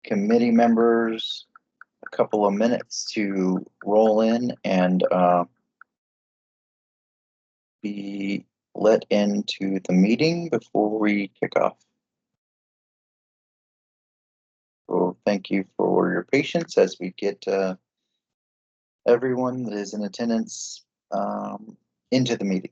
committee members a couple of minutes to roll in and be let into the meeting before we kick off. So thank you for your patience as we get everyone that is in attendance into the meeting.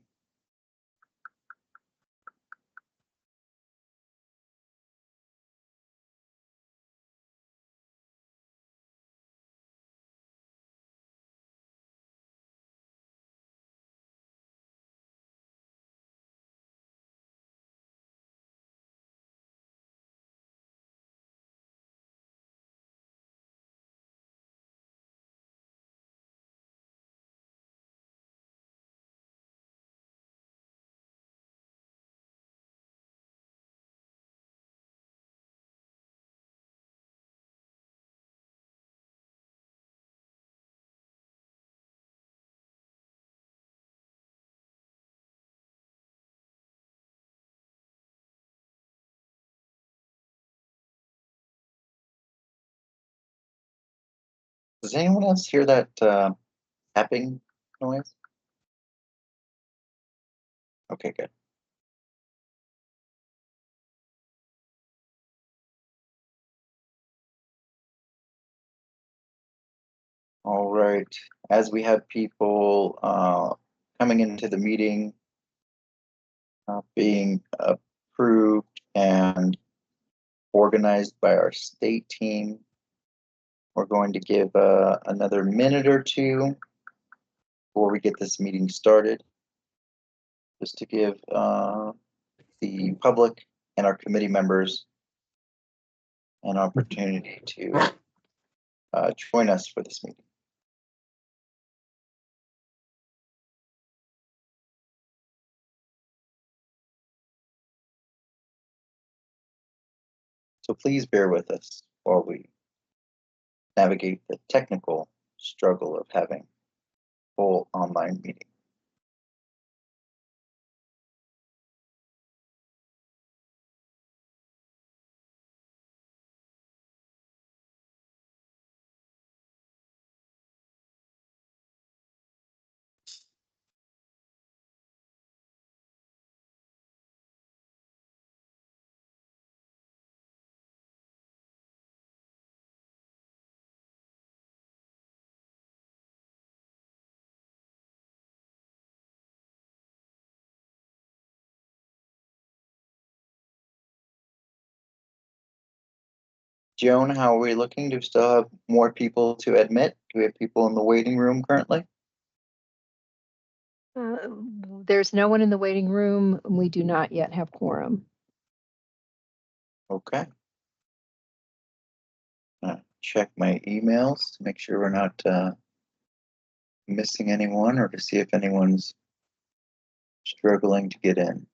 Does anyone else hear that tapping noise? Okay, good. All right, as we have people coming into the meeting, being approved and organized by our state team, we're going to give another minute or two before we get this meeting started, just to give the public and our committee members an opportunity to join us for this meeting. So please bear with us while we navigate the technical struggle of having a full online meeting. Joan, how are we looking? Do we still have more people to admit? Do we have people in the waiting room currently? There's no one in the waiting room. We do not yet have quorum. Okay. Check my emails to make sure we're not missing anyone or to see if anyone's struggling to get in.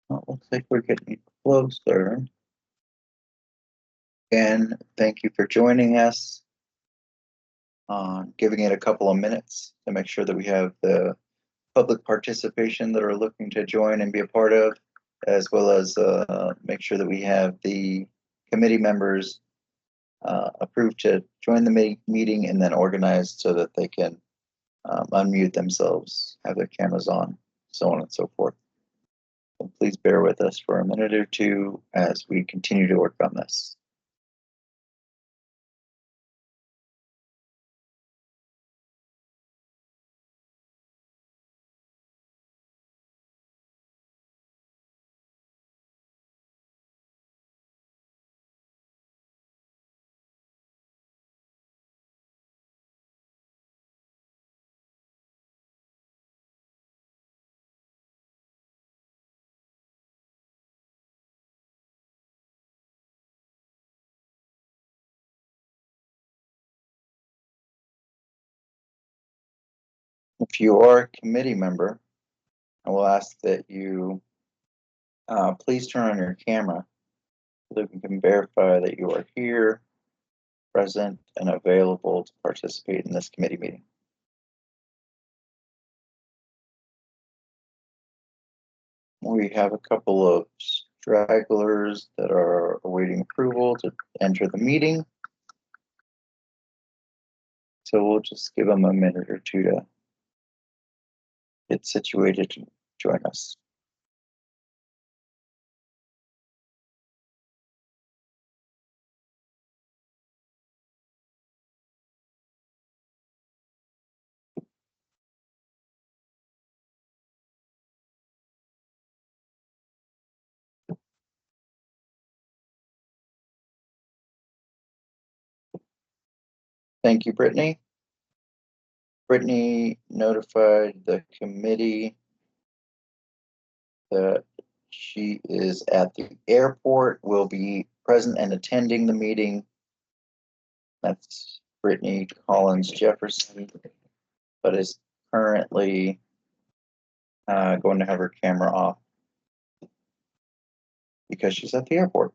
Well, looks like we're getting closer. Again, thank you for joining us. Giving it a couple of minutes to make sure that we have the public participation that are looking to join and be a part of, as well as make sure that we have the committee members approved to join the meeting and then organized so that they can unmute themselves, have their cameras on, so on and so forth. So please bear with us for a minute or two as we continue to work on this. If you are a committee member, I will ask that you please turn on your camera so that we can verify that you are here, present, and available to participate in this committee meeting. We have a couple of stragglers that are awaiting approval to enter the meeting. So we'll just give them a minute or two to get situated to join us. Thank you, Brittany. Brittany notified the committee that she is at the airport, will be present and attending the meeting. That's Brittany Collins Jefferson, but is currently going to have her camera off because she's at the airport.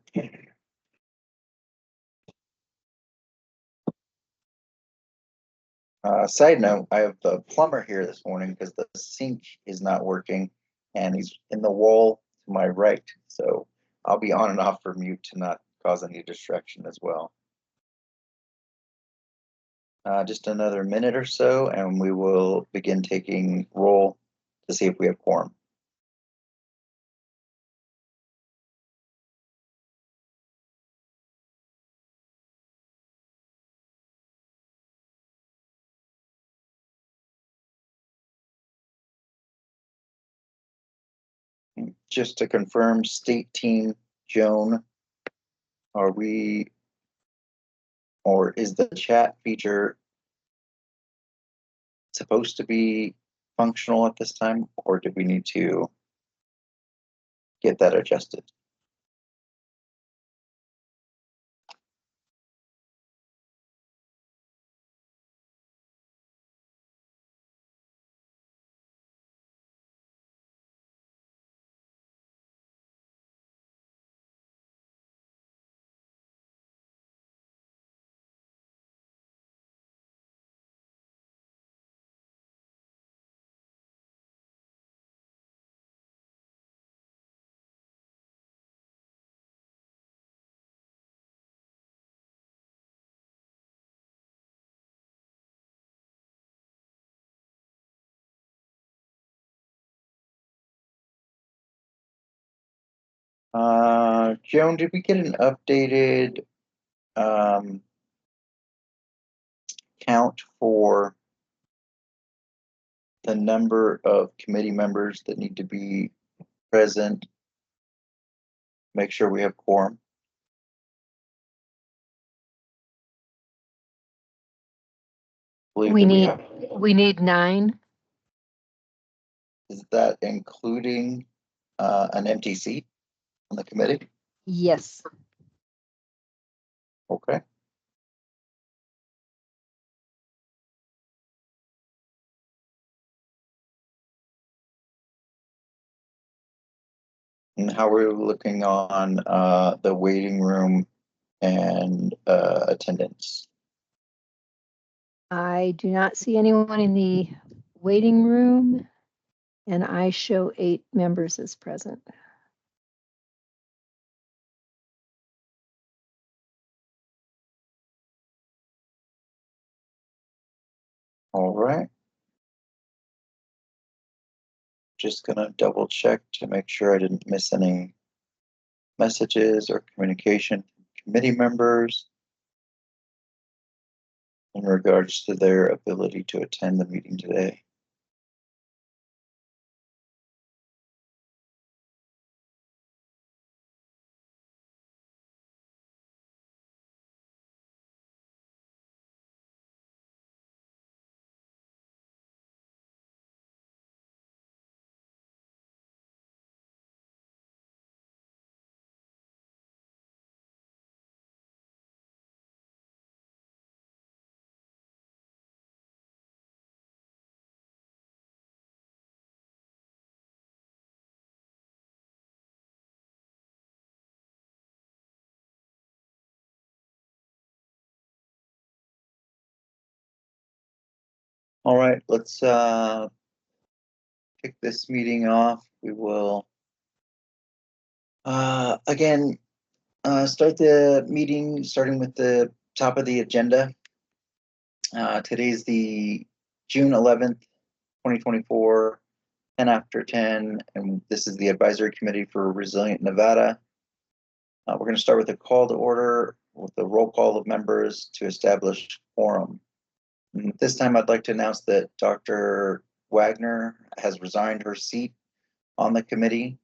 Side note, I have the plumber here this morning because the sink is not working and he's in the wall to my right. So I'll be on and off for mute to not cause any distraction as well. Just another minute or so and we will begin taking roll to see if we have quorum. Just to confirm, state team, Joan, are we, or is the chat feature supposed to be functional at this time, or do we need to get that adjusted? Joan, did we get an updated count for the number of committee members that need to be present? Make sure we have quorum. We need 9. Is that including an empty seat on the committee? Yes. Okay. And how are we looking on the waiting room and attendance? I do not see anyone in the waiting room, and I show 8 members as present. All right. Just gonna double check to make sure I didn't miss any messages or communication from committee members in regards to their ability to attend the meeting today. All right, let's kick this meeting off. We will again start the meeting starting with the top of the agenda. Today's the June 11th, 2024, 10 after 10, and this is the Advisory Committee for Resilient Nevada. We're going to start with a call to order with a roll call of members to establish quorum. And this time I'd like to announce that Dr. Wagner has resigned her seat on the committee.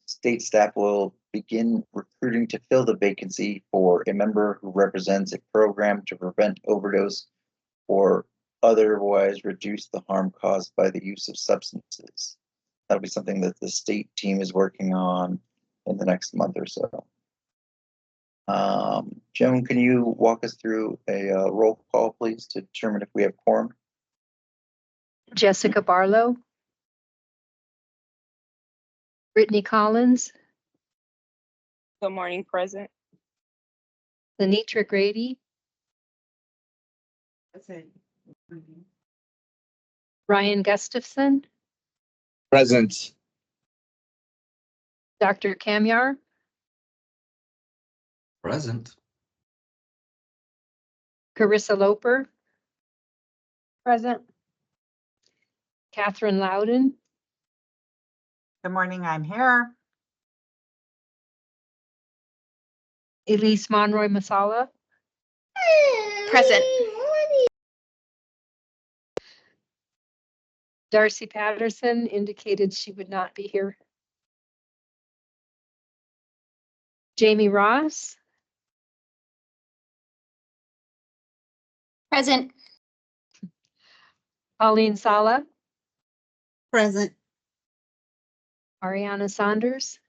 State staff will begin recruiting to fill the vacancy for a member who represents a program to prevent overdose or otherwise reduce the harm caused by the use of substances. That'll be something that the state team is working on in the next month or so. Joan, can you walk us through a roll call, please, to determine if we have quorum? Jessica Barlow. Brittany Collins. Good morning, present. Lenitra Grady. Present. Ryan Gustafson. Present. Dr. Kamyar. Present. Karissa Loper. Present. Catherine Loudon. Good morning, I'm here. Elise Monroy Masala. Present. Darcy Patterson indicated she would not be here. Jamie Ross. Present. Pauline Sala. Present. Ariana Saunders.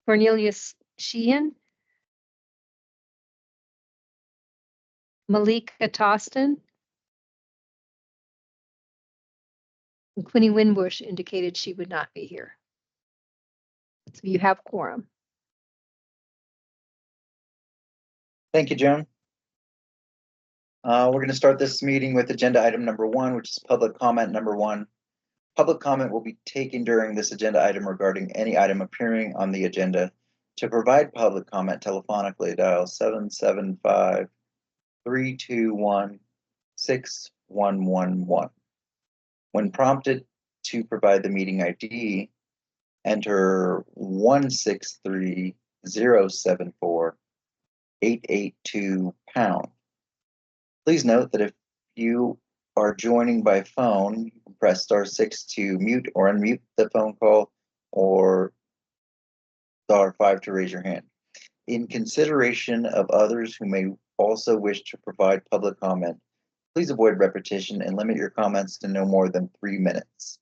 Cornelius Sheehan. Malika Toston. And Quinny Winbush indicated she would not be here. So you have quorum. Thank you, Joan. We're going to start this meeting with agenda item number 1, which is public comment number 1. Public comment will be taken during this agenda item regarding any item appearing on the agenda. To provide public comment telephonically, dial 775-321-6111. When prompted to provide the meeting ID, enter 163074-882#. Please note that if you are joining by phone, you can press *6 to mute or unmute the phone call, or *5 to raise your hand. In consideration of others who may also wish to provide public comment, please avoid repetition and limit your comments to no more than 3 minutes.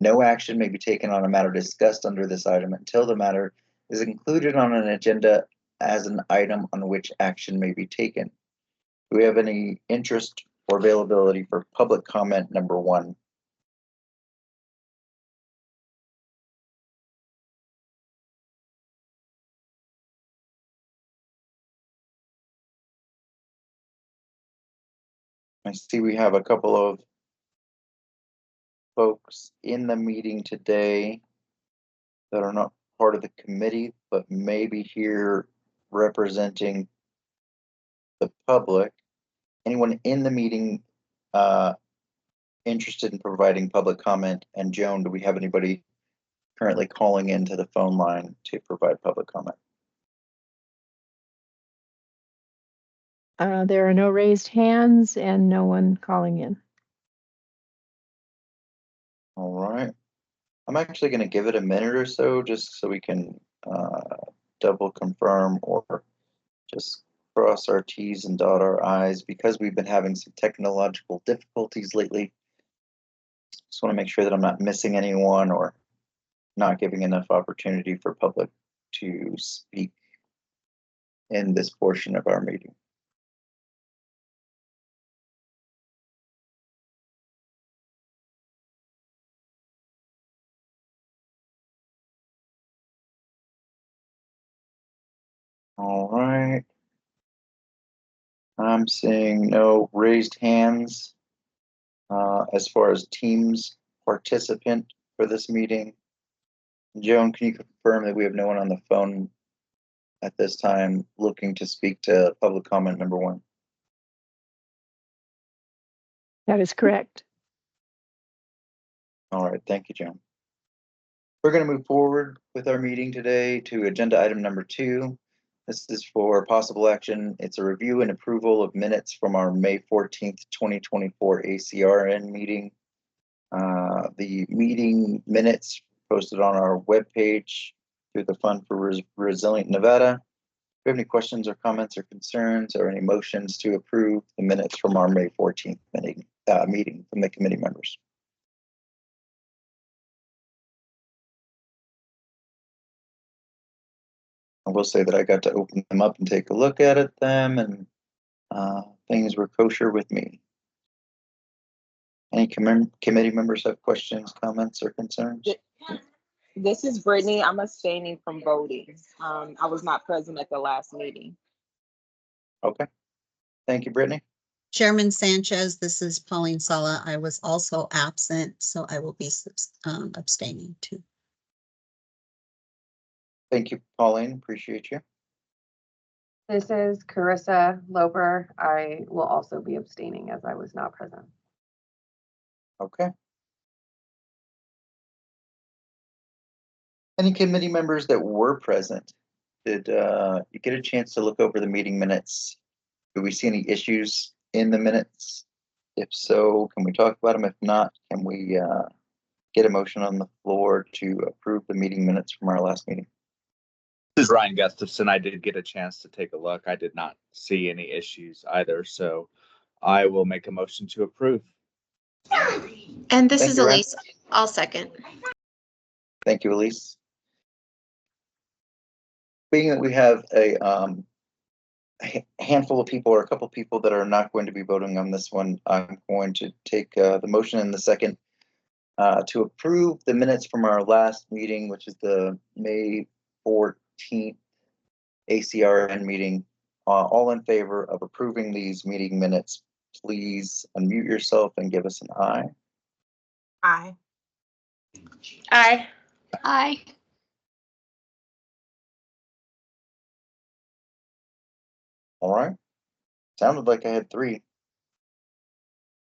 No action may be taken on a matter discussed under this item until the matter is included on an agenda as an item on which action may be taken. Do we have any interest or availability for public comment number 1? I see we have a couple of folks in the meeting today that are not part of the committee, but maybe here representing the public. Anyone in the meeting interested in providing public comment? And Joan, do we have anybody currently calling into the phone line to provide public comment? There are no raised hands and no one calling in. All right. I'm actually going to give it a minute or so just so we can double confirm or just cross our T's and dot our I's, because we've been having some technological difficulties lately. Just want to make sure that I'm not missing anyone or not giving enough opportunity for public to speak in this portion of our meeting. All right. I'm seeing no raised hands. As far as teams participant for this meeting. Joan, can you confirm that we have no one on the phone at this time looking to speak to public comment number 1? That is correct. All right, thank you, Joan. We're going to move forward with our meeting today to agenda item number 2. This is for possible action. It's a review and approval of minutes from our May 14th, 2024 ACRN meeting. The meeting minutes posted on our webpage through the Fund for Resilient Nevada. If you have any questions or comments or concerns or any motions to approve the minutes from our May 14th meeting from the committee members? I will say that I got to open them up and take a look at them, and things were kosher with me. Any committee members have questions, comments, or concerns? This is Brittany. I'm abstaining from voting. I was not present at the last meeting. Okay. Thank you, Brittany. Chairman Sanchez, this is Pauline Sala. I was also absent, so I will be abstaining too. Thank you, Pauline. Appreciate you. This is Karissa Loper. I will also be abstaining as I was not present. Okay. Any committee members that were present, did you get a chance to look over the meeting minutes? Do we see any issues in the minutes? If so, can we talk about them? If not, can we get a motion on the floor to approve the meeting minutes from our last meeting? This is Ryan Gustafson. I did get a chance to take a look. I did not see any issues either, so I will make a motion to approve. And this Thank is you, Ryan. Elise. I'll second. Thank you, Elise. Being that we have a handful of people or a couple of people that are not going to be voting on this one, I'm going to take the motion in the second to approve the minutes from our last meeting, which is the May 14th ACRN meeting. All in favor of approving these meeting minutes, please unmute yourself and give us an aye. Aye. Aye. Aye. All right. Sounded like I had 3.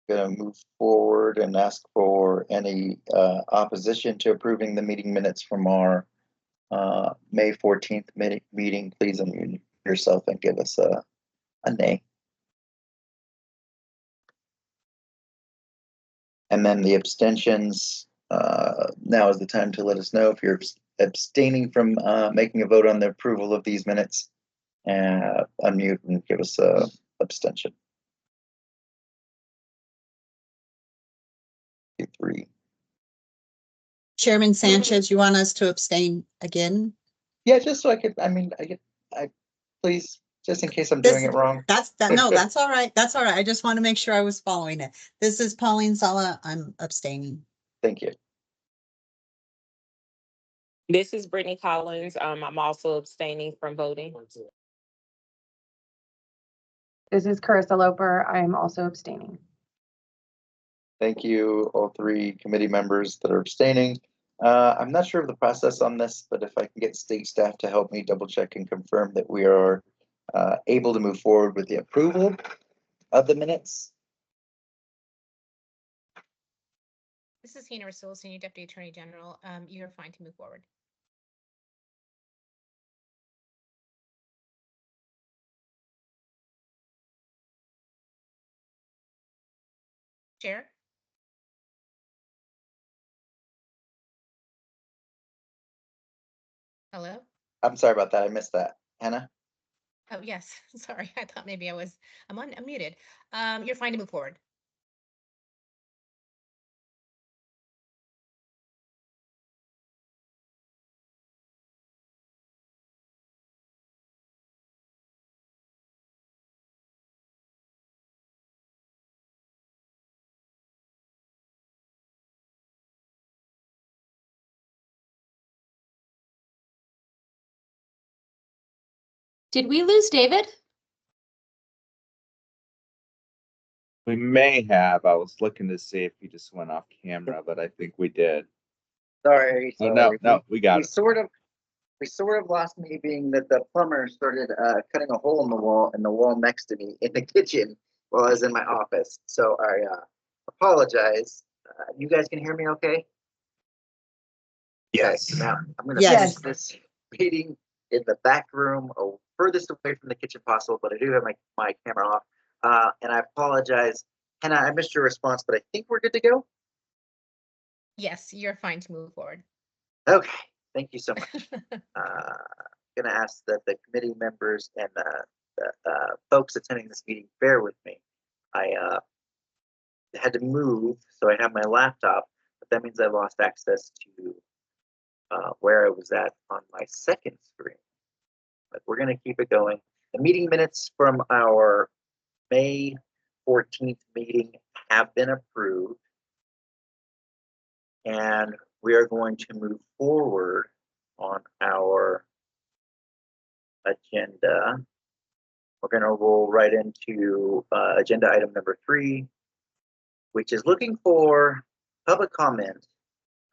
Gonna move forward and ask for any opposition to approving the meeting minutes from our May 14th meeting. Please unmute yourself and give us a nay. And then the abstentions, now is the time to let us know if you're abstaining from making a vote on the approval of these minutes. Unmute and give us a abstention. 3. Chairman Sanchez, you want us to abstain again? Yeah, just so I could, I please, just in case I'm doing it wrong. No, that's all right. That's all right. I just want to make sure I was following it. This is Pauline Sala. I'm abstaining. Thank you. This is Brittany Collins. I'm also abstaining from voting. This is Karissa Loper. I am also abstaining. Thank you, all 3 committee members that are abstaining. I'm not sure of the process on this, but if I can get state staff to help me double check and confirm that we are able to move forward with the approval of the minutes. This is Henna Rasul, Senior Deputy Attorney General. You're fine to move forward. Chair? Hello? I'm sorry about that. I missed that. Henna? Oh, yes. Sorry. I thought maybe I'm unmuted. You're fine to move forward. Did we lose David? We may have. I was looking to see if he just went off camera, but I think we did. Sorry. Oh, no, we got We it. sort of lost me being that the plumber started cutting a hole in the wall next to me in the kitchen while I was in my office. So I apologize. You guys can hear me okay? Yes. Now I'm gonna Yes. finish this meeting in the back room, furthest away from the kitchen possible, but I do have my camera off. And I apologize. Henna, I missed your response, but I think we're good to go. Yes, you're fine to move forward. Okay, thank you so much. Gonna ask that the committee members and the folks attending this meeting bear with me. I had to move, so I have my laptop, but that means I lost access to where I was at on my second screen. But we're gonna keep it going. The meeting minutes from our May 14th meeting have been approved. And we are going to move forward on our agenda. We're going to roll right into agenda item number 3, which is looking for public comment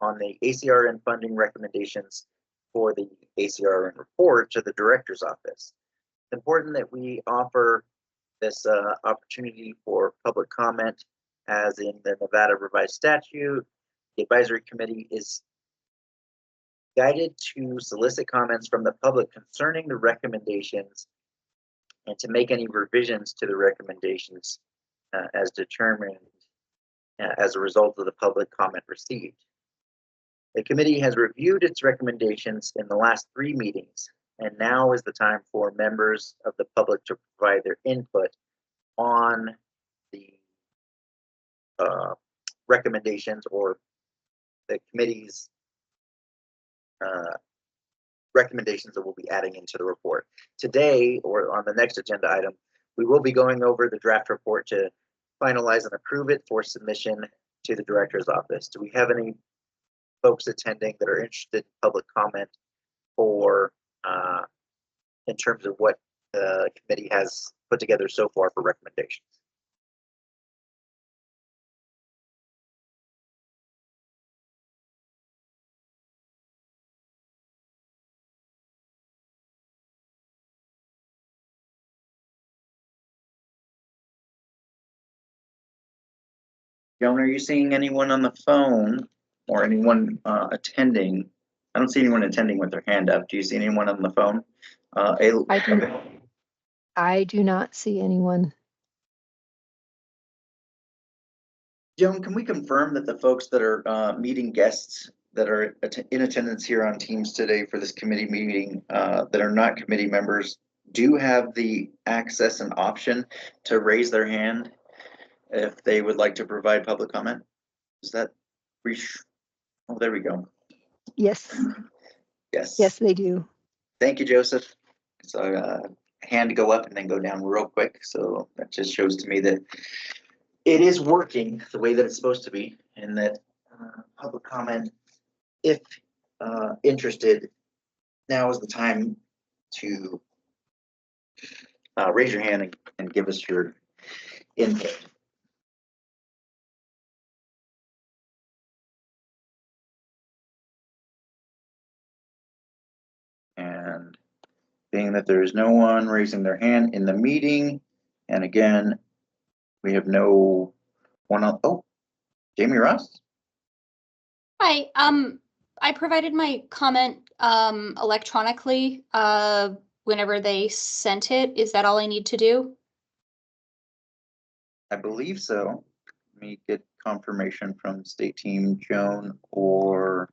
on the ACRN funding recommendations for the ACRN report to the director's office. It's important that we offer this opportunity for public comment, as in the Nevada revised statute. The advisory committee is guided to solicit comments from the public concerning the recommendations and to make any revisions to the recommendations as determined as a result of the public comment received. The committee has reviewed its recommendations in the last 3 meetings, and now is the time for members of the public to provide their input on the recommendations or the committee's recommendations that we'll be adding into the report. Today, or on the next agenda item, we will be going over the draft report to finalize and approve it for submission to the director's office. Do we have any folks attending that are interested in public comment for in terms of what the committee has put together so far for recommendations? Joan, are you seeing anyone on the phone or anyone attending? I don't see anyone attending with their hand up. Do you see anyone on the phone? I do not see anyone. Joan, can we confirm that the folks that are meeting guests that are in attendance here on Teams today for this committee meeting that are not committee members do have the access and option to raise their hand if they would like to provide public comment? Is that oh, there we go. Yes, Yes. yes, they do. Thank you, Joseph. So hand to go up and then go down real quick. So that just shows to me that it is working the way that it's supposed to be, and that public comment, if interested, now is the time to raise your hand and give us your input. And being that there is no one raising their hand in the meeting, and again, we have no one else. Oh, Jamie Ross. Hi, I provided my comment electronically whenever they sent it. Is that all I need to do? I believe so. Let me get confirmation from state team Joan or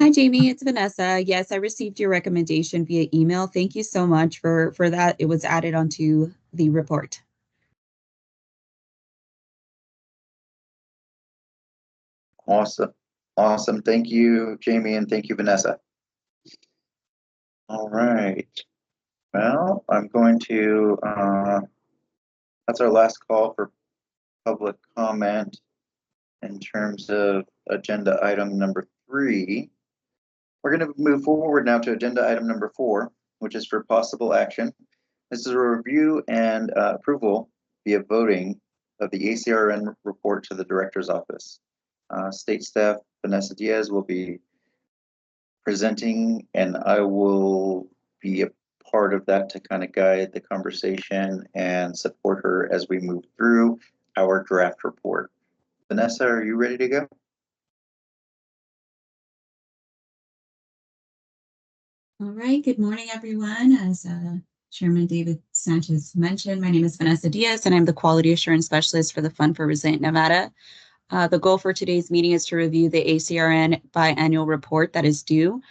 Hi, Jamie, it's Vanessa. Yes, I received your recommendation via email. Thank you so much for that. It was added onto the report. Awesome. Awesome. Thank you, Jamie, and thank you, Vanessa. All right. Well, I'm going to, that's our last call for public comment in terms of agenda item number 3. We're going to move forward now to agenda item number 4, which is for possible action This is a review and approval via voting of the ACRN report to the director's office. State staff Vanessa Diaz will be presenting, and I will be a part of that to kind of guide the conversation and support her as we move through our draft report. Vanessa, are you ready to go? All right, good morning, everyone. As Chairman David Sanchez mentioned, my name is Vanessa Diaz, and I'm the Quality Assurance Specialist for the Fund for Resilient Nevada. The goal for today's meeting is to review the ACRN biannual report that is due.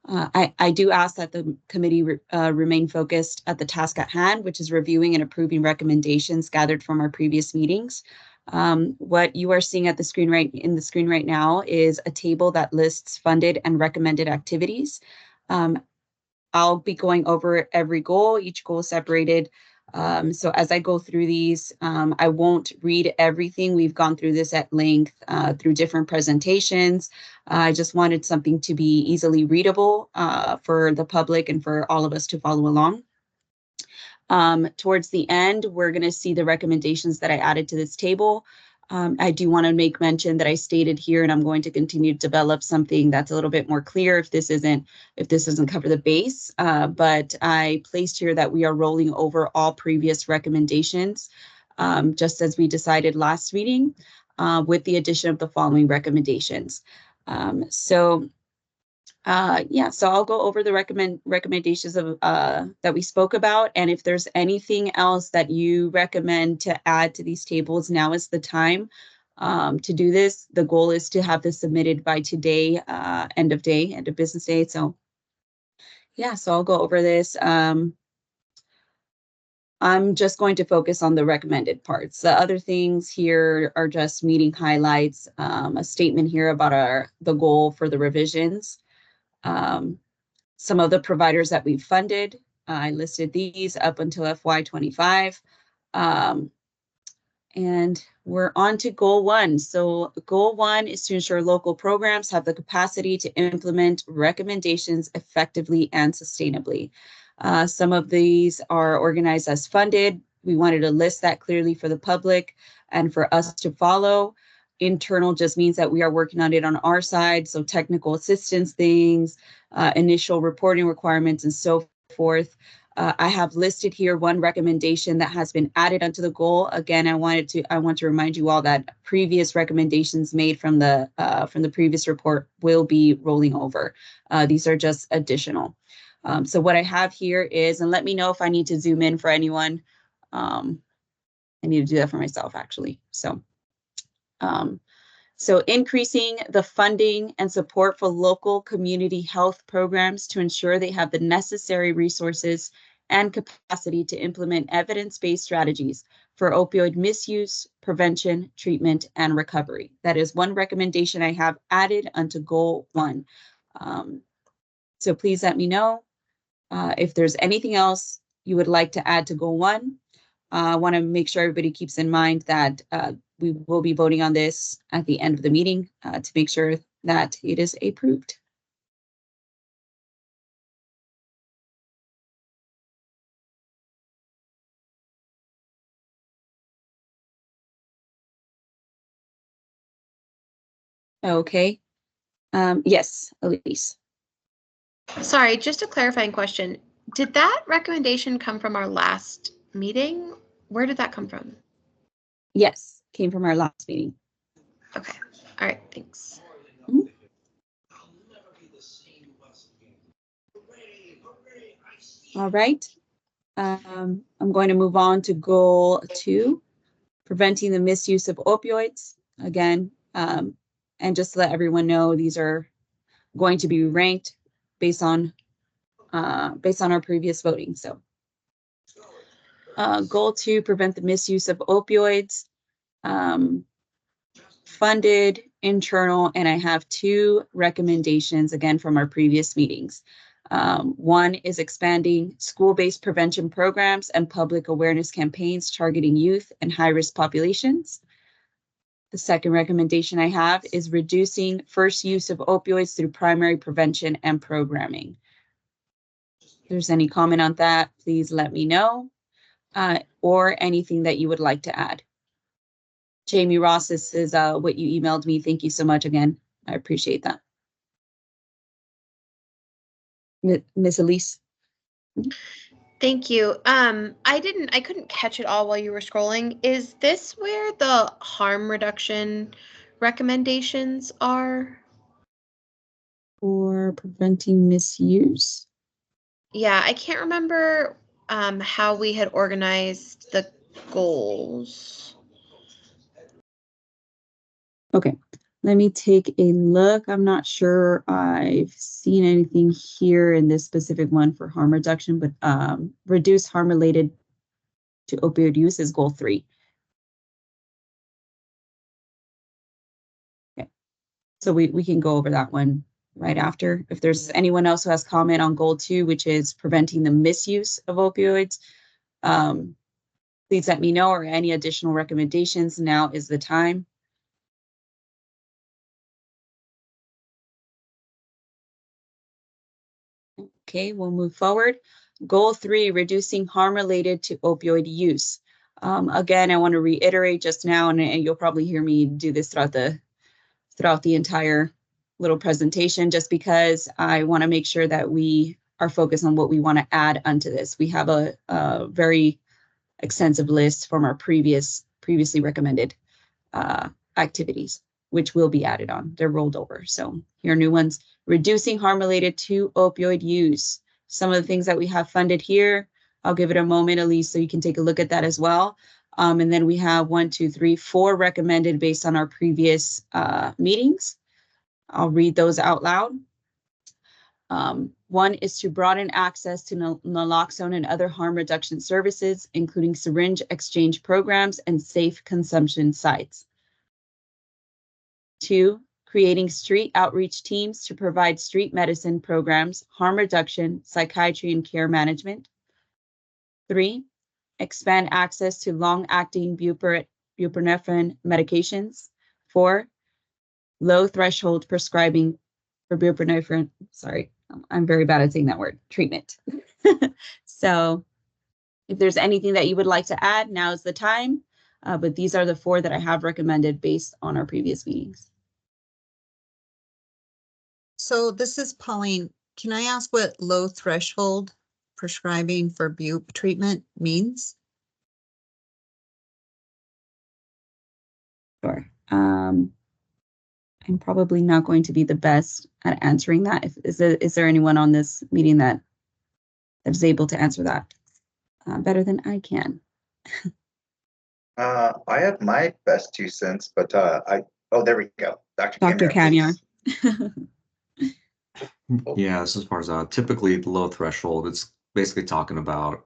I do ask that the committee remain focused at the task at hand, which is reviewing and approving recommendations gathered from our previous meetings. What you are seeing at the screen right now is a table that lists funded and recommended activities. I'll be going over every goal, each goal separated. So as I go through these, I won't read everything. We've gone through this at length through different presentations. I just wanted something to be easily readable for the public and for all of us to follow along. Towards the end, we're going to see the recommendations that I added to this table. I do want to make mention that I stated here, and I'm going to continue to develop something that's a little bit more clear if this doesn't cover the base. But I placed here that we are rolling over all previous recommendations, just as we decided last meeting, with the addition of the following recommendations. So I'll go over the recommendations of that we spoke about, and if there's anything else that you recommend to add to these tables, now is the time to do this. The goal is to have this submitted by today, end of business day. So I'll go over this. I'm just going to focus on the recommended parts. The other things here are just meeting highlights, a statement here about the goal for the revisions. Some of the providers that we've funded, I listed these up until FY25. And we're on to goal 1. So goal 1 is to ensure local programs have the capacity to implement recommendations effectively and sustainably. Some of these are organized as funded. We wanted to list that clearly for the public and for us to follow. Internal just means that we are working on it on our side. So technical assistance things, initial reporting requirements, and so forth. I have listed here one recommendation that has been added onto the goal. Again, I want to remind you all that previous recommendations made from the previous report will be rolling over. These are just additional. So what I have here is, and let me know if I need to zoom in for anyone. I need to do that for myself, actually. So increasing the funding and support for local community health programs to ensure they have the necessary resources and capacity to implement evidence-based strategies for opioid misuse, prevention, treatment, and recovery. That is one recommendation I have added onto goal 1. So please let me know if there's anything else you would like to add to goal 1. I want to make sure everybody keeps in mind that we will be voting on this at the end of the meeting to make sure that it is approved. Okay. Yes, Elise. Sorry, just a clarifying question. Did that recommendation come from our last meeting? Where did that come from? Yes, came from our last meeting. Okay. All right. Thanks. Mhm. All right. I'm going to move on to goal 2, preventing the misuse of opioids. Again, and just to let everyone know, these are going to be ranked based on our previous voting. So goal 2, prevent the misuse of opioids. Funded, internal, and I have 2 recommendations again from our previous meetings. One is expanding school-based prevention programs and public awareness campaigns targeting youth and high-risk populations. The second recommendation I have is reducing first use of opioids through primary prevention and programming. there's any comment on that, please let me know. Or anything that you would like to add. Jamie Ross, this is what you emailed me. Thank you so much again. I appreciate that. Miss Elise. Thank you. I couldn't catch it all while you were scrolling. Is this where the harm reduction recommendations are? For preventing misuse. Yeah, I can't remember how we had organized the goals. Okay, let me take a look. I'm not sure I've seen anything here in this specific one for harm reduction, but reduce harm related to opioid use is goal 3. Okay, so we can go over that one right after. If there's anyone else who has comment on goal 2, which is preventing the misuse of opioids, please let me know, or any additional recommendations. Now is the time. Okay, we'll move forward. Goal 3, reducing harm related to opioid use. Again, I want to reiterate just now, and you'll probably hear me do this throughout the entire little presentation, just because I want to make sure that we are focused on what we want to add onto this. We have a very extensive list from our previously recommended activities, which will be added on. They're rolled over. So here are new ones. Reducing harm related to opioid use. Some of the things that we have funded here, I'll give it a moment, Elise, so you can take a look at that as well. And then we have 4 recommended based on our previous meetings. I'll read those out loud. 1 is to broaden access to naloxone and other harm reduction services, including syringe exchange programs and safe consumption sites. 2, creating street outreach teams to provide street medicine programs, harm reduction, psychiatry, and care management. 3, expand access to long-acting buprenorphine medications. 4, low threshold prescribing for buprenorphine. Sorry, I'm very bad at saying that word, treatment. So if there's anything that you would like to add, now is the time. But these are the 4 that I have recommended based on our previous meetings. So this is Pauline. Can I ask what low threshold prescribing for bupe treatment means? Sure. I'm probably not going to be the best at answering that. Is there anyone on this meeting that is able to answer that better than I can? I have my best 2 cents, but oh, there we go. Dr. Kanyar. Yeah, so as far as typically the low threshold, it's basically talking about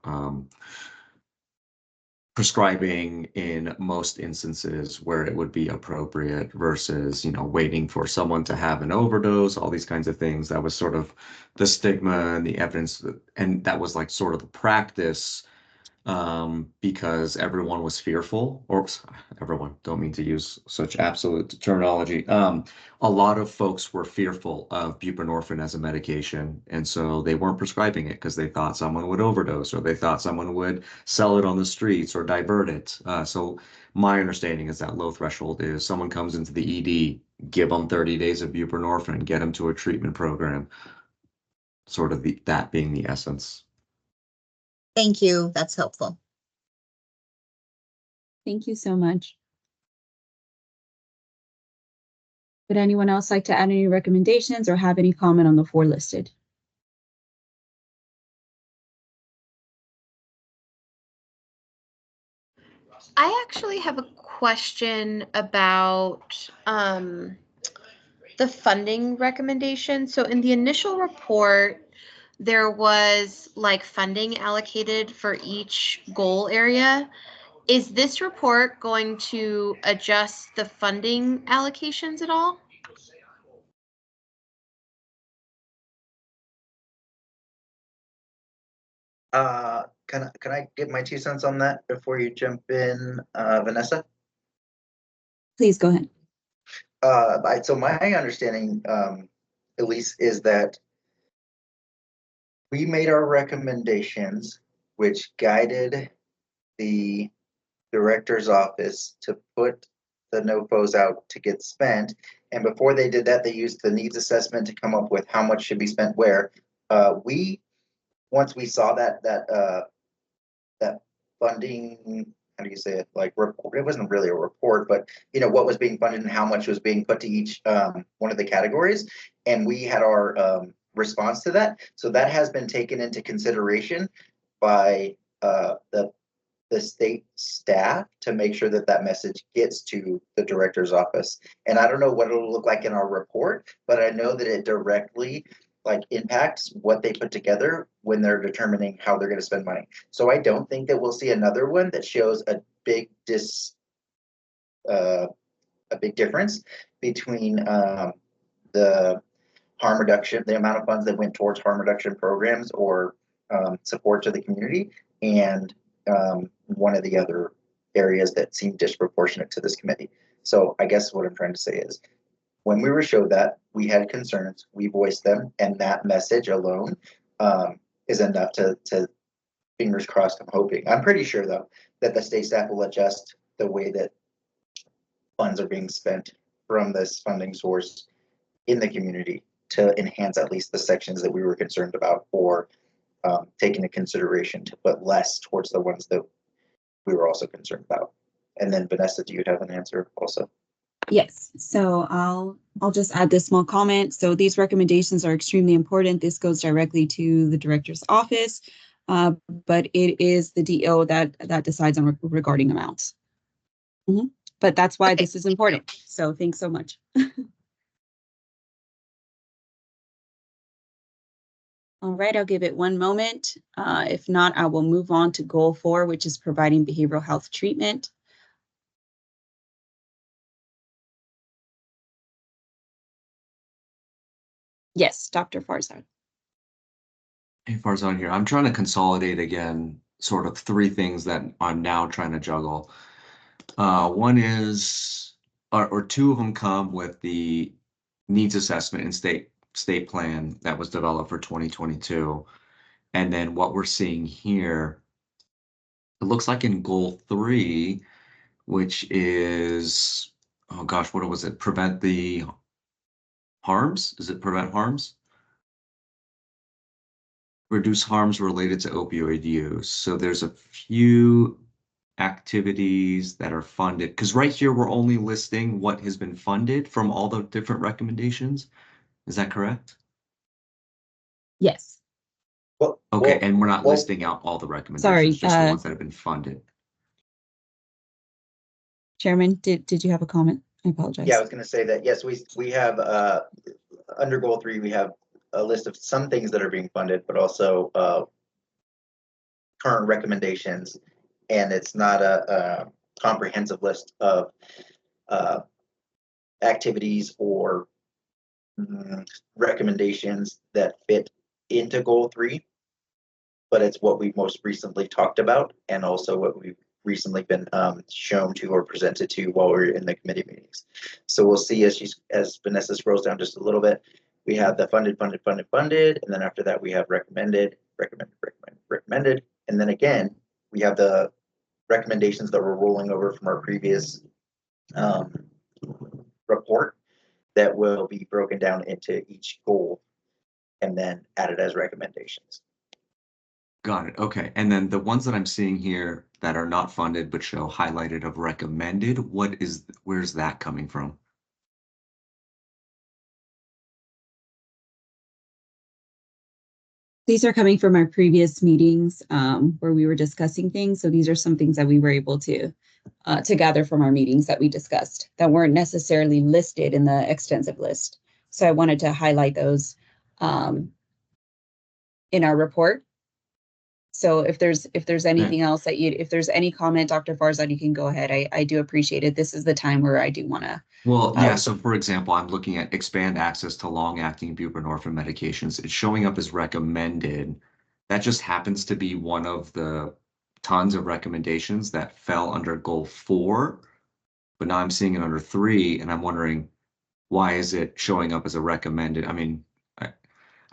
prescribing in most instances where it would be appropriate versus, waiting for someone to have an overdose, all these kinds of things. That was sort of the stigma and the evidence, and that was like sort of the practice because everyone was fearful, or everyone, don't mean to use such absolute terminology. A lot of folks were fearful of buprenorphine as a medication, and so they weren't prescribing it because they thought someone would overdose, or they thought someone would sell it on the streets or divert it. So my understanding is that low threshold is someone comes into the ED, give them 30 days of buprenorphine, get them to a treatment program, sort of that being the essence. Thank you. That's helpful. Thank you so much. Would anyone else like to add any recommendations or have any comment on the 4 listed? I actually have a question about the funding recommendation. So in the initial report, there was like funding allocated for each goal area. Is this report going to adjust the funding allocations at all? Can I get my 2 cents on that before you jump in, Vanessa? Please go ahead. So my understanding, Elise, is that we made our recommendations, which guided the director's office to put the NOFOs out to get spent. And before they did that, they used the needs assessment to come up with how much should be spent where. Once we saw that funding, how do you say it? Like report, it wasn't really a report, but you know what was being funded and how much was being put to each one of the categories, and we had our response to that. So that has been taken into consideration by the state staff to make sure that that message gets to the director's office. And I don't know what it'll look like in our report, but I know that it directly impacts what they put together when they're determining how they're going to spend money. So I don't think that we'll see another one that shows a big difference between the harm reduction, the amount of funds that went towards harm reduction programs or support to the community, and one of the other areas that seemed disproportionate to this committee. So I guess what I'm trying to say is, when we were showed that, we had concerns, we voiced them, and that message alone is enough to fingers crossed, I'm hoping. I'm pretty sure though that the state staff will adjust the way that funds are being spent from this funding source in the community to enhance at least the sections that we were concerned about, or take into consideration to put less towards the ones that we were also concerned about. And then Vanessa, do you have an answer also? Yes, so I'll just add this small comment. So these recommendations are extremely important. This goes directly to the director's office, but it is the DO that decides on regarding amounts. But that's why this is important. So thanks so much. All right, I'll give it one moment. If not, I will move on to goal 4, which is providing behavioral health treatment. Yes, Dr. Farzad. Hey, Farzad here. I'm trying to consolidate again, sort of 3 things that I'm now trying to juggle. One is, or 2 of them come with the needs assessment and state plan that was developed for 2022. And then what we're seeing here, it looks like in goal 3, which is, oh gosh, what was it? Prevent the harms? Is it prevent harms? Reduce harms related to opioid use. So there's a few activities that are funded, because right here we're only listing what has been funded from all the different recommendations. Is that correct? Yes. Okay, and we're not listing out all the recommendations, just the ones that have been funded. Chairman, did you have a comment? I apologize. Yeah, I was going to say that, yes, we have, under goal 3, we have a list of some things that are being funded, but also current recommendations. And it's not a comprehensive list of activities or recommendations that fit into goal 3, but it's what we most recently talked about, and also what we've recently been shown to or presented to while we're in the committee meetings. So we'll see as Vanessa scrolls down just a little bit, we have the funded, and then after that we have recommended, and then again we have the recommendations that we're rolling over from our previous report that will be broken down into each goal and then added as recommendations. Got it. Okay. And then the ones that I'm seeing here that are not funded but show highlighted of recommended, where's that coming from? These are coming from our previous meetings where we were discussing things. So these are some things that we were able to gather from our meetings that we discussed that weren't necessarily listed in the extensive list. So I wanted to highlight those in our report. So if there's anything else that if there's any comment, Dr. Farzad, you can go ahead. I do appreciate it. This is the time where I do want to. Well, yeah. So for example, I'm looking at expand access to long-acting buprenorphine medications. It's showing up as recommended. That just happens to be one of the tons of recommendations that fell under goal 4, but now I'm seeing it under 3, and I'm wondering, why is it showing up as a recommended? I mean,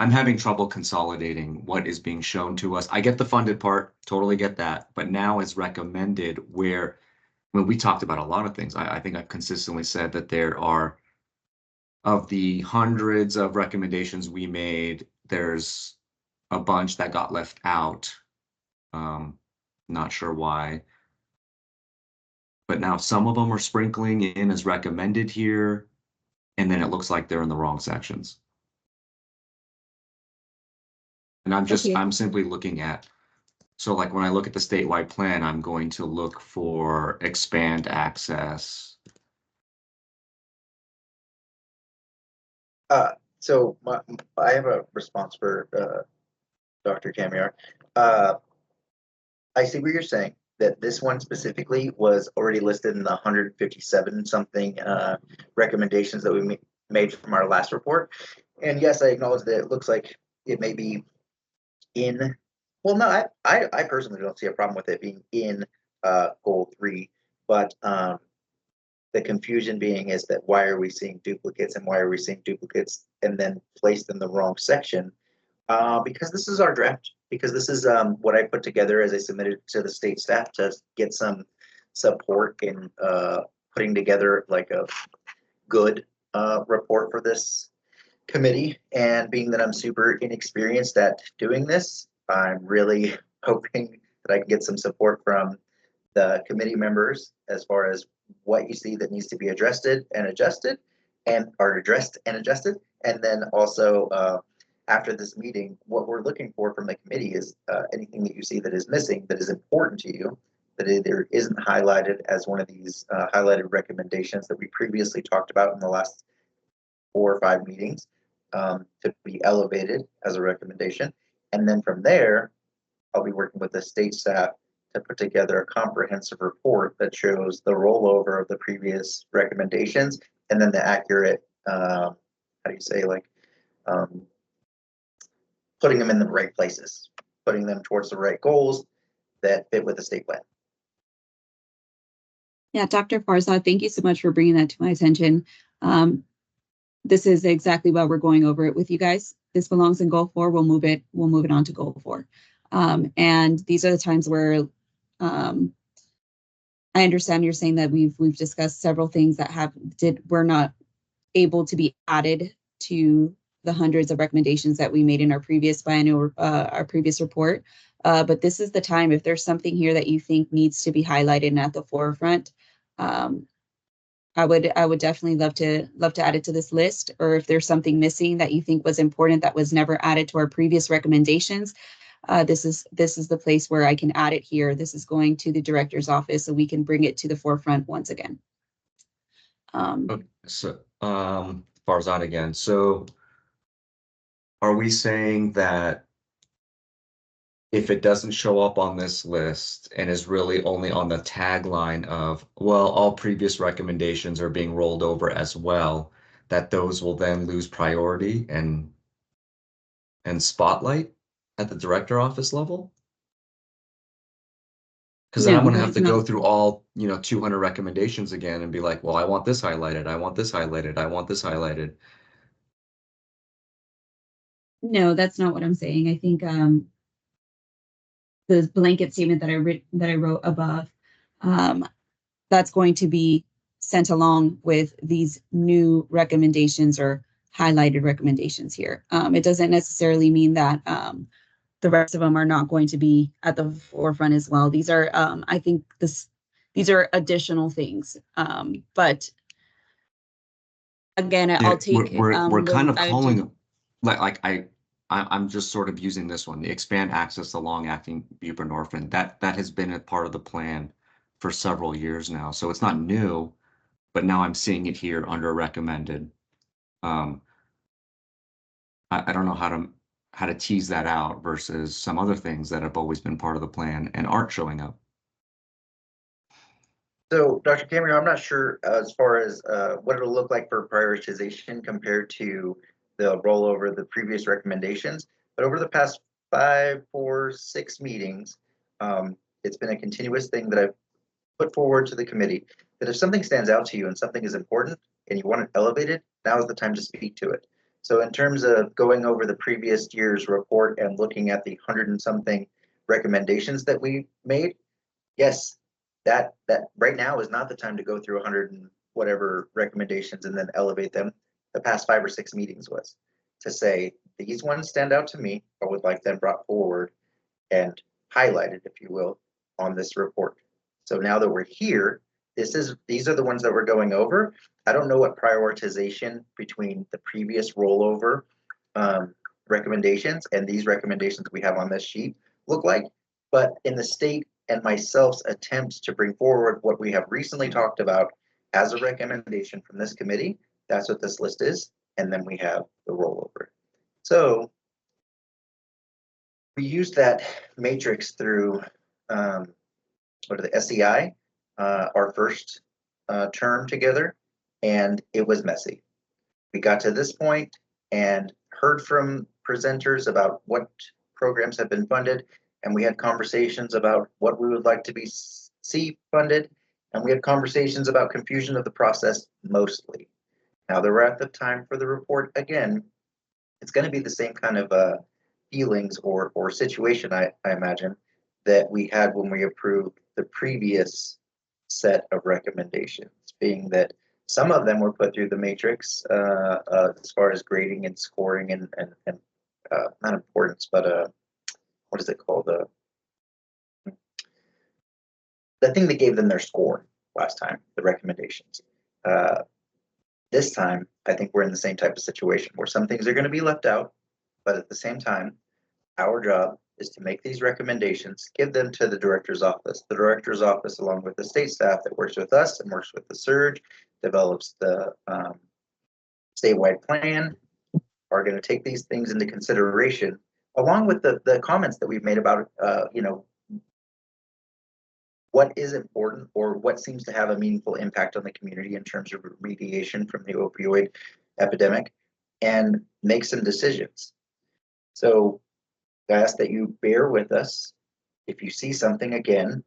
I'm having trouble consolidating what is being shown to us. I get the funded part, totally get that, but now as recommended, where when we talked about a lot of things, I think I've consistently said that there are, of the hundreds of recommendations we made, there's a bunch that got left out. Not sure why. But now some of them are sprinkling in as recommended here, and then it looks like they're in the wrong sections. And Okay. I'm simply looking at, so like when I look at the statewide plan, I'm going to look for expand access. So I have a response for Dr. Camiar. I see what you're saying, that this one specifically was already listed in the 157 something recommendations that we made from our last report. And yes, I acknowledge that it looks like it may be in, well, no, I personally don't see a problem with it being in goal 3, but the confusion being is that why are we seeing duplicates and why are we seeing duplicates and then placed in the wrong section? Because this is our draft, because this is what I put together as I submitted to the state staff to get some support in putting together like a good report for this committee. And being that I'm super inexperienced at doing this, I'm really hoping that I can get some support from the committee members as far as what you see that needs to be addressed and adjusted, and are addressed and adjusted. And then also after this meeting, what we're looking for from the committee is anything that you see that is missing, that is important to you, that either isn't highlighted as one of these highlighted recommendations that we previously talked about in the last 4 or 5 meetings, to be elevated as a recommendation. And then from there, I'll be working with the state staff to put together a comprehensive report that shows the rollover of the previous recommendations and then the accurate, how do you say, like, putting them in the right places, putting them towards the right goals that fit with the state plan. Yeah, Dr. Farzad, thank you so much for bringing that to my attention. This is exactly why we're going over it with you guys. This belongs in goal 4. We'll move it on to goal 4. And these are the times where I understand you're saying that we've discussed several things that were not able to be added to the hundreds of recommendations that we made in our previous biannual, our previous report. But this is the time, if there's something here that you think needs to be highlighted and at the forefront, I would definitely love to add it to this list. Or if there's something missing that you think was important that was never added to our previous recommendations, this is the place where I can add it here. This is going to the director's office so we can bring it to the forefront once again. Okay, so Farzad again. So are we saying that if it doesn't show up on this list and is really only on the tagline of, well, all previous recommendations are being rolled over as well, that those will then lose priority and spotlight at the director office level? Because then I'm going to have to go through all, 200 recommendations again and be like, well, I want this highlighted. I want this highlighted. I want this highlighted. No, that's not what I'm saying. I think the blanket statement that I wrote above, that's going to be sent along with these new recommendations or highlighted recommendations here. It doesn't necessarily mean that the rest of them are not going to be at the forefront as well. These are, I think these are additional things. But again, I'll take. We're kind of calling them I'm just sort of using this one, the expand access to long-acting buprenorphine. That has been a part of the plan for several years now. So it's not new, but now I'm seeing it here under recommended. I don't know how to tease that out versus some other things that have always been part of the plan and aren't showing up. So, Dr. Cameron, I'm not sure as far as what it'll look like for prioritization compared to the rollover of the previous recommendations, but over the past 5, 4, 6 meetings, it's been a continuous thing that I've put forward to the committee that if something stands out to you and something is important and you want it elevated, now is the time to speak to it. So in terms of going over the previous year's report and looking at the 100 and something recommendations that we made, yes, that right now is not the time to go through 100 and whatever recommendations and then elevate them. The past 5 or 6 meetings was to say, these ones stand out to me, I would like them brought forward and highlighted, if you will, on this report. So now that we're here, these are the ones that we're going over. I don't know what prioritization between the previous rollover recommendations and these recommendations we have on this sheet look like, but in the state and myself's attempts to bring forward what we have recently talked about as a recommendation from this committee, that's what this list is, and then we have the rollover. So we used that matrix through the SEI, our first term together, and it was messy. We got to this point and heard from presenters about what programs have been funded, and we had conversations about what we would like to see funded, and we had conversations about confusion of the process mostly. Now that we're at the time for the report again, it's going to be the same kind of feelings or situation, I imagine, that we had when we approved the previous set of recommendations, being that some of them were put through the matrix as far as grading and scoring and not importance, but what is it called? The thing that gave them their score last time, the recommendations. This time, I think we're in the same type of situation where some things are going to be left out, but at the same time, our job is to make these recommendations, give them to the director's office. The director's office, along with the state staff that works with us and works with the surge, develops the statewide plan, are going to take these things into consideration, along with the comments that we've made about, what is important or what seems to have a meaningful impact on the community in terms of remediation from the opioid epidemic, and make some decisions. So I ask that you bear with us if you see something again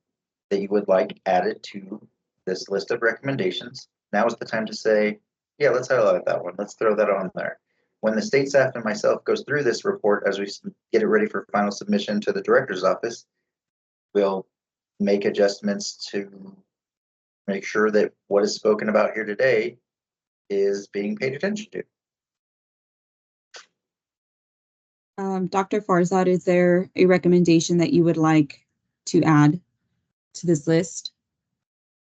that you would like added to this list of recommendations. Now is the time to say, yeah, let's highlight that one. Let's throw that on there. When the state staff and myself goes through this report as we get it ready for final submission to the director's office, we'll make adjustments to make sure that what is spoken about here today is being paid attention to. Dr. Farzad, is there a recommendation that you would like to add to this list?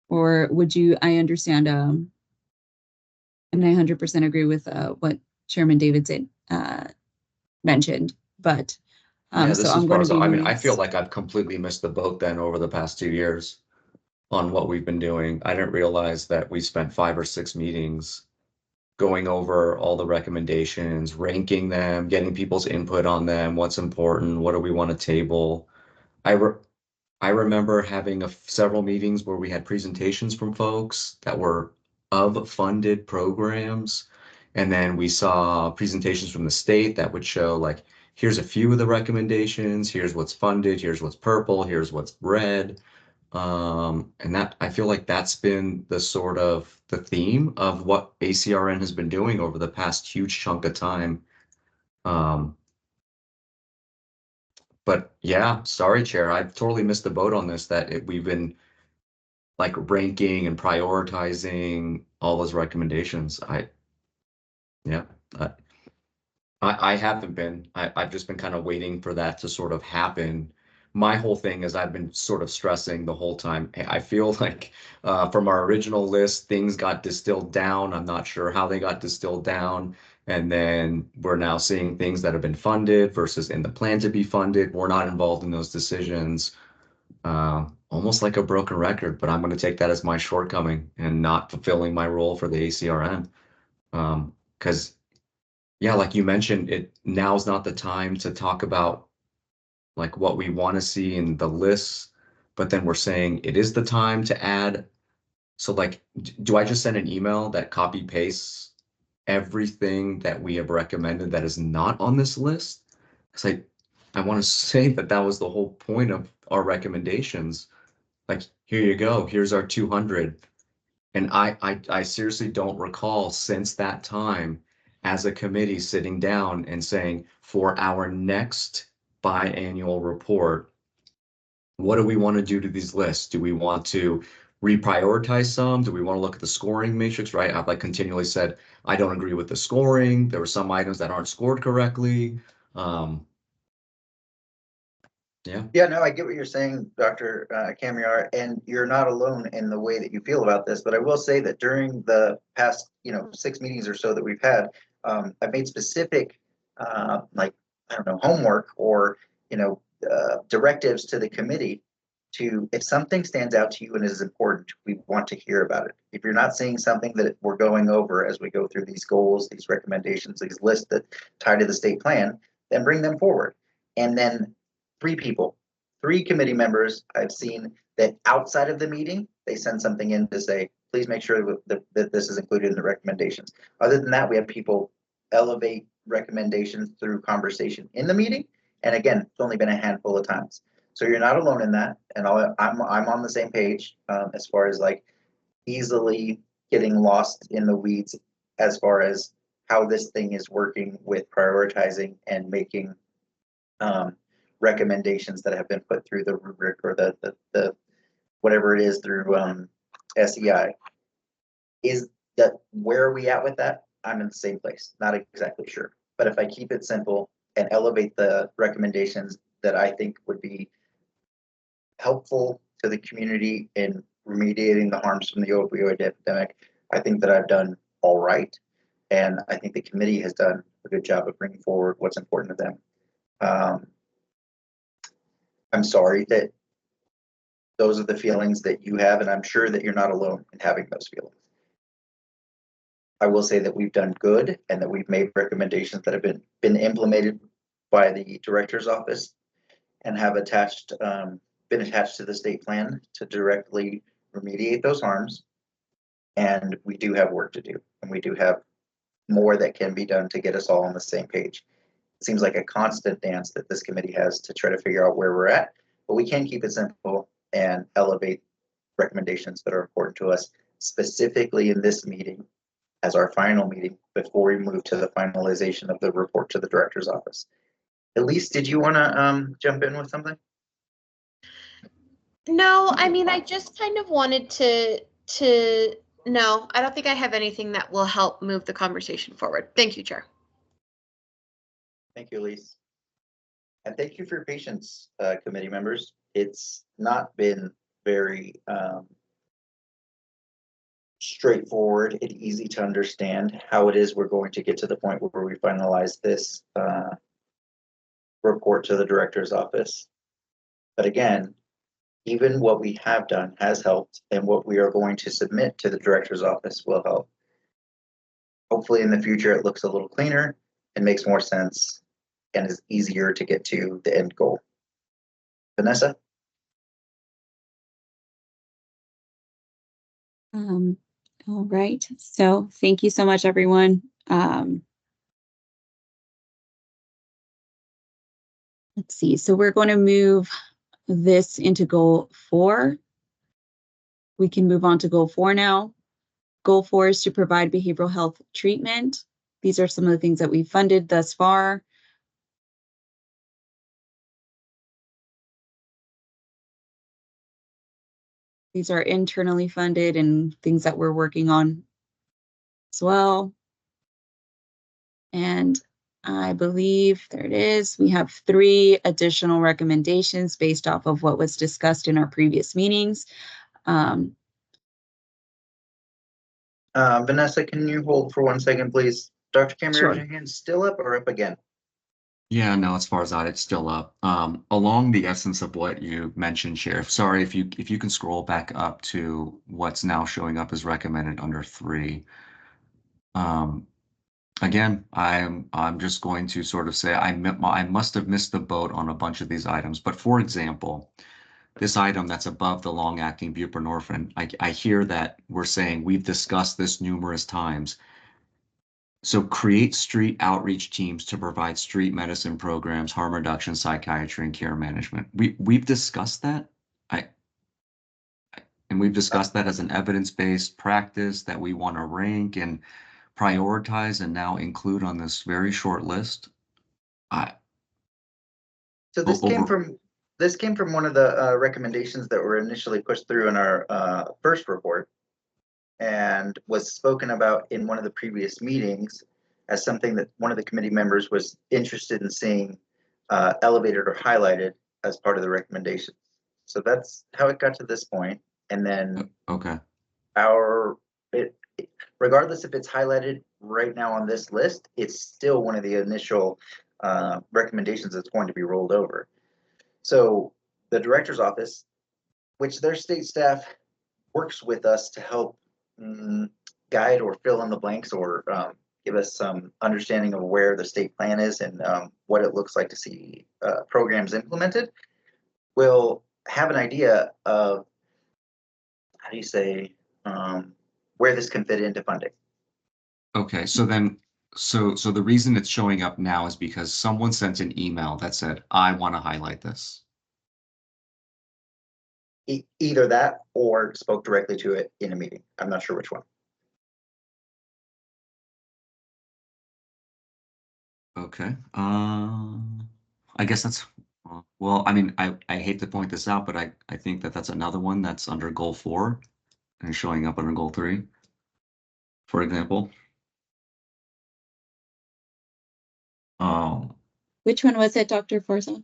Or would you, I understand, and I 100% agree with what Chairman David said, mentioned, but Yeah, so this I'm is going to be Farzad. I mean, moving I feel this. like I've completely missed the boat then over the past 2 years on what we've been doing. I didn't realize that we spent 5 or 6 meetings going over all the recommendations, ranking them, getting people's input on them, what's important, what do we want to table. I remember having several meetings where we had presentations from folks that were of funded programs. And then we saw presentations from the state that would show like, here's a few of the recommendations, here's what's funded, here's what's purple, here's what's red. And that I feel like that's been the sort of the theme of what ACRN has been doing over the past huge chunk of time. But yeah, sorry, Chair, I've totally missed the boat on this, that we've been like ranking and prioritizing all those recommendations. I haven't been. I've just been kind of waiting for that to sort of happen. My whole thing is I've been sort of stressing the whole time. I feel like from our original list, things got distilled down. I'm not sure how they got distilled down. And then we're now seeing things that have been funded versus in the plan to be funded. We're not involved in those decisions. Almost like a broken record, but I'm going to take that as my shortcoming and not fulfilling my role for the ACRN. Because yeah, like you mentioned, now's not the time to talk about like what we want to see in the lists, but then we're saying it is the time to add. So like, do I just send an email that copy pastes everything that we have recommended that is not on this list? Because I want to say that was the whole point of our recommendations. Like, here you go, here's our 200. And I seriously don't recall since that time as a committee sitting down and saying, for our next biannual report, what do we want to do to these lists? Do we want to reprioritize some? Do we want to look at the scoring matrix, right? I've like continually said, I don't agree with the scoring. There were some items that aren't scored correctly. Yeah. Yeah, no, I get what you're saying, Dr. Kamiar, and you're not alone in the way that you feel about this, but I will say that during the past, 6 meetings or so that we've had, I've made specific, homework or, directives to the committee to, if something stands out to you and is important, we want to hear about it. If you're not seeing something that we're going over as we go through these goals, these recommendations, these lists that tie to the state plan, then bring them forward. And then 3 committee members I've seen that outside of the meeting, they send something in to say, please make sure that this is included in the recommendations. Other than that, we have people elevate recommendations through conversation in the meeting. And again, it's only been a handful of times. So you're not alone in that. And I'm on the same page as far as like easily getting lost in the weeds as far as how this thing is working with prioritizing and making recommendations that have been put through the rubric or the whatever it is through SEI. Is that where are we at with that? I'm in the same place, not exactly sure. But if I keep it simple and elevate the recommendations that I think would be helpful to the community in remediating the harms from the opioid epidemic, I think that I've done all right. And I think the committee has done a good job of bringing forward what's important to them. I'm sorry that those are the feelings that you have, and I'm sure that you're not alone in having those feelings. I will say that we've done good and that we've made recommendations that have been implemented by the director's office and have been attached to the state plan to directly remediate those harms. And we do have work to do, and we do have more that can be done to get us all on the same page. It seems like a constant dance that this committee has to try to figure out where we're at, but we can keep it simple and elevate recommendations that are important to us, specifically in this meeting as our final meeting before we move to the finalization of the report to the director's office. Elise, did you want to jump in with something? No, I mean, I just kind of wanted no, I don't think I have anything that will help move the conversation forward. Thank you, Chair. Thank you, Elise. And thank you for your patience, committee members. It's not been very straightforward and easy to understand how it is we're going to get to the point where we finalize this report to the director's office. But again, even what we have done has helped, and what we are going to submit to the director's office will help. Hopefully in the future, it looks a little cleaner and makes more sense and is easier to get to the end goal. Vanessa? All right, so thank you so much, everyone. Let's see, so we're going to move this into goal 4. We can move on to goal 4 now. Goal 4 is to provide behavioral health treatment. These are some of the things that we've funded thus far. These are internally funded and things that we're working on as well. And I believe, there it is, we have 3 additional recommendations based off of what was discussed in our previous meetings. Vanessa, can you hold for 1 second, please? Dr. Cameron, Sure. is your hand still up or up again? Yeah, no, as far as that, it's still up. Along the essence of what you mentioned, Sheriff, sorry, if you can scroll back up to what's now showing up as recommended under 3. Again, I'm just going to sort of say I must have missed the boat on a bunch of these items. But for example, this item that's above the long-acting buprenorphine, I hear that we're saying we've discussed this numerous times. So create street outreach teams to provide street medicine programs, harm reduction, psychiatry, and care management. We've discussed that. And we've discussed that as an evidence-based practice that we want to rank. And prioritize and now include on this very short list. So this came from one of the recommendations that were initially pushed through in our first report, and was spoken about in one of the previous meetings as something that one of the committee members was interested in seeing elevated or highlighted as part of the recommendations. So that's how it got to this point. And then Okay. Regardless if it's highlighted right now on this list, it's still one of the initial recommendations that's going to be rolled over. So the director's office, which their state staff works with us to help guide or fill in the blanks, or give us some understanding of where the state plan is and what it looks like to see programs implemented, will have an idea of, how do you say, where this can fit into funding. Okay, so then, so the reason it's showing up now is because someone sent an email that said, I want to highlight this. Either that or spoke directly to it in a meeting. I'm not sure which one. Okay, I guess that's, well, I mean, I hate to point this out, but I think that that's another one that's under goal 4 and showing up under goal 3, for example. Which one was it, Dr. Forza?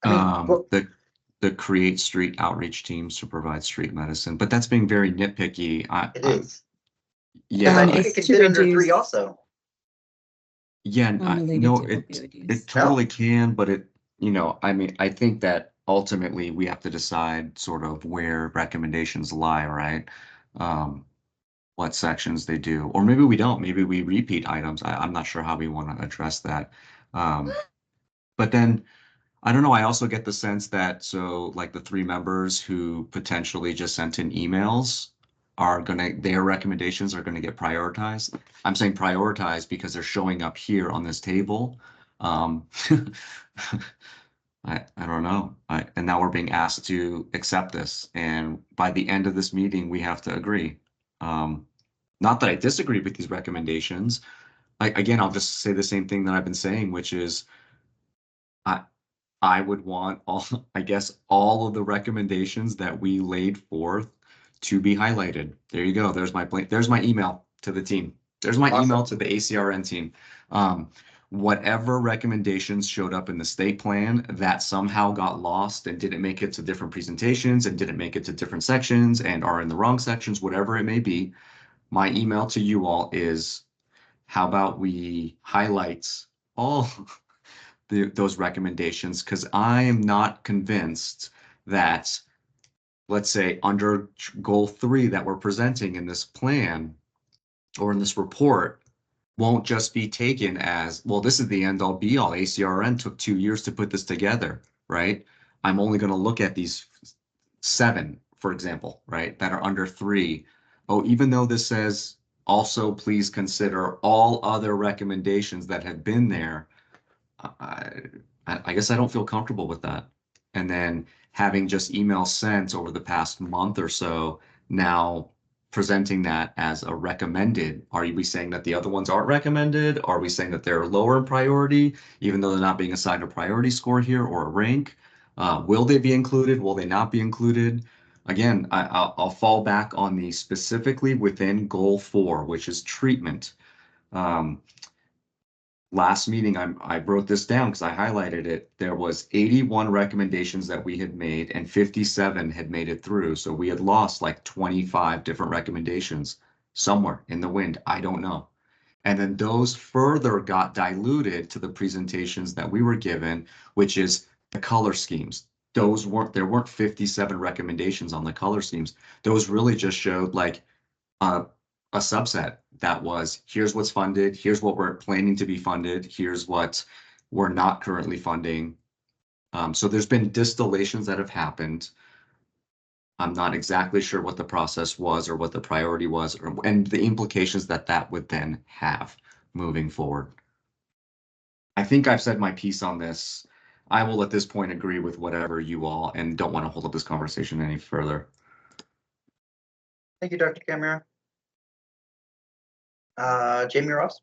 The create street outreach teams to provide street medicine, but that's being very nitpicky. It is. Yeah, I think it can fit under 3 also. Yeah, no, it totally can, but it, I mean, I think that ultimately we have to decide sort of where recommendations lie, right? What sections they do, or maybe we don't, maybe we repeat items. I'm not sure how we want to address that. But then, I don't know, I also get the sense that, so like the 3 members who potentially just sent in emails their recommendations are gonna get prioritized. I'm saying prioritized because they're showing up here on this table. I don't know. And now we're being asked to accept this. And by the end of this meeting, we have to agree. Not that I disagree with these recommendations. Again, I'll just say the same thing that I've been saying, which is I would want all of the recommendations that we laid forth to be highlighted. There you go. There's my email to the team. There's my email to the ACRN team. Whatever recommendations showed up in the state plan that somehow got lost and didn't make it to different presentations and didn't make it to different sections and are in the wrong sections, whatever it may be, my email to you all is, how about we highlight all those recommendations, because I am not convinced that, let's say, under goal 3 that we're presenting in this plan or in this report won't just be taken as, well, this is the end all be all. ACRN took 2 years to put this together, right? I'm only going to look at these 7, for example, right, that are under 3. Oh, even though this says also please consider all other recommendations that have been there, I guess I don't feel comfortable with that. And then having just emails sent over the past month or so, now presenting that as a recommended. Are we saying that the other ones aren't recommended? Are we saying that they're lower in priority, even though they're not being assigned a priority score here or a rank? Will they be included? Will they not be included? Again, I'll fall back on the specifically within goal 4, which is treatment. Last meeting, I wrote this down because I highlighted it. There was 81 recommendations that we had made and 57 had made it through. So we had lost like 25 different recommendations somewhere in the wind. I don't know. And then those further got diluted to the presentations that we were given, which is the color schemes. There weren't 57 recommendations on the color schemes. Those really just showed like a subset that was, here's what's funded, here's what we're planning to be funded, here's what we're not currently funding. So there's been distillations that have happened. I'm not exactly sure what the process was or what the priority was, and the implications that would then have moving forward. I think I've said my piece on this. I will at this point agree with whatever you all, and don't want to hold up this conversation any further. Thank you, Dr. Camera. Jamie Ross?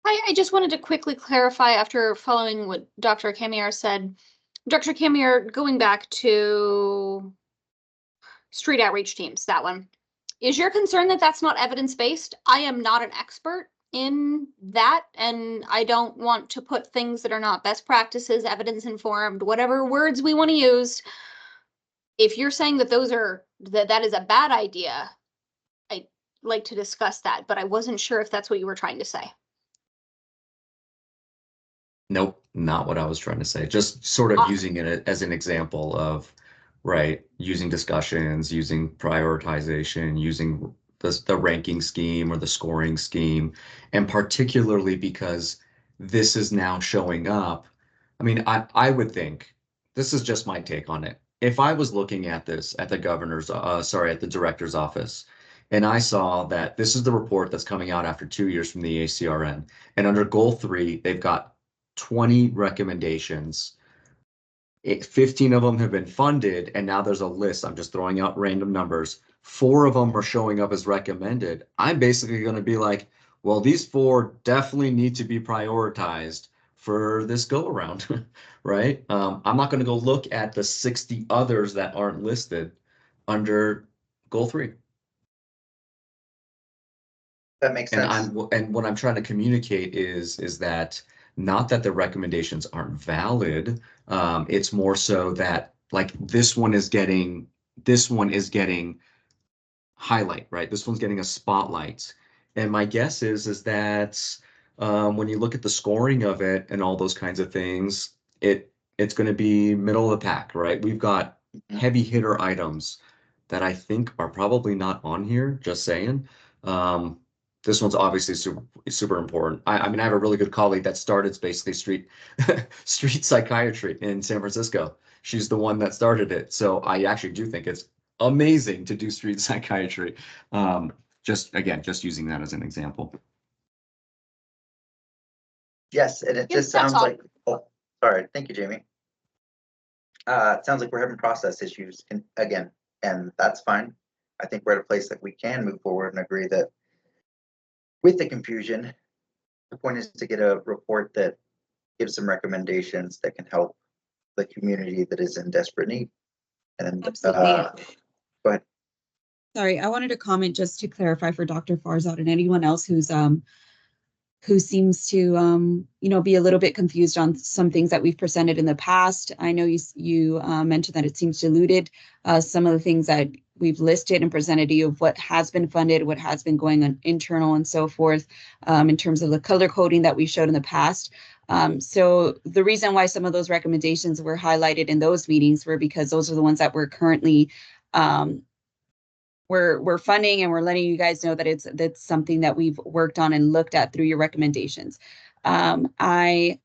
I just wanted to quickly clarify after following what Dr. Camier said. Dr. Camier, going back to street outreach teams, that one. Is your concern that that's not evidence-based? I am not an expert in that, and I don't want to put things that are not best practices, evidence-informed, whatever words we want to use. If you're saying that that is a bad idea, I'd like to discuss that, but I wasn't sure if that's what you were trying to say. Nope, not what I was trying to say. Just sort of using it as an example of, right, using discussions, using prioritization, using the ranking scheme or the scoring scheme, and particularly because this is now showing up. I mean, I would think, this is just my take on it. If I was looking at this at the at the director's office, and I saw that this is the report that's coming out after 2 years from the ACRN, and under goal 3, they've got 20 recommendations. 15 of them have been funded, and now there's a list. I'm just throwing out random numbers. 4 of them are showing up as recommended. I'm basically going to be like, well, these 4 definitely need to be prioritized for this go around, right? I'm not going to go look at the 60 others that aren't listed under goal 3. That makes sense. And what I'm trying to communicate is that not that the recommendations aren't valid. It's more so that like this one is getting highlight, right? This one's getting a spotlight. And my guess is that when you look at the scoring of it and all those kinds of things, it's going to be middle of the pack, right? We've got heavy hitter items that I think are probably not on here, just saying. This one's obviously super important. I mean, I have a really good colleague that started basically street psychiatry in San Francisco. She's the one that started it. So I actually do think it's amazing to do street psychiatry. Just using that as an example. Yes, and it just sounds like, oh, sorry. Thank you, Jamie. It sounds like we're having process issues again, and that's fine. I think we're at a place that we can move forward and agree that with the confusion, the point is to get a report that gives some recommendations that can help the community that is in desperate need. And Absolutely. Go ahead. Sorry, I wanted to comment just to clarify for Dr. Farzad and anyone else who seems to be a little bit confused on some things that we've presented in the past. I know you mentioned that it seems diluted. Some of the things that we've listed and presented to you of what has been funded, what has been going on internal and so forth, in terms of the color coding that we showed in the past. So the reason why some of those recommendations were highlighted in those meetings were because those are the ones that we're currently we're funding, and we're letting you guys know that that's something that we've worked on and looked at through your recommendations. I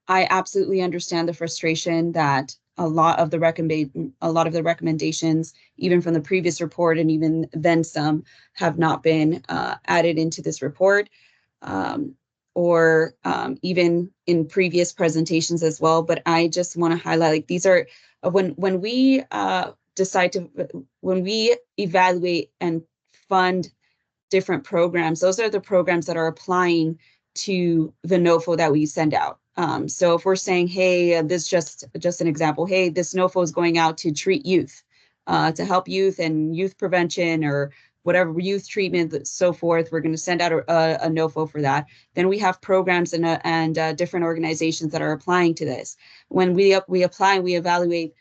absolutely understand the frustration that a lot of the recommendations, even from the previous report and even then some, have not been added into this report, or even in previous presentations as well. But I just want to highlight, like, these are when we when we evaluate and fund different programs, those are the programs that are applying to the NOFO that we send out. So if we're saying, hey, this just an example, hey, this NOFO is going out to treat youth, to help youth and youth prevention or whatever, youth treatment, so forth, we're going to send out a NOFO for that. Then we have programs and different organizations that are applying to this. When we apply, we evaluate,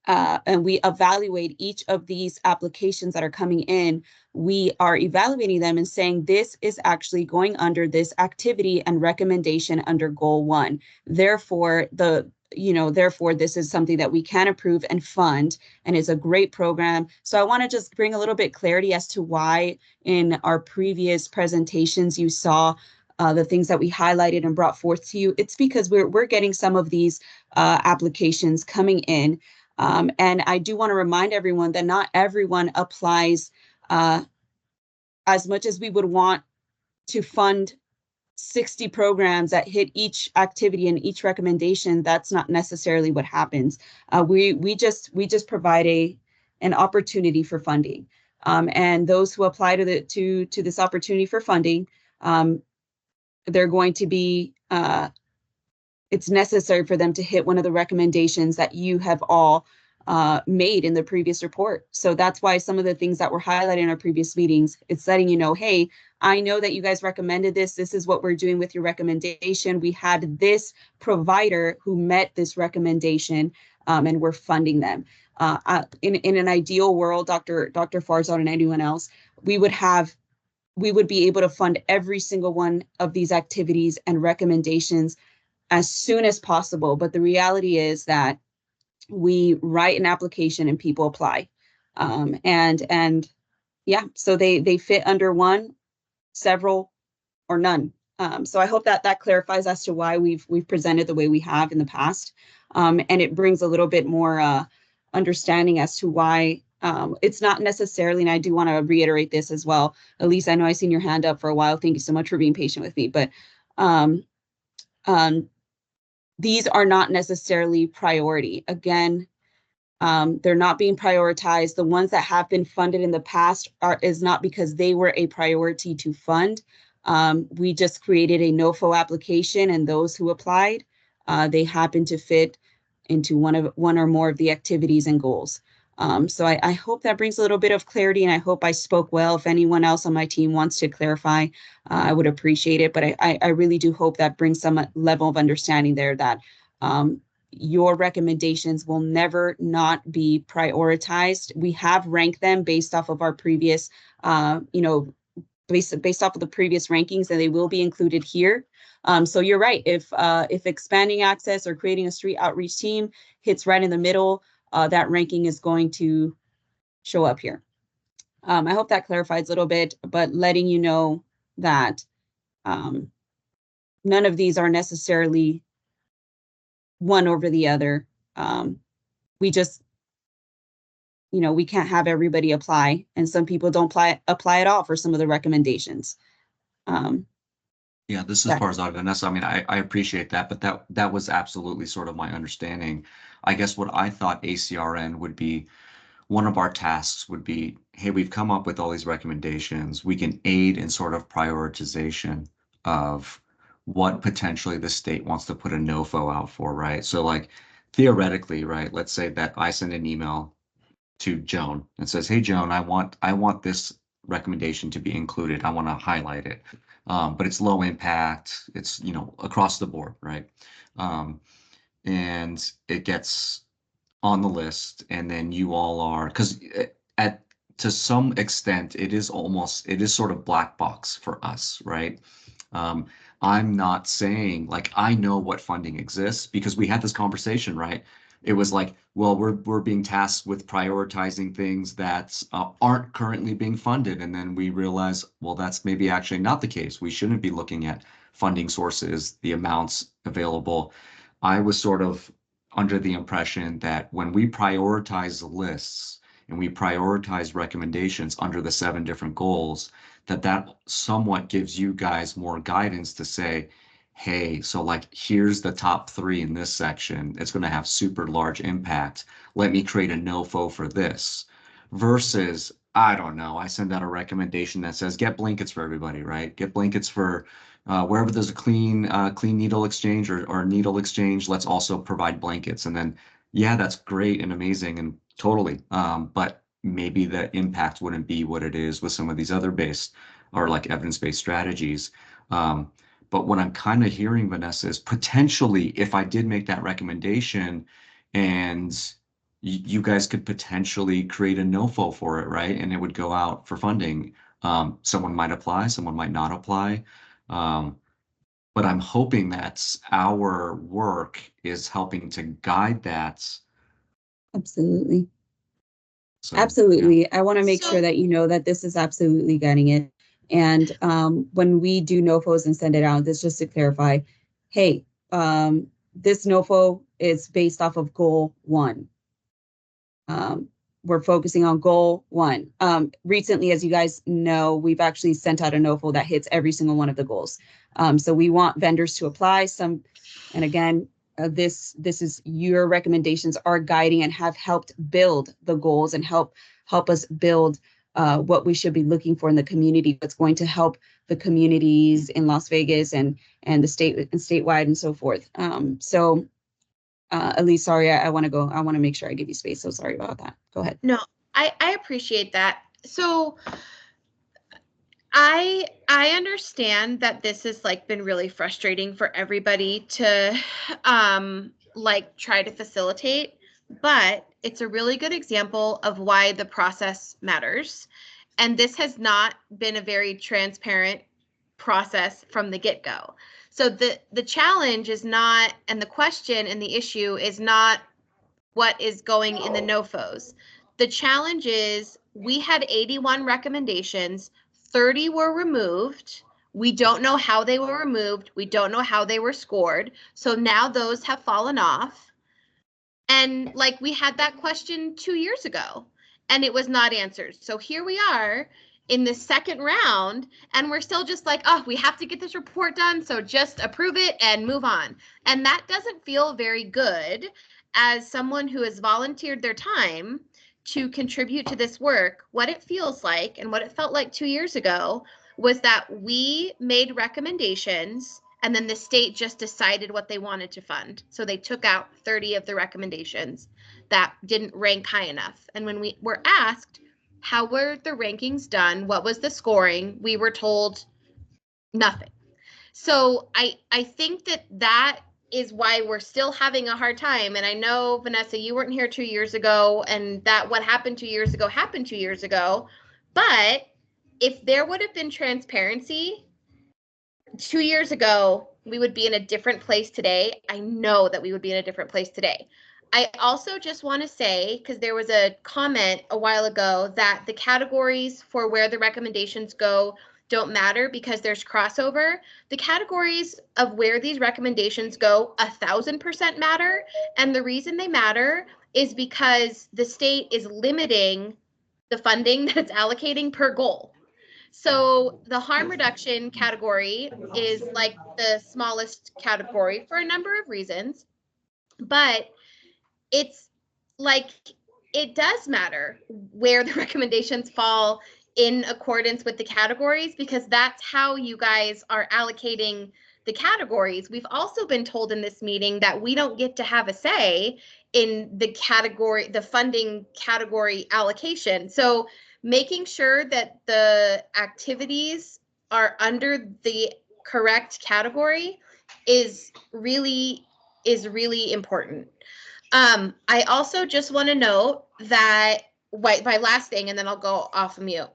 and we evaluate each of these applications that are coming in. We are evaluating them and saying this is actually going under this activity and recommendation under goal 1. Therefore, this is something that we can approve and fund, and it's a great program. So I want to just bring a little bit clarity as to why in our previous presentations you saw the things that we highlighted and brought forth to you. It's because we're getting some of these applications coming in. And I do want to remind everyone that not everyone applies as much as we would want to fund 60 programs that hit each activity and each recommendation. That's not necessarily what happens. We just provide an opportunity for funding. And those who apply to this opportunity for funding, they're going to be, it's necessary for them to hit one of the recommendations that you have all made in the previous report. So that's why some of the things that were highlighted in our previous meetings, it's letting you know, hey, I know that you guys recommended this. This is what we're doing with your recommendation. We had this provider who met this recommendation, and we're funding them. In an ideal world, Dr. Farzad and anyone else, we would be able to fund every single one of these activities and recommendations as soon as possible. But the reality is that we write an application and people apply. And yeah, so they fit under one, several, or none. So I hope that clarifies as to why we've presented the way we have in the past. And it brings a little bit more understanding as to why it's not necessarily, and I do want to reiterate this as well. Elise, I know I've seen your hand up for a while. Thank you so much for being patient with me. But these are not necessarily priority. Again, they're not being prioritized. The ones that have been funded in the past is not because they were a priority to fund. We just created a NOFO application, and those who applied, they happen to fit into one or more of the activities and goals. So I hope that brings a little bit of clarity, and I hope I spoke well. If anyone else on my team wants to clarify, I would appreciate it. But I really do hope that brings some level of understanding there that your recommendations will never not be prioritized. We have ranked them based off of our previous, based off of the previous rankings, and they will be included here. So you're right. If expanding access or creating a street outreach team hits right in the middle, that ranking is going to show up here. I hope that clarifies a little bit, but letting you know that none of these are necessarily one over the other. We just, we can't have everybody apply, and some people don't apply at all for some of the recommendations. Yeah, this is Farzad, Vanessa. I mean, I appreciate that, but that was absolutely sort of my understanding. I guess what I thought ACRN would be, one of our tasks would be, hey, we've come up with all these recommendations. We can aid in sort of prioritization of what potentially the state wants to put a NOFO out for, right? So like theoretically, right, let's say that I send an email to Joan and says, hey, Joan, I want this recommendation to be included. I want to highlight it. But it's low impact. It's, across the board, right? And it gets on the list, and then you all are, because to some extent, it is sort of black box for us, right? I'm not saying, like, I know what funding exists because we had this conversation, right? It was like, well, we're being tasked with prioritizing things that aren't currently being funded. And then we realize, well, that's maybe actually not the case. We shouldn't be looking at funding sources, the amounts available. I was sort of under the impression that when we prioritize lists and we prioritize recommendations under the 7 different goals, that somewhat gives you guys more guidance to say, hey, so like, here's the top 3 in this section. It's going to have super large impact. Let me create a NOFO for this. Versus, I don't know, I send out a recommendation that says, get blankets for everybody, right? Get blankets for wherever there's a clean needle exchange or needle exchange, let's also provide blankets. And then, yeah, that's great and amazing and totally. But maybe the impact wouldn't be what it is with some of these other evidence-based strategies. But what I'm kind of hearing, Vanessa, is potentially if I did make that recommendation and you guys could potentially create a NOFO for it, right? And it would go out for funding. Someone might apply, someone might not apply. But I'm hoping that our work is helping to guide that. Absolutely. So, Absolutely. yeah. I want to make sure that you know that this is absolutely guiding it. And when we do NOFOs and send it out, this just to clarify, hey, this NOFO is based off of goal 1. We're focusing on goal 1. Recently, as you guys know, we've actually sent out a NOFO that hits every single one of the goals. So we want vendors to apply and again, this is your recommendations are guiding and have helped build the goals and help us build what we should be looking for in the community, what's going to help the communities in Las Vegas and the state and statewide and so forth. Elise, sorry, I want to go. I want to make sure I give you space. So sorry about that. Go ahead. No, I appreciate that. So I understand that this has like been really frustrating for everybody to like try to facilitate, but it's a really good example of why the process matters. And this has not been a very transparent process from the get-go. So the challenge is not, and the question and the issue is not what is going in the NOFOs. The challenge is we had 81 recommendations, 30 were removed. We don't know how they were removed. We don't know how they were scored. So now those have fallen off. And like we had that question 2 years ago and it was not answered. So here we are in the second round and we're still just like, oh, we have to get this report done. So just approve it and move on. And that doesn't feel very good as someone who has volunteered their time to contribute to this work. What it feels like and what it felt like 2 years ago was that we made recommendations and then the state just decided what they wanted to fund. So they took out 30 of the recommendations that didn't rank high enough. And when we were asked, how were the rankings done? What was the scoring? We were told nothing. So I think that is why we're still having a hard time. And I know, Vanessa, you weren't here 2 years ago, and that what happened 2 years ago happened 2 years ago. But if there would have been transparency 2 years ago, we would be in a different place today. I know that we would be in a different place today. I also just want to say, because there was a comment a while ago that the categories for where the recommendations go don't matter because there's crossover. The categories of where these recommendations go 1,000% matter. And the reason they matter is because the state is limiting the funding that it's allocating per goal. So the harm reduction category is like the smallest category for a number of reasons, but it's like, it does matter where the recommendations fall in accordance with the categories, because that's how you guys are allocating the categories. We've also been told in this meeting that we don't get to have a say in the category, the funding category allocation. So making sure that the activities are under the correct category is really important. I also just want to note that my last thing, and then I'll go off of mute.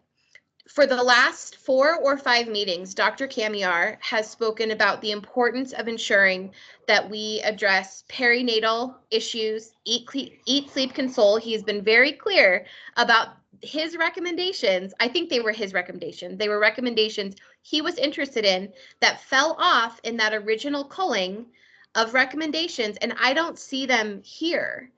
For the last 4 or 5 meetings, Dr. Kamiar has spoken about the importance of ensuring that we address perinatal issues, eat, sleep, console. He has been very clear about his recommendations. I think they were his recommendations. They were recommendations he was interested in that fell off in that original culling of recommendations, and I don't see them here.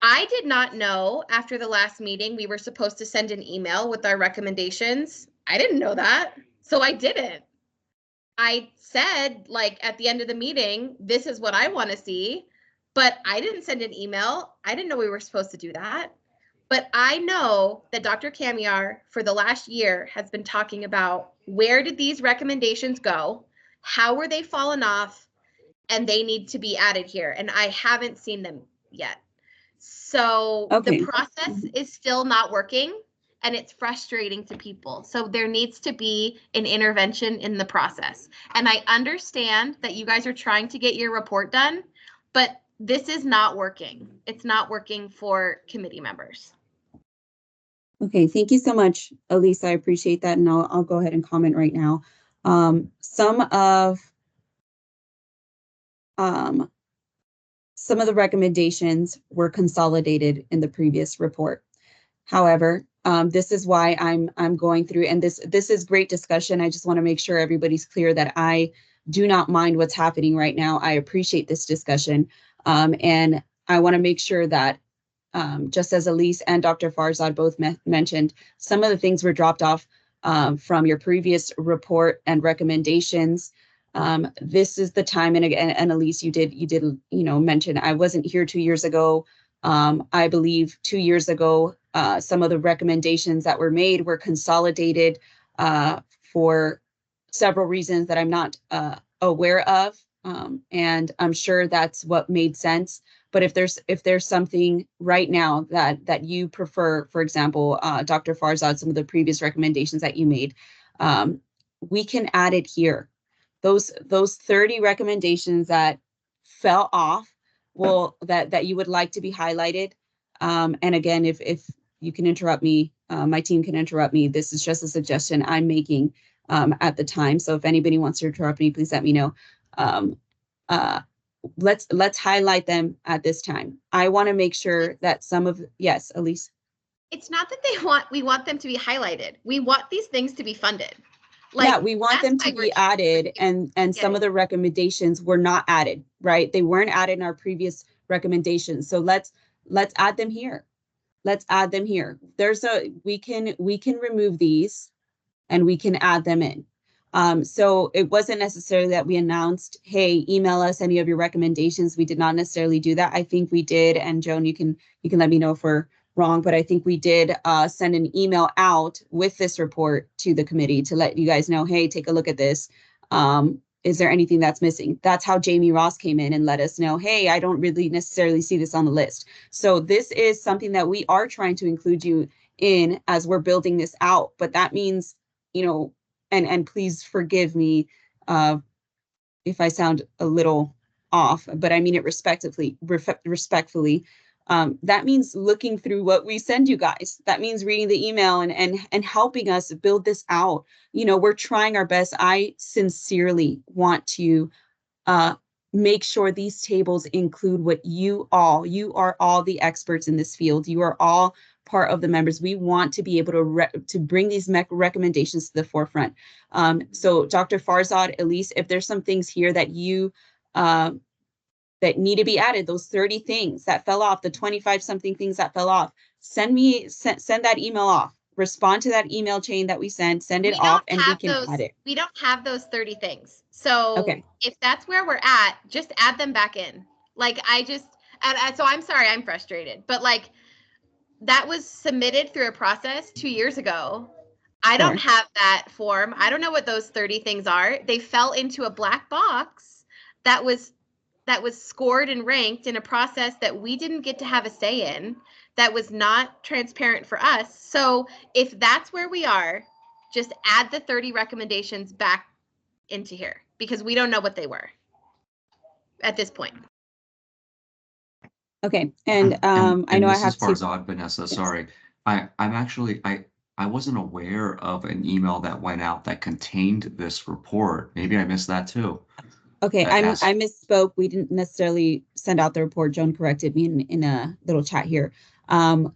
I did not know after the last meeting we were supposed to send an email with our recommendations. I didn't know that, so I didn't. I said, like, at the end of the meeting, this is what I want to see, but I didn't send an email. I didn't know we were supposed to do that. But I know that Dr. Kamiar for the last year has been talking about where did these recommendations go? How were they fallen off? And they need to be added here. And I haven't seen them yet. So Okay. The process is still not working and it's frustrating to people. So there needs to be an intervention in the process. And I understand that you guys are trying to get your report done, but this is not working. It's not working for committee members. Okay, thank you so much, Elise. I appreciate that. And I'll go ahead and comment right now. Some of the recommendations were consolidated in the previous report. However, this is why I'm going through, and this is great discussion. I just want to make sure everybody's clear that I do not mind what's happening right now. I appreciate this discussion. And I want to make sure that just as Elise and Dr. Farzad both mentioned, some of the things were dropped off from your previous report and recommendations. This is the time, and again, and Elise, you did mention I wasn't here 2 years ago. I believe 2 years ago, some of the recommendations that were made were consolidated for several reasons that I'm not aware of. And I'm sure that's what made sense. But if there's something right now that you prefer, for example, Dr. Farzad, some of the previous recommendations that you made, we can add it here. Those 30 recommendations that fell off that you would like to be highlighted. And again, if you can interrupt me, my team can interrupt me. This is just a suggestion I'm making at the time. So if anybody wants to interrupt me, please let me know. Let's highlight them at this time. I want to make sure that yes, Elise. It's not that we want them to be highlighted. We want these things to be funded. Yeah, we want them to be added, and some of the recommendations were not added, right? They weren't added in our previous recommendations. So let's add them here. Let's add them here. We can remove these and we can add them in. So it wasn't necessarily that we announced, hey, email us any of your recommendations. We did not necessarily do that. I think we did, and Joan, you can let me know if we're wrong, but I think we did send an email out with this report to the committee to let you guys know, hey, take a look at this. Is there anything that's missing? That's how Jamie Ross came in and let us know, hey, I don't really necessarily see this on the list. So this is something that we are trying to include you in as we're building this out. But that means, and please forgive me if I sound a little off, but I mean it respectfully. That means looking through what we send you guys. That means reading the email and helping us build this out. We're trying our best. I sincerely want to make sure these tables include what you are all the experts in this field. You are all part of the members. We want to be able to bring these recommendations to the forefront. So Dr. Farzad, Elise, if there's some things here that you that need to be added, those 30 things that fell off, the 25 something things that fell off, send that email off. Respond to that email chain that we send it off, and we can add it. We don't have those 30 things. So if that's where we're at, just add them back in. So I'm sorry, I'm frustrated, but that was submitted through a process 2 years ago. I don't have that form. I don't know what those 30 things are. They fell into a black box that was scored and ranked in a process that we didn't get to have a say in, that was not transparent for us. So if that's where we are, just add the 30 recommendations back into here, because we don't know what they were at this point. Okay, and I know I have to. Farzad, Vanessa, yes. Sorry, I wasn't aware of an email that went out that contained this report. Maybe I missed that too. Okay, I misspoke. We didn't necessarily send out the report. Joan corrected me in a little chat here.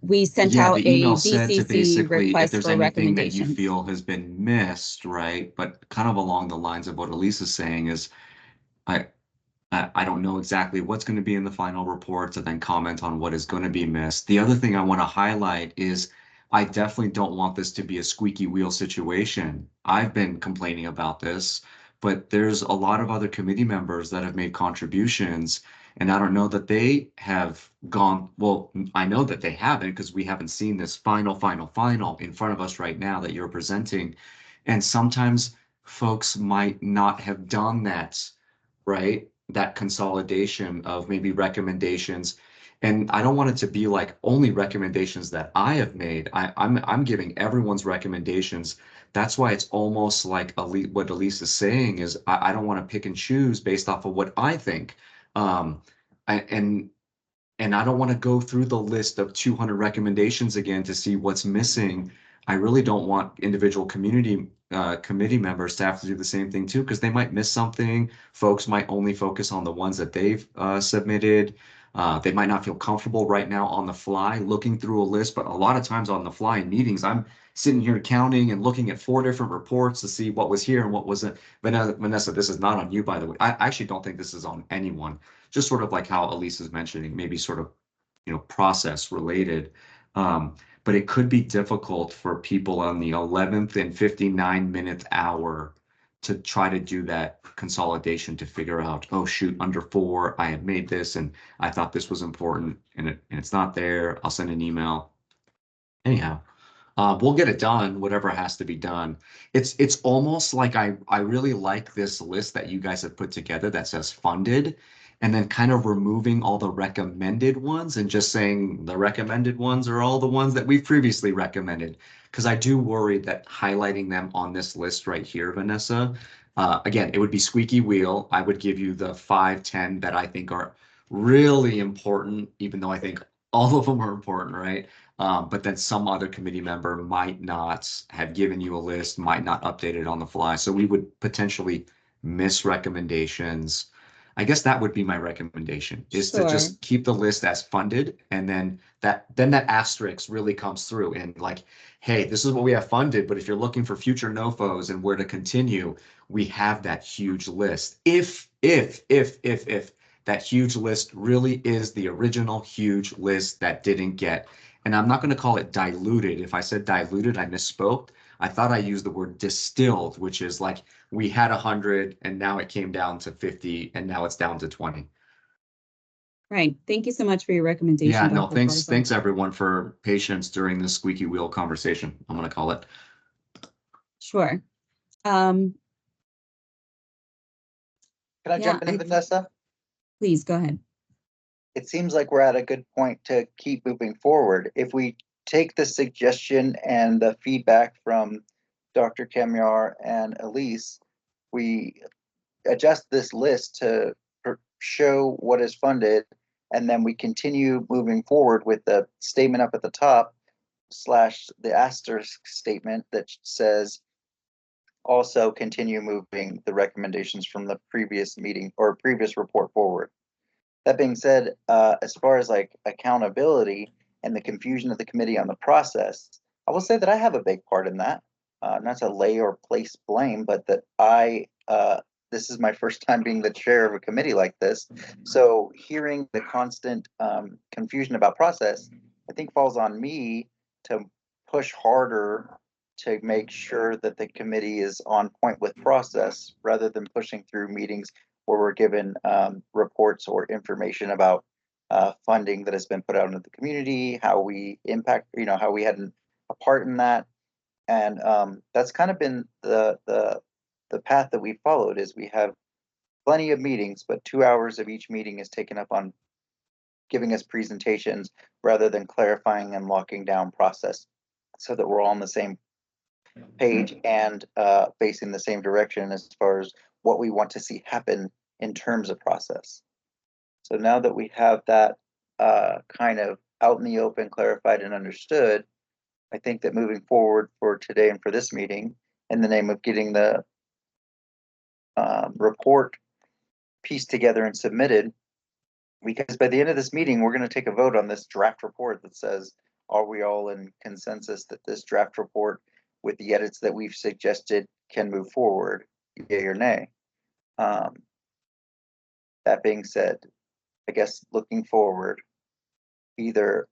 We sent out the email said to DCC basically, request if there's for anything that you recommendations. feel has been missed, right? But kind of along the lines of what Elise is saying is, I don't know exactly what's going to be in the final report to then comment on what is going to be missed. The other thing I want to highlight is I definitely don't want this to be a squeaky wheel situation. I've been complaining about this, but there's a lot of other committee members that have made contributions, and I don't know that they have gone, well, I know that they haven't, because we haven't seen this final in front of us right now that you're presenting. And sometimes folks might not have done that, right? That consolidation of maybe recommendations. And I don't want it to be like only recommendations that I have made. I'm giving everyone's recommendations. That's why it's almost like what Elise is saying is I don't want to pick and choose based off of what I think. And I don't want to go through the list of 200 recommendations again to see what's missing. I really don't want individual committee members to have to do the same thing too, because they might miss something. Folks might only focus on the ones that they've submitted. They might not feel comfortable right now on the fly looking through a list, but a lot of times on the fly in meetings, I'm sitting here counting and looking at 4 different reports to see what was here and what wasn't. Vanessa, this is not on you, by the way. I actually don't think this is on anyone. Just sort of like how Elise is mentioning, maybe sort of, process related. But it could be difficult for people on the 11th and 59-minute hour to try to do that consolidation to figure out, oh shoot, under 4, I had made this and I thought this was important and it's not there. I'll send an email. Anyhow, we'll get it done, whatever has to be done. It's almost like I really like this list that you guys have put together that says funded, and then kind of removing all the recommended ones and just saying the recommended ones are all the ones that we've previously recommended. Because I do worry that highlighting them on this list right here, Vanessa, again, it would be squeaky wheel. I would give you the 5, 10 that I think are really important, even though I think all of them are important, right? But then some other committee member might not have given you a list, might not update it on the fly. So we would potentially miss recommendations. I guess that would be my recommendation, is to Sure. just keep the list as funded, and then that asterisk really comes through and like, hey, this is what we have funded, but if you're looking for future NOFOs and where to continue, we have that huge list. If that huge list really is the original huge list that didn't get, and I'm not going to call it diluted. If I said diluted, I misspoke. I thought I used the word distilled, which is like we had 100 and now it came down to 50 and now it's down to 20. Right. Thank you so much for your recommendation. Yeah, no, Dr. thanks. Garza. Thanks everyone for patience during this squeaky wheel conversation, I'm going to call it. Sure. Can I Yeah, jump in, Vanessa? Please go ahead. It seems like we're at a good point to keep moving forward. If we take the suggestion and the feedback from Dr. Kamiar and Elise, we adjust this list to show what is funded, and then we continue moving forward with the statement up at the top / the asterisk statement that says also continue moving the recommendations from the previous meeting or previous report forward. That being said, as far as like accountability and the confusion of the committee on the process, I will say that I have a big part in that. Not to lay or place blame, but that this is my first time being the chair of a committee like this. So hearing the constant confusion about process, I think falls on me to push harder to make sure that the committee is on point with process rather than pushing through meetings where we're given reports or information about funding that has been put out into the community, how we impact, how we had a part in that. And that's kind of been the path that we followed. Is we have plenty of meetings, but 2 hours of each meeting is taken up on giving us presentations rather than clarifying and locking down process so that we're all on the same page and facing the same direction as far as what we want to see happen in terms of process. So now that we have that kind of out in the open, clarified and understood, I think that moving forward for today and for this meeting, in the name of getting the report pieced together and submitted, because by the end of this meeting, we're going to take a vote on this draft report that says, are we all in consensus that this draft report with the edits that we've suggested can move forward, yay or nay? That being said, I guess looking forward, either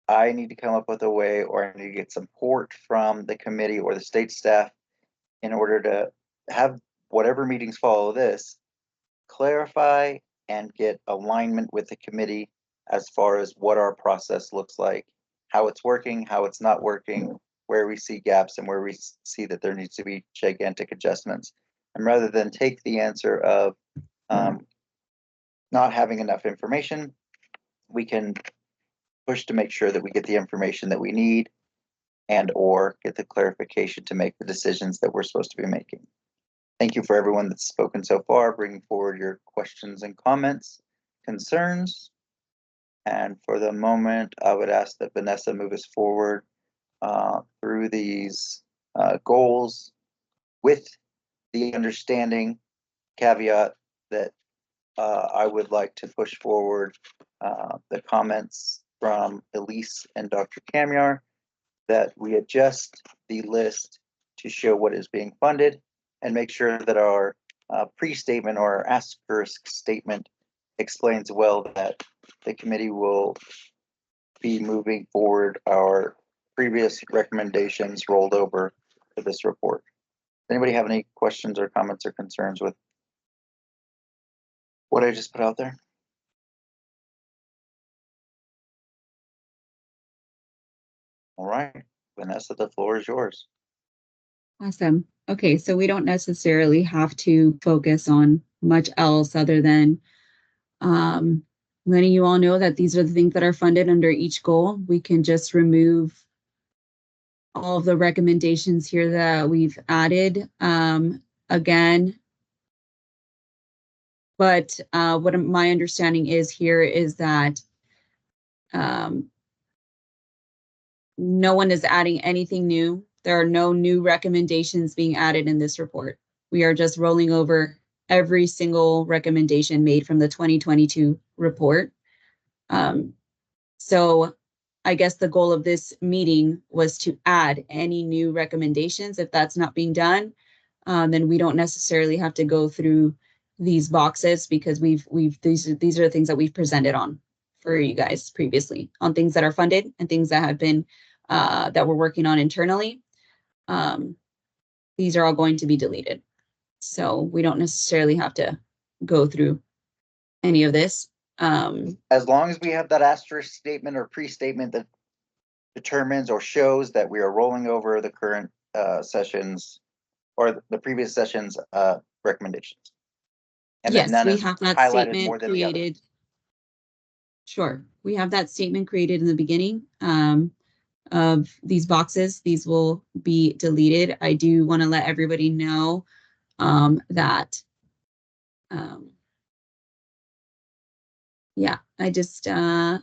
I need to come up with a way or I need to get support from the committee or the state staff in order to have whatever meetings follow this, clarify and get alignment with the committee as far as what our process looks like, how it's working, how it's not working, where we see gaps and where we see that there needs to be gigantic adjustments. And rather than take the answer of not having enough information, we can push to make sure that we get the information that we need and or get the clarification to make the decisions that we're supposed to be making. Thank you for everyone that's spoken so far, bringing forward your questions and comments, concerns. And for the moment, I would ask that Vanessa move us forward through these goals with the understanding caveat that I would like to push forward the comments from Elise and Dr. Kamiar that we adjust the list to show what is being funded and make sure that our pre-statement or asterisk statement explains well that the committee will be moving forward our previous recommendations rolled over to this report. Anybody have any questions or comments or concerns with what I just put out there? All right, Vanessa, the floor is yours. Awesome. Okay, so we don't necessarily have to focus on much else other than letting you all know that these are the things that are funded under each goal. We can just remove all of the recommendations here that we've added again. But what my understanding is here is that no one is adding anything new. There are no new recommendations being added in this report. We are just rolling over every single recommendation made from the 2022 report. So I guess the goal of this meeting was to add any new recommendations. If that's not being done, then we don't necessarily have to go through these boxes because these are the things that we've presented on for you guys previously on things that are funded and things that have been that we're working on internally. These are all going to be deleted. So we don't necessarily have to go through any of this. As long as we have that asterisk statement or pre-statement that determines or shows that we are rolling over the current sessions or the previous sessions recommendations. And yes, that none we is have that highlighted more statement than the other. created. Sure, we have that statement created in the beginning of these boxes. These will be deleted. I do want to let everybody know that yeah, I just I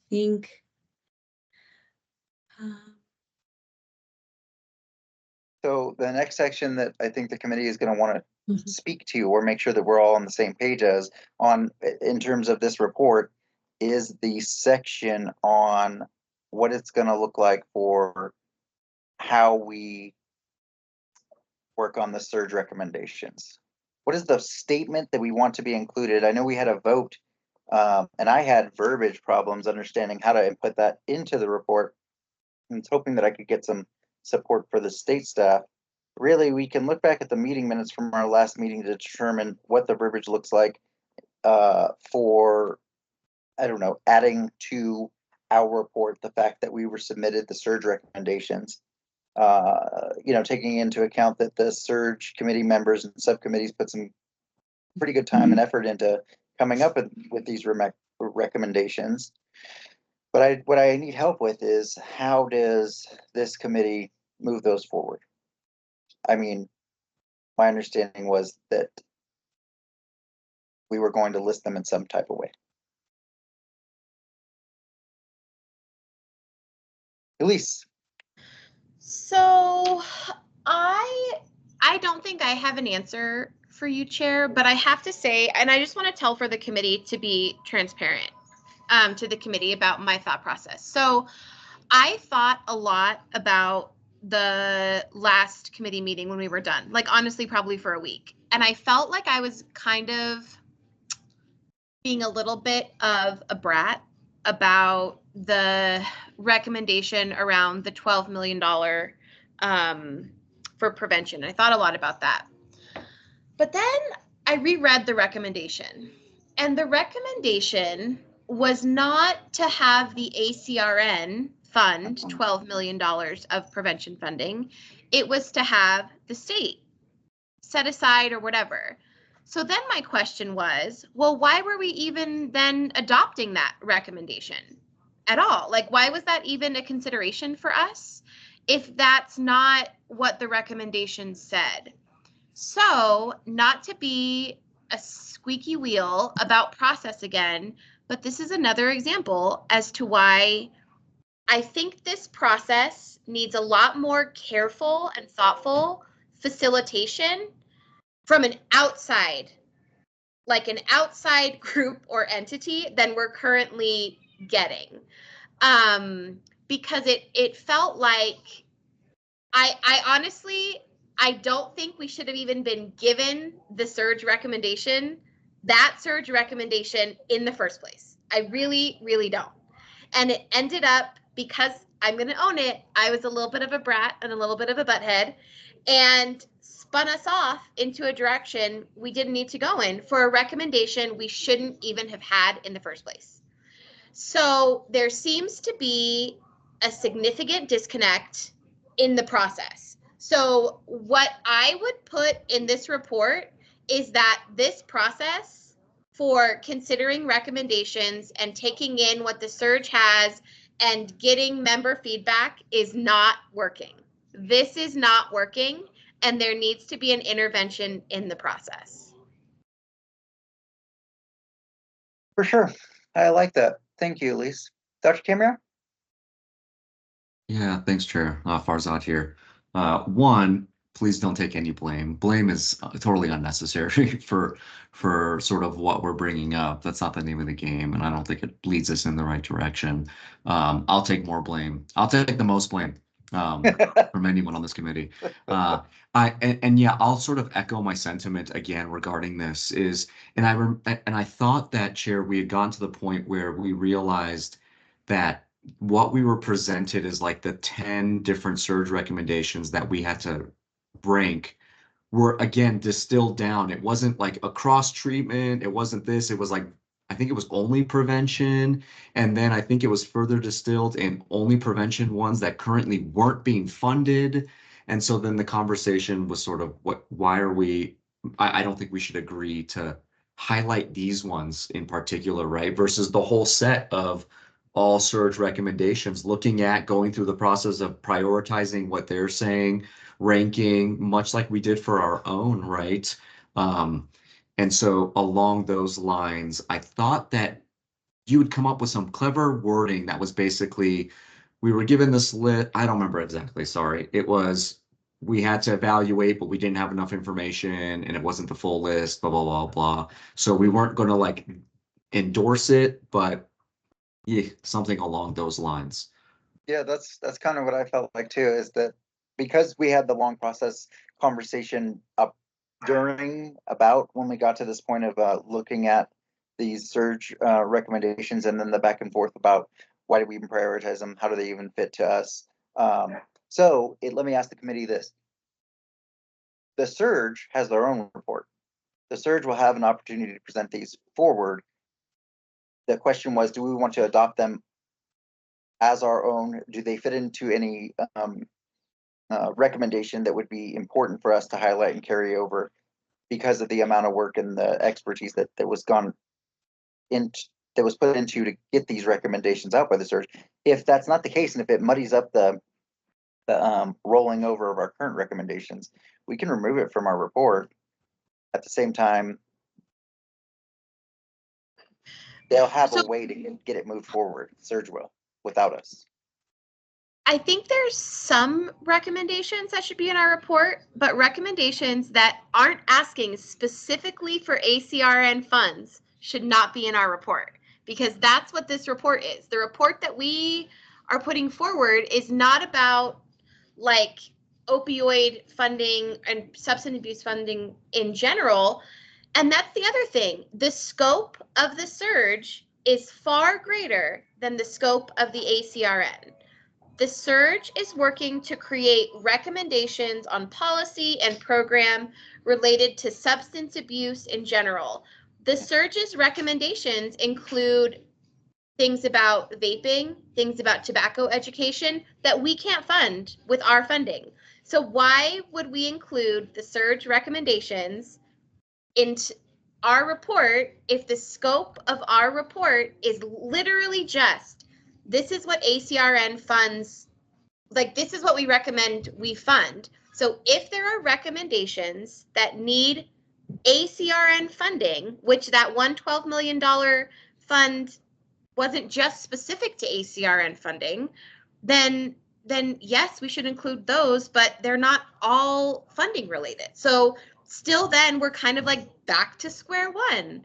think So the next section that I think the committee is going to want to speak to or make sure that we're all on the same page as on in terms of this report is the section on what it's going to look like for how we work on the surge recommendations. What is the statement that we want to be included? I know we had a vote and I had verbiage problems understanding how to input that into the report. I was hoping that I could get some support for the state staff. Really, we can look back at the meeting minutes from our last meeting to determine what the verbiage looks like for, I don't know, adding to our report the fact that we were submitted the surge recommendations. You know, taking into account that the surge committee members and subcommittees put some pretty good time and effort into coming up with these recommendations. But what I need help with is how does this committee move those forward? I mean, my understanding was that we were going to list them in some type of way. Elise. So I don't think I have an answer for you, Chair, but I have to say, and I just want to tell for the committee to be transparent to the committee about my thought process. So I thought a lot about the last committee meeting when we were done, like honestly, probably for a week. And I felt like I was kind of being a little bit of a brat about the recommendation around the $12 million for prevention. I thought a lot about that. But then I reread the recommendation, and the recommendation was not to have the ACRN fund $12 million of prevention funding. It was to have the state set aside or whatever. So then my question was, well, why were we even then adopting that recommendation at all? Like, why was that even a consideration for us if that's not what the recommendation said? So, not to be a squeaky wheel about process again, but this is another example as to why I think this process needs a lot more careful and thoughtful facilitation from an outside, like an outside group or entity than we're currently getting. Because it felt like I honestly, I don't think we should have even been given the surge recommendation, that surge recommendation in the first place. I really, really don't. And it ended up, because I'm going to own it, I was a little bit of a brat and a little bit of a butthead and spun us off into a direction we didn't need to go in for a recommendation we shouldn't even have had in the first place. So there seems to be a significant disconnect in the process. So what I would put in this report is that this process for considering recommendations and taking in what the surge has and getting member feedback is not working. This is not working, and there needs to be an intervention in the process. For sure. I like that. Thank you, Elise. Dr. Camera? Yeah, thanks, Chair. Farzad here. One, please don't take any blame. Blame is totally unnecessary for sort of what we're bringing up. That's not the name of the game, and I don't think it leads us in the right direction. I'll take more blame. I'll take the most blame from anyone on this committee. Yeah, I'll sort of echo my sentiment again regarding this and I thought that, Chair, we had gotten to the point where we realized that what we were presented is like the 10 different surge recommendations that we had to rank were again distilled down. It wasn't like a cross treatment. It wasn't this. It was like, I think it was only prevention. And then I think it was further distilled in only prevention ones that currently weren't being funded. And so then the conversation was sort of why are we, I don't think we should agree to highlight these ones in particular, right? Versus the whole set of all surge recommendations, looking at going through the process of prioritizing what they're saying, ranking, much like we did for our own, right? And so along those lines, I thought that you would come up with some clever wording that was basically, we were given this list, I don't remember exactly, sorry. It was, we had to evaluate, but we didn't have enough information and it wasn't the full list, blah, blah, blah, blah. So we weren't going to like endorse it, but yeah, something along those lines. Yeah, that's kind of what I felt like too, is that because we had the long process conversation up about when we got to this point of looking at these surge recommendations and then the back and forth about why do we even prioritize them? How do they even fit to us? Let me ask the committee this. The surge has their own report. The surge will have an opportunity to present these forward. The question was, do we want to adopt them as our own? Do they fit into any recommendation that would be important for us to highlight and carry over because of the amount of work and the expertise that was put into to get these recommendations out by the surge? If that's not the case, and if it muddies up the rolling over of our current recommendations, we can remove it from our report. At the same time, they'll have a way to get it moved forward. Surge will, without us. I think there's some recommendations that should be in our report, but recommendations that aren't asking specifically for ACRN funds should not be in our report, because that's what this report is. The report that we are putting forward is not about like opioid funding and substance abuse funding in general. And that's the other thing. The scope of the surge is far greater than the scope of the ACRN. The surge is working to create recommendations on policy and program related to substance abuse in general. The surge's recommendations include things about vaping, things about tobacco education that we can't fund with our funding. So why would we include the surge recommendations into our report if the scope of our report is literally just, this is what ACRN funds, like this is what we recommend we fund. So if there are recommendations that need ACRN funding, which that $112 million fund wasn't just specific to ACRN funding, then yes, we should include those, but they're not all funding related. So still then we're kind of like back to square one.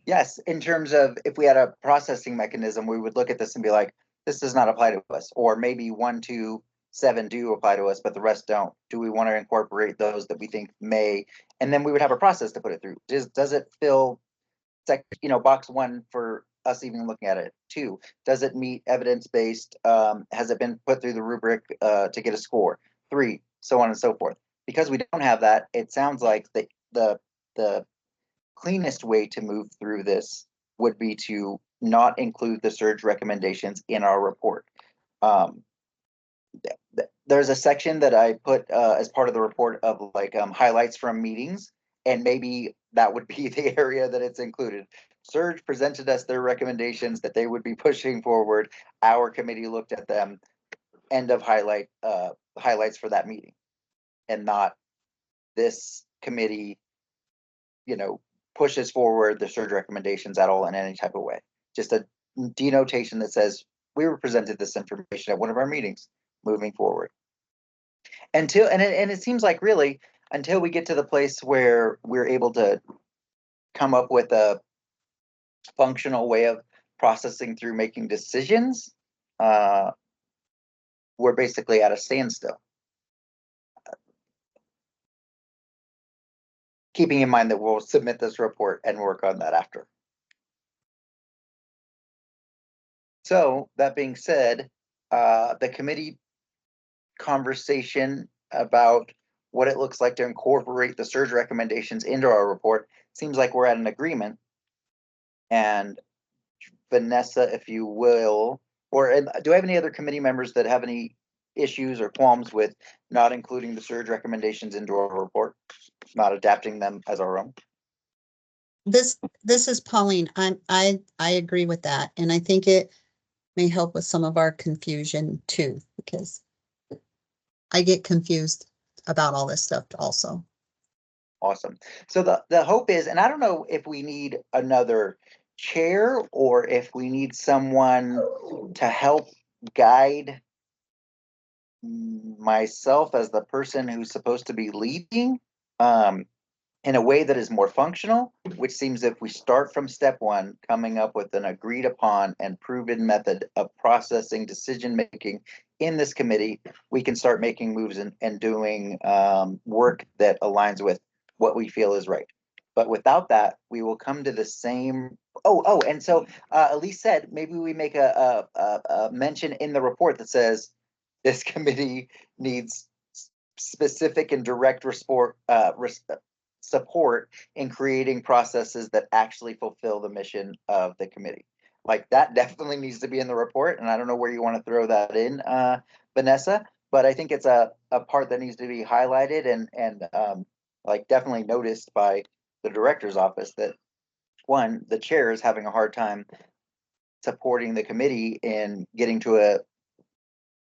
Yes, in terms of if we had a processing mechanism, we would look at this and be like, this does not apply to us, or maybe 1, 2, 7 do apply to us, but the rest don't. Do we want to incorporate those that we think may? And then we would have a process to put it through. Does it fill, box 1 for us even looking at it? 2, does it meet evidence-based? Has it been put through the rubric to get a score? 3, so on and so forth. Because we don't have that, it sounds like the cleanest way to move through this would be to not include the surge recommendations in our report. There's a section that I put as part of the report of like highlights from meetings, and maybe that would be the area that it's included. Surge presented us their recommendations that they would be pushing forward. Our committee looked at them. End of highlights for that meeting, and not this committee, pushes forward the surge recommendations at all in any type of way. Just a denotation that says we were presented this information at one of our meetings moving forward. And it seems like really until we get to the place where we're able to come up with a functional way of processing through making decisions, we're basically at a standstill. Keeping in mind that we'll submit this report and work on that after. So that being said, the committee conversation about what it looks like to incorporate the surge recommendations into our report seems like we're at an agreement. And Vanessa, if you will, do I have any other committee members that have any issues or qualms with not including the surge recommendations into our report, not adapting them as our own? This is Pauline. I agree with that, and I think it may help with some of our confusion too, because I get confused about all this stuff also. Awesome. So the hope is, and I don't know if we need another chair or if we need someone to help guide myself as the person who's supposed to be leading in a way that is more functional, which seems if we start from step one, coming up with an agreed upon and proven method of processing decision making in this committee, we can start making moves and doing work that aligns with what we feel is right. But without that, we will come to the same. And so Elise said maybe we make a mention in the report that says this committee needs specific and direct support in creating processes that actually fulfill the mission of the committee. Like that definitely needs to be in the report, and I don't know where you want to throw that in, Vanessa, but I think it's a part that needs to be highlighted and like definitely noticed by the director's office that one, the chair is having a hard time supporting the committee in getting to a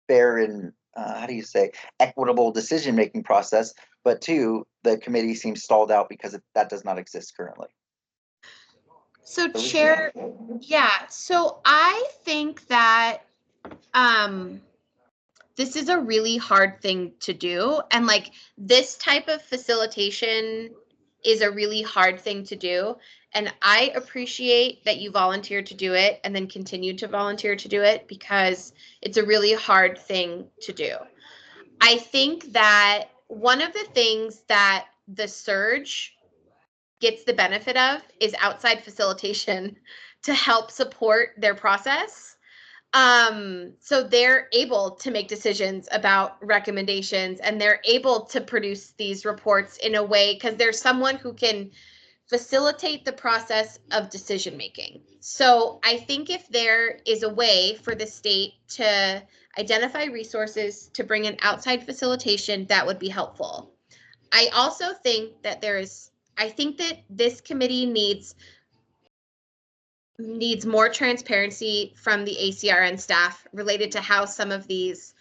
fair and equitable decision-making process, but two, the committee seems stalled out because that does not exist currently. So Chair, yeah, so I think that this is a really hard thing to do. And like this type of facilitation is a really hard thing to do. And I appreciate that you volunteered to do it and then continue to volunteer to do it because it's a really hard thing to do. I think that one of the things that the surge gets the benefit of is outside facilitation to help support their process. So they're able to make decisions about recommendations and they're able to produce these reports in a way because there's someone who can facilitate the process of decision making. So I think if there is a way for the state to identify resources to bring in outside facilitation, that would be helpful. I also think that I think that this committee needs more transparency from the ACRN staff related to how some of these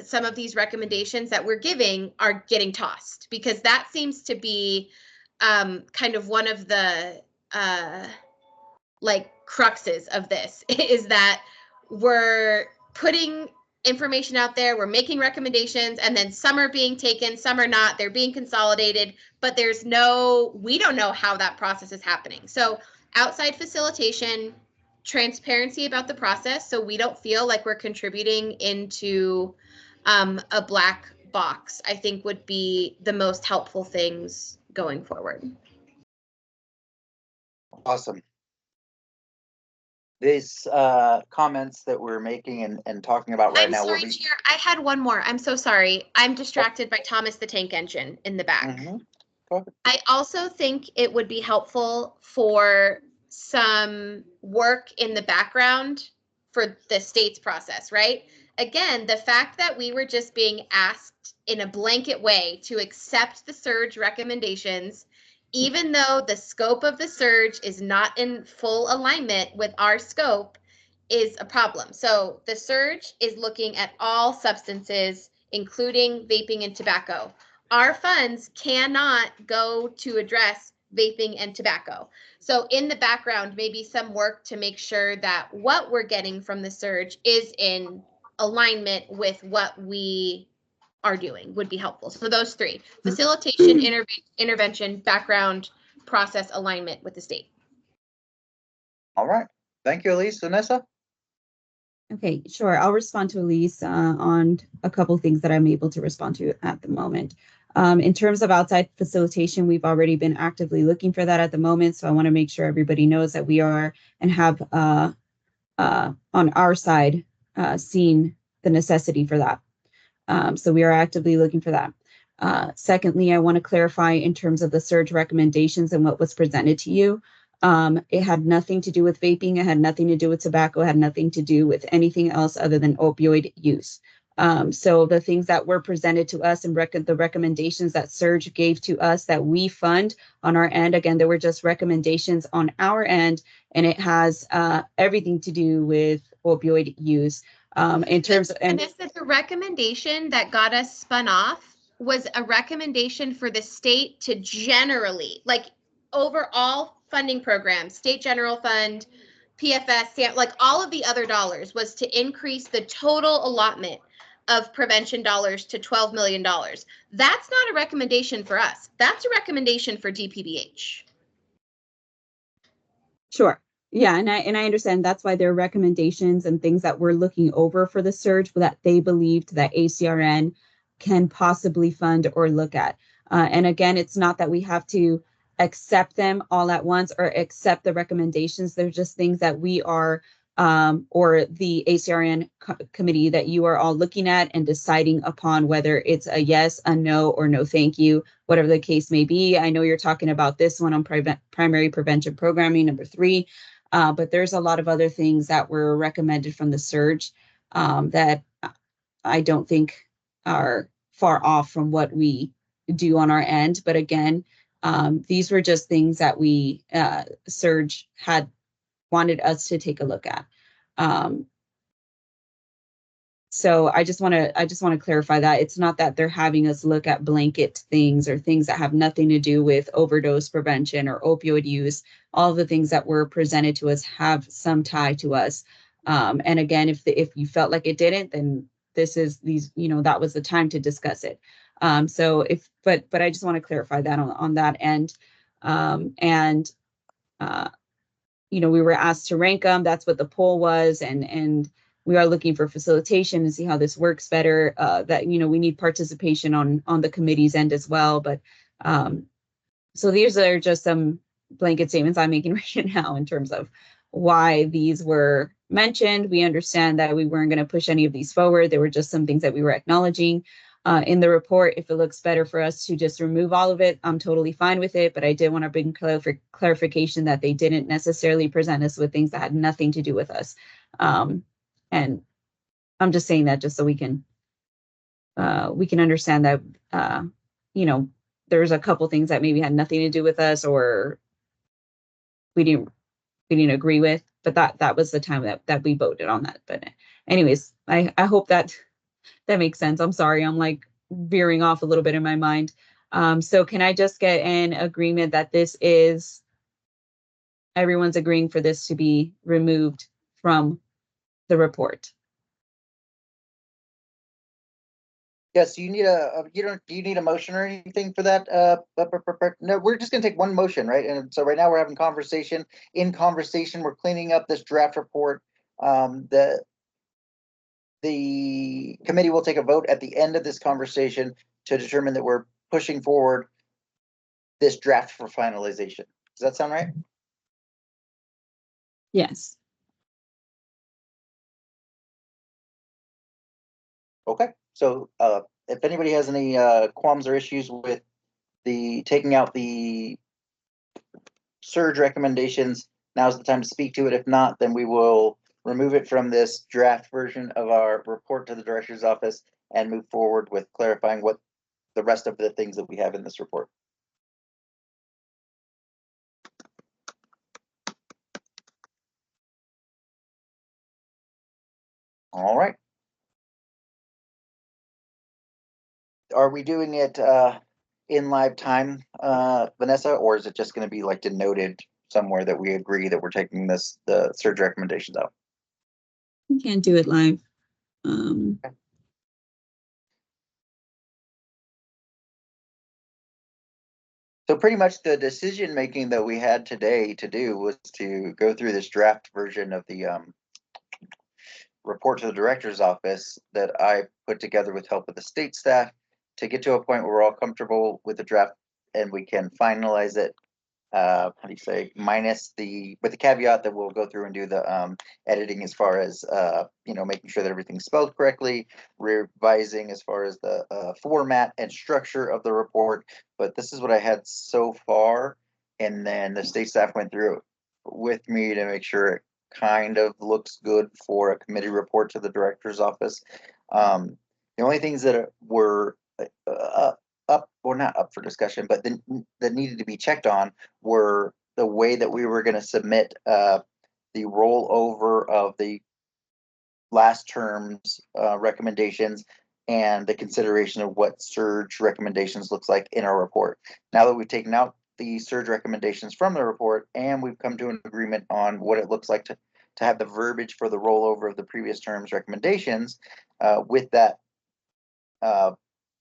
some of these recommendations that we're giving are getting tossed, because that seems to be kind of one of the like cruxes of this is that we're putting information out there, we're making recommendations, and then some are being taken, some are not, they're being consolidated, but we don't know how that process is happening. So outside facilitation, transparency about the process, so we don't feel like we're contributing into a black box, I think would be the most helpful things going forward. Awesome. These comments that we're making and talking about right now. I'm sorry, Chair, I had one more. I'm so sorry. I'm distracted by Thomas the Tank Engine in the back. I also think it would be helpful for some work in the background for the state's process, right? Again, the fact that we were just being asked in a blanket way to accept the surge recommendations, even though the scope of the surge is not in full alignment with our scope, is a problem. So the surge is looking at all substances, including vaping and tobacco. Our funds cannot go to address vaping and tobacco. So in the background, maybe some work to make sure that what we're getting from the surge is in alignment with what we are doing would be helpful. So those three: facilitation, intervention, background, process alignment with the state. All right. Thank you, Elise. Vanessa? Okay, sure. I'll respond to Elise on a couple things that I'm able to respond to at the moment. In terms of outside facilitation, we've already been actively looking for that at the moment. So I want to make sure everybody knows that we are and have on our side seen the necessity for that. So we are actively looking for that. Secondly, I want to clarify in terms of the surge recommendations and what was presented to you. It had nothing to do with vaping. It had nothing to do with tobacco. It had nothing to do with anything else other than opioid use. So the things that were presented to us and the recommendations that Surge gave to us that we fund on our end, again, there were just recommendations on our end, and it has everything to do with opioid use. In terms of, and the recommendation that got us spun off was a recommendation for the state to generally, like overall funding programs, state general fund, PFS, like all of the other dollars, was to increase the total allotment of prevention dollars to $12 million. That's not a recommendation for us. That's a recommendation for DPBH. Sure. Yeah, and I understand that's why there are recommendations and things that we're looking over for the surge that they believed that ACRN can possibly fund or look at. And again, it's not that we have to accept them all at once or accept the recommendations. They're just things that we are or the ACRN committee that you are all looking at and deciding upon whether it's a yes, a no, or no thank you, whatever the case may be. I know you're talking about this one on primary prevention programming, number 3, but there's a lot of other things that were recommended from the surge that I don't think are far off from what we do on our end. But again, these were just things that we surge had wanted us to take a look at. So I just want to clarify that it's not that they're having us look at blanket things or things that have nothing to do with overdose prevention or opioid use. All the things that were presented to us have some tie to us. And again, if you felt like it didn't, then that was the time to discuss it. But I just want to clarify that on that end. We were asked to rank them. That's what the poll was. And we are looking for facilitation and see how this works better. That we need participation on the committee's end as well. But so these are just some blanket statements I'm making right now in terms of why these were mentioned. We understand that we weren't going to push any of these forward. There were just some things that we were acknowledging. In the report, if it looks better for us to just remove all of it, I'm totally fine with it. But I did want to bring clarification that they didn't necessarily present us with things that had nothing to do with us. And I'm just saying that just so we can understand that, there's a couple things that maybe had nothing to do with us or we didn't agree with. But that was the time that we voted on that. But anyways, I hope that makes sense. I'm sorry, I'm like veering off a little bit in my mind. So can I just get an agreement that everyone's agreeing for this to be removed from the report? Yes, do you need a motion or anything for that? No, we're just gonna take one motion, right? And so right now we're having conversation. In conversation, we're cleaning up this draft report. The committee will take a vote at the end of this conversation to determine that we're pushing forward this draft for finalization. Does that sound right? Yes. Okay, so if anybody has any qualms or issues with taking out the surge recommendations, now's the time to speak to it. If not, then we will remove it from this draft version of our report to the director's office and move forward with clarifying what the rest of the things that we have in this report. All right. Are we doing it in live time, Vanessa, or is it just going to be like denoted somewhere that we agree that we're taking the surge recommendations out? We can't do it live. So pretty much the decision making that we had today to do was to go through this draft version of the report to the director's office that I put together with help of the state staff to get to a point where we're all comfortable with the draft and we can finalize it. How do you say, minus with the caveat that we'll go through and do the editing as far as making sure that everything's spelled correctly, revising as far as the format and structure of the report. But this is what I had so far, and then the state staff went through it with me to make sure it kind of looks good for a committee report to the director's office. The only things that were up or not up for discussion, but that needed to be checked on were the way that we were going to submit the rollover of the last term's recommendations and the consideration of what surge recommendations looks like in our report. Now that we've taken out the surge recommendations from the report and we've come to an agreement on what it looks like to have the verbiage for the rollover of the previous term's recommendations with that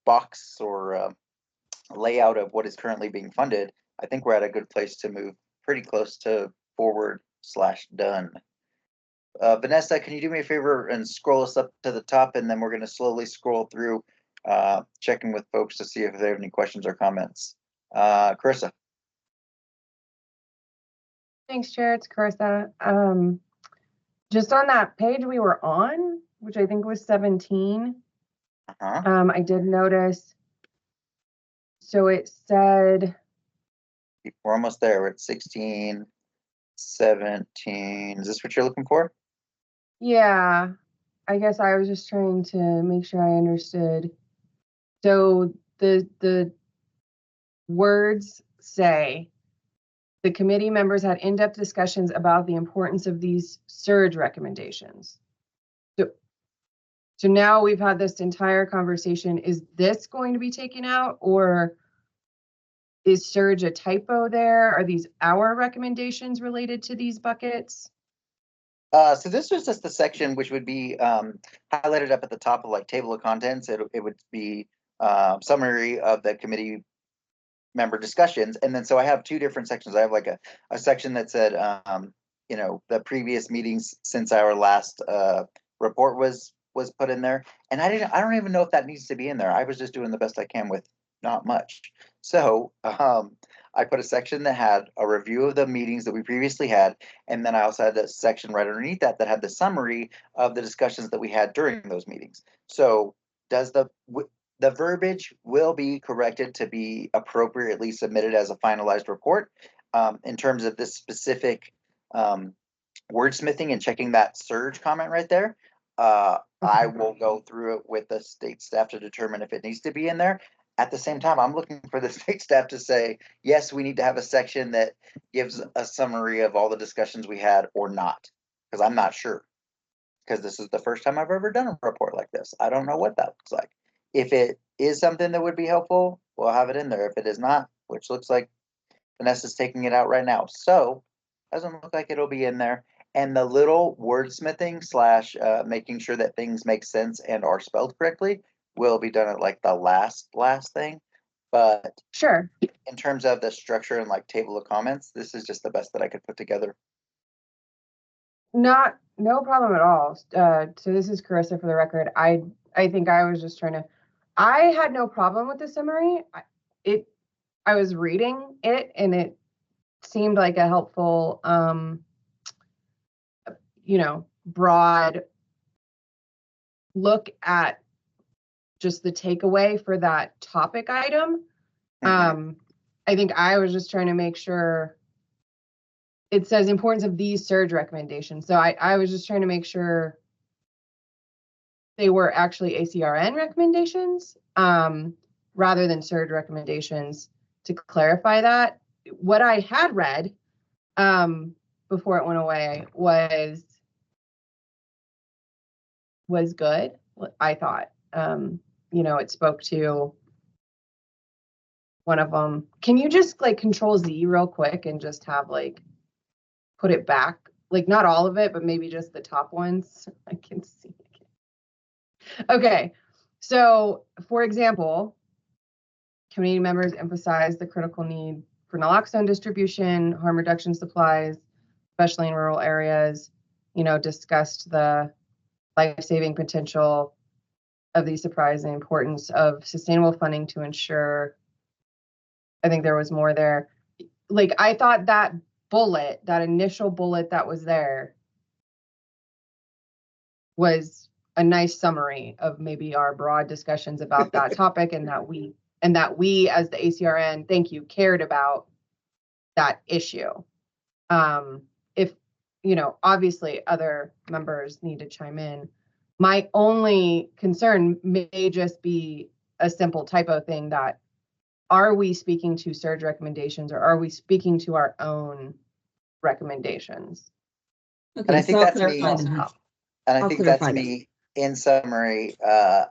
box or layout of what is currently being funded, I think we're at a good place to move pretty close to forward/done. Vanessa, can you do me a favor and scroll us up to the top, and then we're going to slowly scroll through, checking with folks to see if they have any questions or comments. Karissa. Thanks, Chair. It's Karissa. Just on that page we were on, which I think was 17, I did notice. So it said. We're almost there. We're at 16, 17. Is this what you're looking for? Yeah, I guess I was just trying to make sure I understood. So the words say, the committee members had in-depth discussions about the importance of these surge recommendations. So now we've had this entire conversation. Is this going to be taken out, or is surge a typo there? Are these our recommendations related to these buckets? So this was just the section which would be highlighted up at the top of like table of contents. It would be summary of the committee member discussions. And then so I have two different sections. I have like a section that said, the previous meetings since our last report was put in there. And I don't even know if that needs to be in there. I was just doing the best I can with not much. So I put a section that had a review of the meetings that we previously had. And then I also had a section right underneath that had the summary of the discussions that we had during those meetings. So does the verbiage will be corrected to be appropriately submitted as a finalized report. In terms of this specific wordsmithing and checking that surge comment right there, I will go through it with the state staff to determine if it needs to be in there. At the same time, I'm looking for the state staff to say, yes, we need to have a section that gives a summary of all the discussions we had or not, because I'm not sure. Because this is the first time I've ever done a report like this. I don't know what that looks like. If it is something that would be helpful, we'll have it in there. If it is not, which looks like Vanessa's taking it out right now. So doesn't look like it'll be in there. And the little wordsmithing / making sure that things make sense and are spelled correctly will be done at like the last thing. But sure, in terms of the structure and like table of comments, this is just the best that I could put together. No problem at all. So this is Karissa for the record. I think I was just trying to, I had no problem with the summary. I was reading it and it seemed like a helpful, broad look at just the takeaway for that topic item. I think I was just trying to make sure it says importance of these surge recommendations. So I was just trying to make sure they were actually ACRN recommendations, rather than surge recommendations, to clarify that. What I had read, before it went away was good, I thought. You know, it spoke to one of them. Can you just like Control Z real quick and just have like, put it back? Like not all of it, but maybe just the top ones. I can see. Okay, so for example, community members emphasize the critical need for naloxone distribution, harm reduction supplies, especially in rural areas. You know, discussed the life-saving potential of these supplies and the importance of sustainable funding to ensure. I think there was more there. Like I thought that bullet, that initial bullet that was there, was a nice summary of maybe our broad discussions about that topic, and that we as the ACRN, thank you, cared about that issue. If, you know, obviously other members need to chime in. My only concern may just be a simple typo thing, that are we speaking to surge recommendations or are we speaking to our own recommendations? And I think that's me. And I I'll think that's clarify me in summary,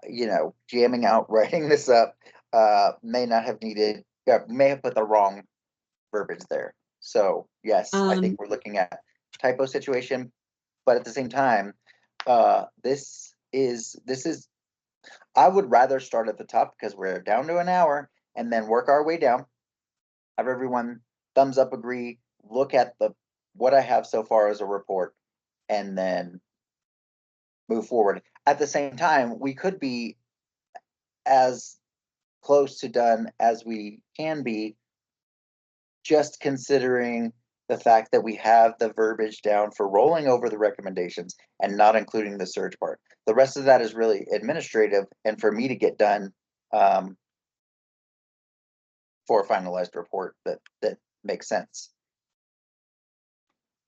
you know, jamming out, writing this up, may not have needed, may have put the wrong verbiage there. So yes, I think we're looking at typo situation, but at the same time, this is, I would rather start at the top because we're down to an hour and then work our way down. Have everyone thumbs up, agree, look at what I have so far as a report, and then move forward. At the same time, we could be as close to done as we can be, just considering the fact that we have the verbiage down for rolling over the recommendations and not including the surge part. The rest of that is really administrative and for me to get done for a finalized report that makes sense.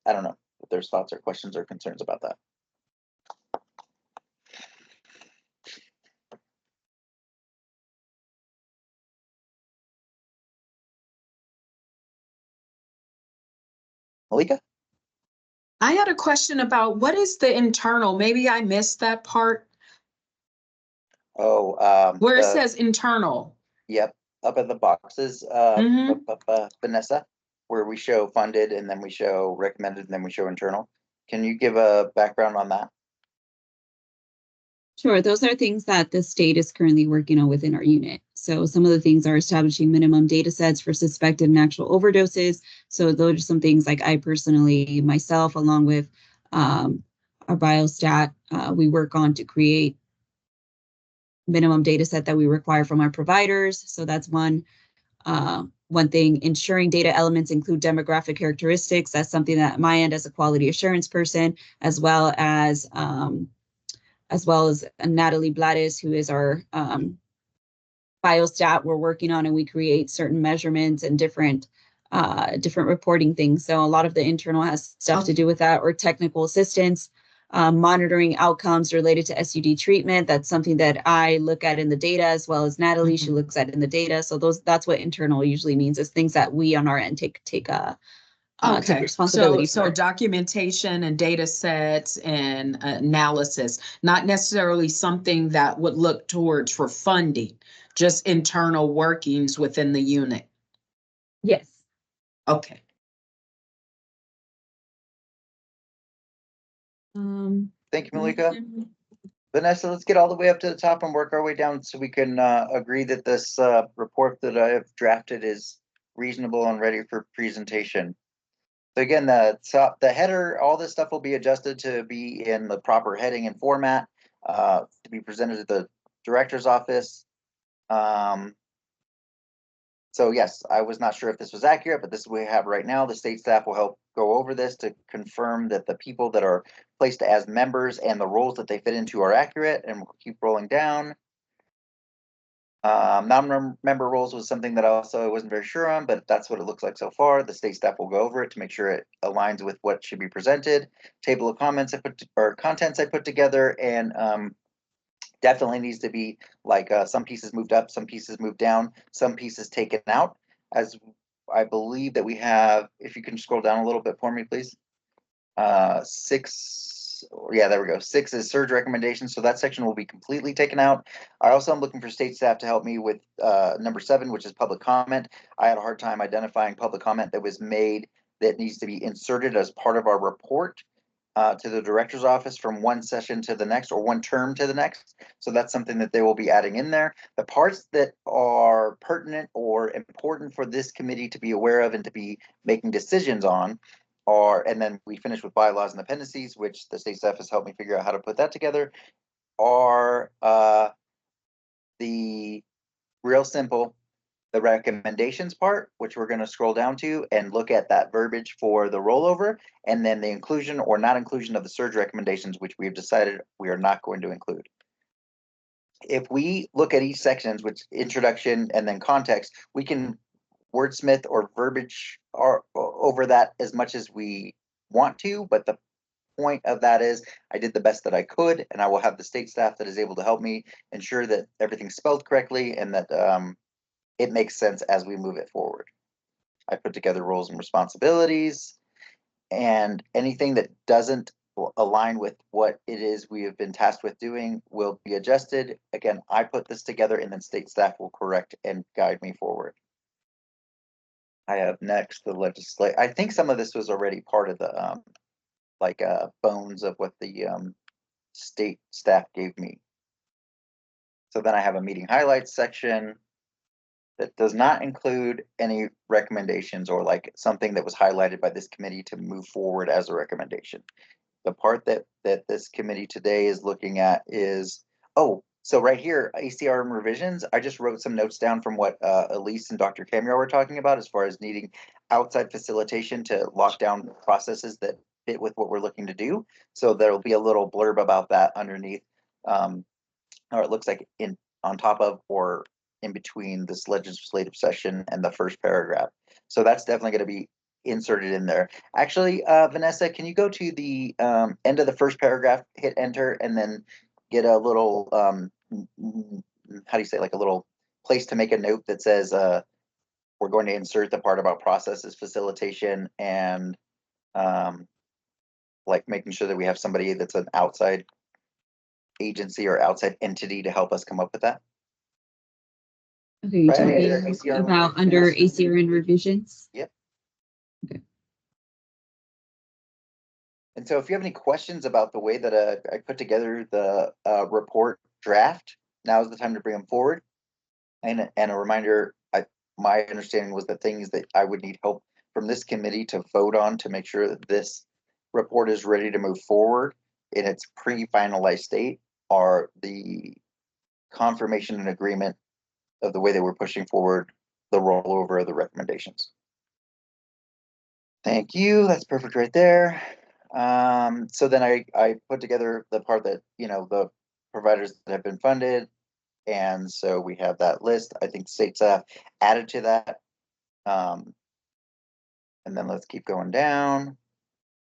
I don't know if there's thoughts or questions or concerns about that. Malika? I had a question about what is the internal? Maybe I missed that part Oh, where it says internal. Yep, up at the boxes, Vanessa, where we show funded and then we show recommended and then we show internal. Can you give a background on that? Sure, those are things that the state is currently working on within our unit. So some of the things are establishing minimum data sets for suspected and actual overdoses. So those are some things like I personally, myself, along with our biostat, we work on to create minimum data set that we require from our providers. So that's one thing. Ensuring data elements include demographic characteristics. That's something that my end as a quality assurance person, as well as Natalie Bladis, who is our biostat, we're working on, and we create certain measurements and different reporting things. So a lot of the internal has stuff to do with that, or technical assistance, monitoring outcomes related to SUD treatment. That's something that I look at in the data, as well as Natalie, she looks at in the data. So that's what internal usually means, is things that we on our end take responsibility so for. Documentation and data sets and analysis, not necessarily something that would look towards for funding, just internal workings within the unit. Yes. Okay. Thank you, Malika. Vanessa, let's get all the way up to the top and work our way down so we can agree that this report that I have drafted is reasonable and ready for presentation. So again, the header, all this stuff will be adjusted to be in the proper heading and format to be presented to the director's office. So yes, I was not sure if this was accurate, but this is what we have right now. The state staff will help go over this to confirm that the people that are placed as members and the roles that they fit into are accurate, and we'll keep rolling down. Non-member roles was something that I wasn't very sure on, but that's what it looks like so far. The state staff will go over it to make sure it aligns with what should be presented. Table of comments or contents I put together, and definitely needs to be like some pieces moved up, some pieces moved down, some pieces taken out. As I believe that we have, if you can scroll down a little bit for me, please. 6, yeah, there we go. 6 is surge recommendations, so that section will be completely taken out. I also am looking for state staff to help me with number 7, which is public comment. I had a hard time identifying public comment that was made that needs to be inserted as part of our report to the director's office from one session to the next, or one term to the next. So that's something that they will be adding in there. The parts that are pertinent or important for this committee to be aware of and to be making decisions on are, and then we finish with bylaws and appendices, which the state staff has helped me figure out how to put that together, are the real simple, the recommendations part, which we're going to scroll down to and look at that verbiage for the rollover, and then the inclusion or not inclusion of the surge recommendations, which we have decided we are not going to include. If we look at each sections, which introduction and then context, we can wordsmith or verbiage over that as much as we want to, but the point of that is I did the best that I could, and I will have the state staff that is able to help me ensure that everything's spelled correctly and that it makes sense as we move it forward. I put together roles and responsibilities, and anything that doesn't align with what it is we have been tasked with doing will be adjusted. Again, I put this together, and then state staff will correct and guide me forward. I have next the legislate. I think some of this was already part of the bones of what the state staff gave me. So then I have a meeting highlights section that does not include any recommendations or like something that was highlighted by this committee to move forward as a recommendation. The part that this committee today is looking at is, so right here, ACRM revisions, I just wrote some notes down from what Elise and Dr. Camero were talking about as far as needing outside facilitation to lock down processes that fit with what we're looking to do. So there'll be a little blurb about that underneath, or it looks like on top of or in between this legislative session and the first paragraph. So that's definitely going to be inserted in there. Actually, Vanessa, can you go to the end of the first paragraph, hit enter, and then get a little, how do you say, like a little place to make a note that says we're going to insert the part about processes, facilitation, and like making sure that we have somebody that's an outside agency or outside entity to help us come up with that. Okay, you're Right, talking ACRN about under ACRN revisions? Yep. Okay. And so if you have any questions about the way that I put together the report draft, now is the time to bring them forward. And a reminder, my understanding was that things that I would need help from this committee to vote on to make sure that this report is ready to move forward in its pre-finalized state are the confirmation and agreement of the way that we're pushing forward the rollover of the recommendations. Thank you. That's perfect right there. So then I put together the part that, the providers that have been funded. And so we have that list. I think state staff added to that. And then let's keep going down.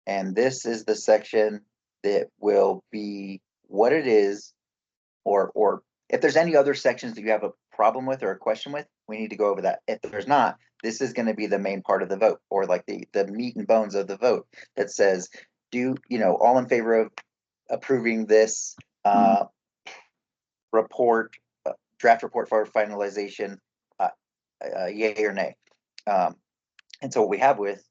And this is the section that will be what it is, or if there's any other sections that you have a problem with or a question with, we need to go over that. If there's not, this is going to be the main part of the vote, or like the meat and bones of the vote that says, all in favor of approving this report, draft report for finalization, yay or nay. And so what we have with,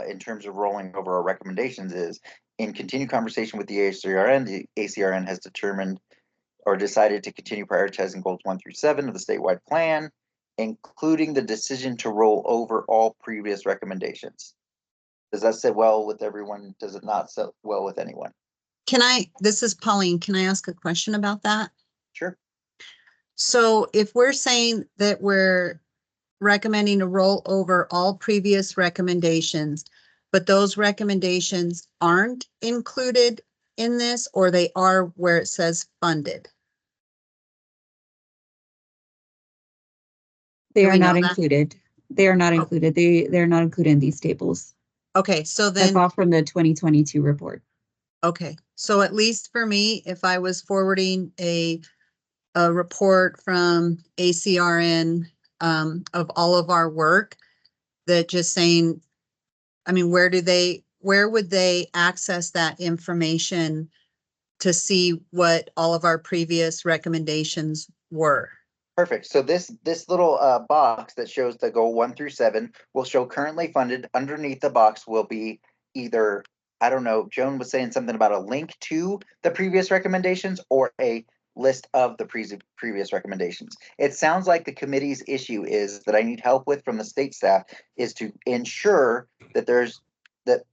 in terms of rolling over our recommendations is, in continued conversation with the ACRN has determined or decided to continue prioritizing goals 1 through 7 of the statewide plan, including the decision to roll over all previous recommendations. Does that sit well with everyone? Does it not sit well with anyone? This is Pauline, can I ask a question about that? Sure. So if we're saying that we're recommending to roll over all previous recommendations, but those recommendations aren't included in this, or they are where it says funded? They Do are we not know that? included. They are not Oh. included. They're not included in these tables. Okay, so That's then, all from the 2022 report. okay, so at least for me, if I was forwarding a report from ACRN of all of our work, that just saying, I mean, where would they access that information to see what all of our previous recommendations were? Perfect. So this little box that shows the goal 1 through 7 will show currently funded. Underneath the box will be either, I don't know, Joan was saying something about a link to the previous recommendations or a list of the previous recommendations. It sounds like the committee's issue is that I need help with from the state staff is to ensure that that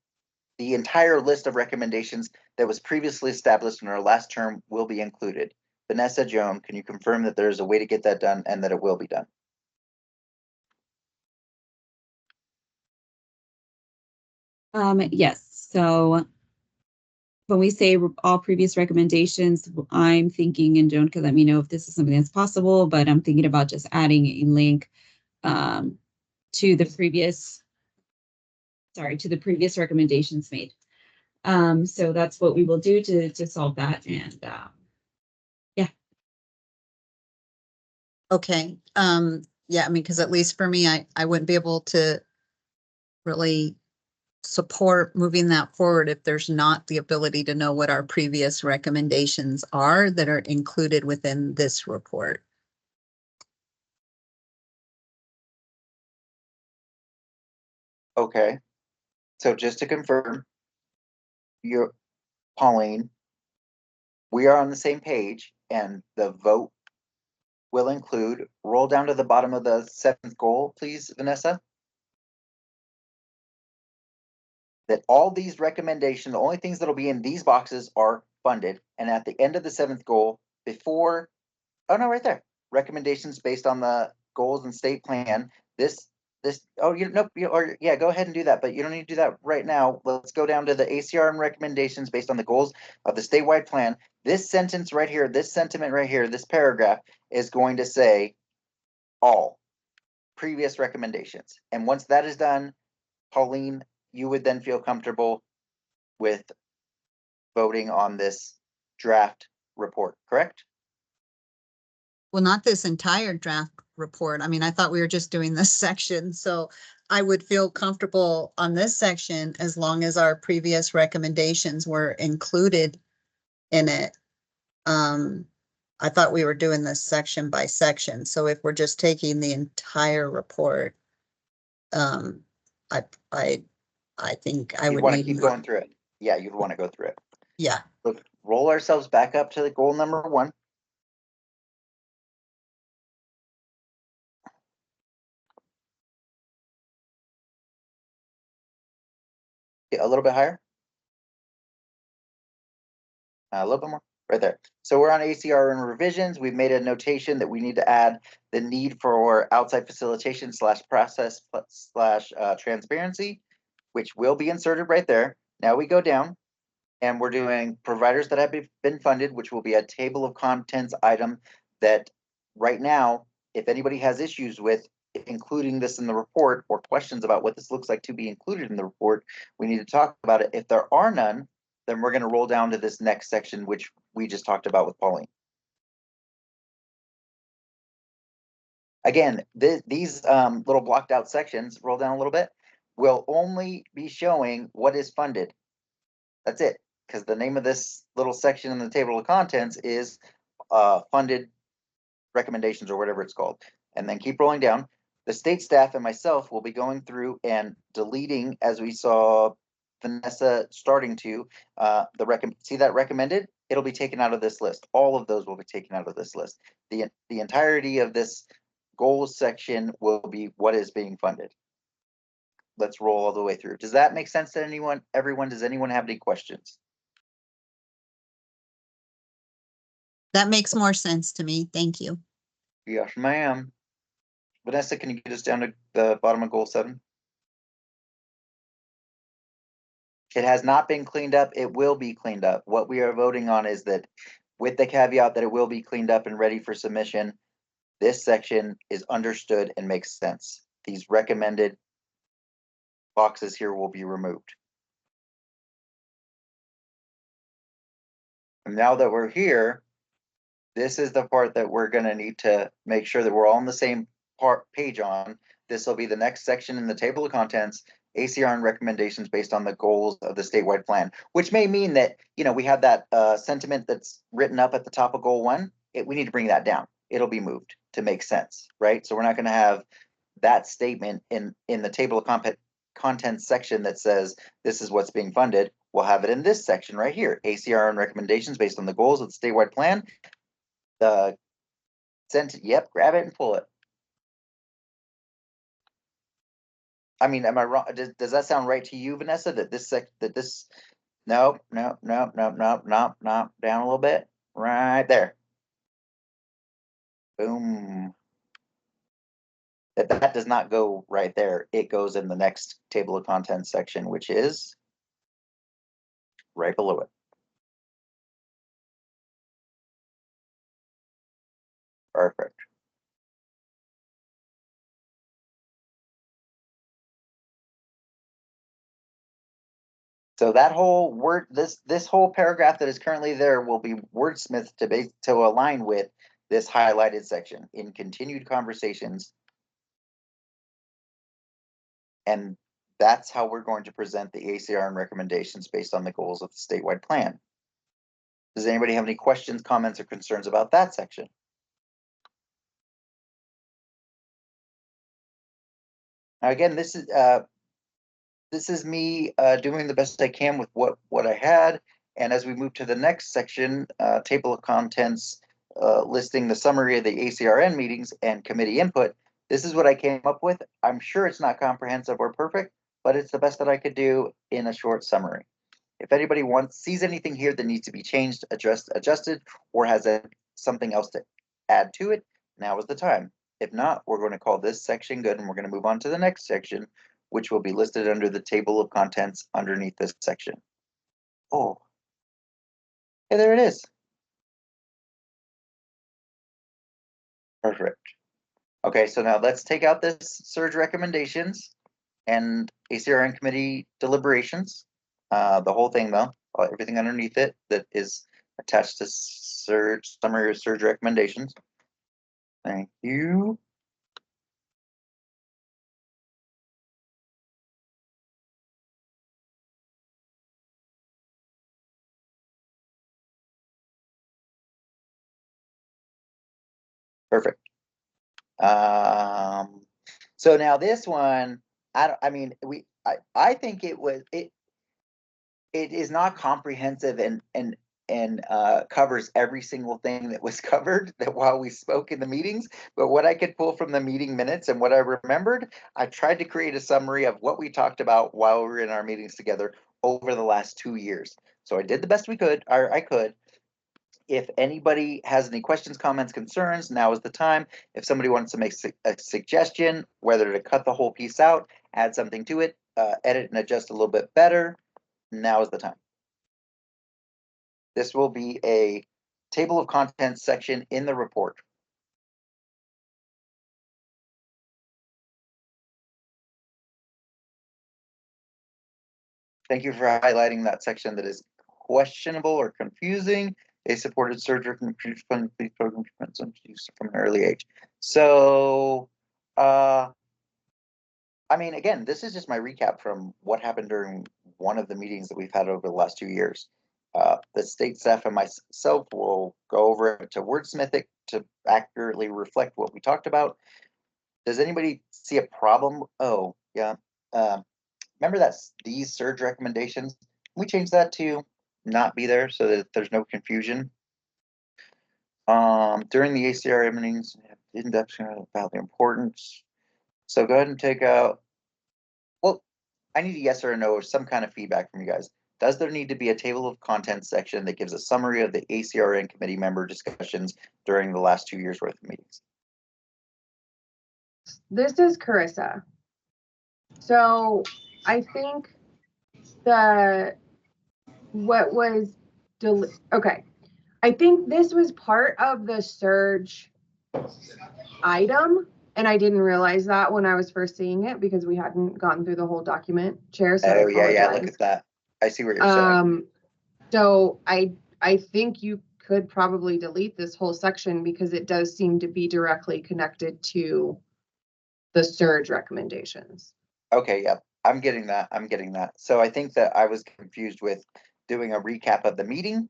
the entire list of recommendations that was previously established in our last term will be included. Vanessa, Joan, can you confirm that there's a way to get that done and that it will be done? Yes. So when we say all previous recommendations, I'm thinking, and Joan can let me know if this is something that's possible, but I'm thinking about just adding a link to the previous recommendations made. So that's what we will do to solve that. And yeah. Okay, yeah, I mean, because at least for me, I wouldn't be able to really support moving that forward if there's not the ability to know what our previous recommendations are that are included within this report. Okay. So just to confirm, you're Pauline, we are on the same page and the vote will include, roll down to the bottom of the 7th goal, please, Vanessa. That all these recommendations, the only things that'll be in these boxes are funded. And at the end of the 7th goal, before, oh no, right there, recommendations based on the goals and state plan. Oh, yeah, go ahead and do that, but you don't need to do that right now. Let's go down to the ACR and recommendations based on the goals of the statewide plan. This sentence right here, this sentiment right here, this paragraph is going to say all previous recommendations. And once that is done, Pauline, you would then feel comfortable with voting on this draft report, correct? Well, not this entire draft report. I mean, I thought we were just doing this section, so I would feel comfortable on this section as long as our previous recommendations were included in it. I thought we were doing this section by section, so if we're just taking the entire report, I think I You'd would want to need keep more. going through it. Yeah, you'd want to go through it. Yeah, Let's roll ourselves back up to the goal number 1. Get a little bit higher. A little bit more, right there. So we're on ACR and revisions. We've made a notation that we need to add the need for outside facilitation / process / transparency, which will be inserted right there. Now we go down and we're doing providers that have been funded, which will be a table of contents item that right now, if anybody has issues with including this in the report or questions about what this looks like to be included in the report, we need to talk about it. If there are none, then we're going to roll down to this next section, which we just talked about with Pauline. Again, these little blocked out sections, roll down a little bit, will only be showing what is funded. That's it, because the name of this little section in the table of contents is funded recommendations or whatever it's called. And then keep rolling down. The state staff and myself will be going through and deleting, as we saw Vanessa starting to, see that recommended? It'll be taken out of this list. All of those will be taken out of this list. The entirety of this goals section will be what is being funded. Let's roll all the way through. Does that make sense to anyone? Everyone, does anyone have any questions? that makes more sense to me. Thank you. Yes, ma'am. Vanessa, can you get us down to the bottom of goal 7? It has not been cleaned up. It will be cleaned up. What we are voting on is that with the caveat that it will be cleaned up and ready for submission. this section is understood and makes sense. These recommended boxes here will be removed. And now that we're here, this is the part that we're going to need to make sure that we're all on the same page on. This will be the next section in the table of contents, ACR and recommendations based on the goals of the statewide plan, which may mean that, you know, we have that sentiment that's written up at the top of goal 1. We need to bring that down. It'll be moved to make sense, right? So we're not going to have that statement in the table of contents section that says this is what's being funded. We'll have it in this section right here, ACR and recommendations based on the goals of the statewide plan. The sentence, yep, grab it and pull it. I mean, am I wrong? Does that sound right to you, Vanessa? That this no, down a little bit, right there. Boom. That does not go right there. It goes in the next table of contents section, which is right below it. Perfect. So that whole word, this whole paragraph that is currently there will be wordsmithed to align with this highlighted section in continued conversations. And that's how we're going to present the ACR and recommendations based on the goals of the statewide plan. Does anybody have any questions, comments, or concerns about that section? Now, again, this is me doing the best I can with what I had. And as we move to the next section, table of contents, listing the summary of the ACRN meetings and committee input, this is what I came up with. I'm sure it's not comprehensive or perfect, but it's the best that I could do in a short summary. If anybody sees anything here that needs to be changed, adjusted, or has something else to add to it, now is the time. If not, we're going to call this section good, and we're going to move on to the next section, which will be listed under the table of contents underneath this section. Oh, hey, there it is. Perfect. Okay, so now let's take out this surge recommendations and ACRN committee deliberations. The whole thing though, everything underneath it that is attached to surge summary or surge recommendations. Thank you. Perfect. So now this one, I think it is not comprehensive and covers every single thing that was covered that while we spoke in the meetings, but what I could pull from the meeting minutes and what I remembered, I tried to create a summary of what we talked about while we were in our meetings together over the last 2 years. So I did the best we could, or I could. If anybody has any questions, comments, concerns, now is the time. If somebody wants to make a suggestion, whether to cut the whole piece out, add something to it, edit and adjust a little bit better, now is the time. This will be a table of contents section in the report. Thank you for highlighting that section that is questionable or confusing. They supported surgery from the program from an early age. So, I mean, again, this is just my recap from what happened during one of the meetings that we've had over the last 2 years. The state staff and myself will go over it to wordsmith it to accurately reflect what we talked about. Does anybody see a problem? Oh, yeah. Remember these surge recommendations? We changed that to not be there so that there's no confusion. During the ACR meetings, in-depth about the importance. So go ahead and take out. Well, I need a yes or a no or some kind of feedback from you guys. Does there need to be a table of contents section that gives a summary of the ACRN committee member discussions during the last 2 years worth of meetings? This is Karissa. So I think okay. I think this was part of the surge item. And I didn't realize that when I was first seeing it because we hadn't gone through the whole document, Chair, so I Oh, yeah, look apologize. at that. I see what you're saying. So I think you could probably delete this whole section because it does seem to be directly connected to the surge recommendations. Okay, yep, I'm getting that, So I think that I was confused with doing a recap of the meeting,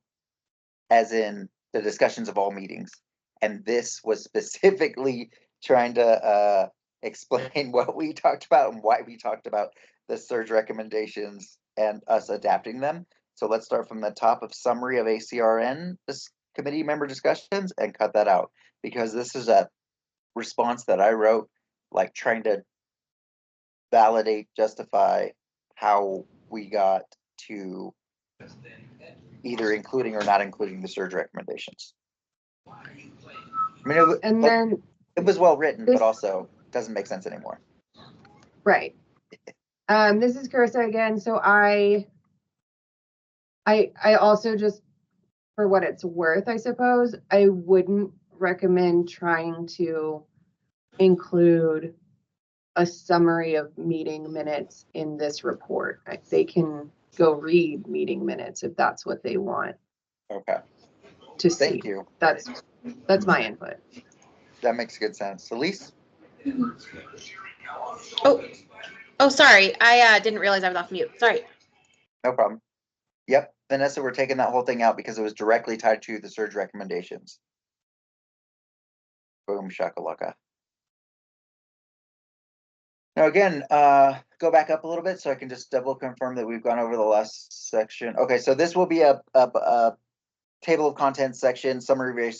as in the discussions of all meetings. And this was specifically trying to explain what we talked about and why we talked about the surge recommendations and us adapting them. So let's start from the top of summary of ACRN, this committee member discussions, and cut that out, because this is a response that I wrote, like trying to validate, justify how we got to either including or not including the surge recommendations. I mean, it was well written, but also doesn't make sense anymore. Right. This is Karissa again. So I also, just for what it's worth, I suppose, I wouldn't recommend trying to include a summary of meeting minutes in this report. They can go read meeting minutes if that's what they want. Okay. To see. Thank you. That's my input. That makes good sense. Elise? Oh, sorry. I didn't realize I was off mute. Sorry. No problem. Yep, Vanessa, we're taking that whole thing out because it was directly tied to the surge recommendations. Boom, shakalaka. Now again, go back up a little bit so I can just double confirm that we've gone over the last section. Okay, so this will be a table of contents section, summary of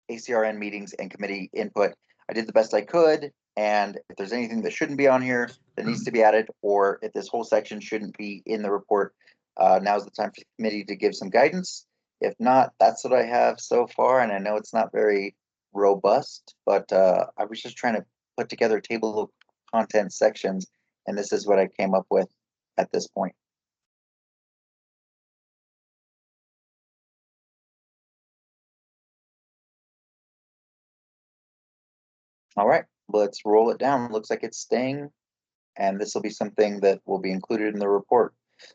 ACRN meetings and committee input. I did the best I could, and if there's anything that shouldn't be on here that needs to be added, or if this whole section shouldn't be in the report, now's the time for the committee to give some guidance. If not, that's what I have so far, and I know it's not very robust, but I was just trying to put together a table of content sections, and this is what I came up with at this point. All right, let's roll it down. Looks like it's staying, and this will be something that will be included in the report.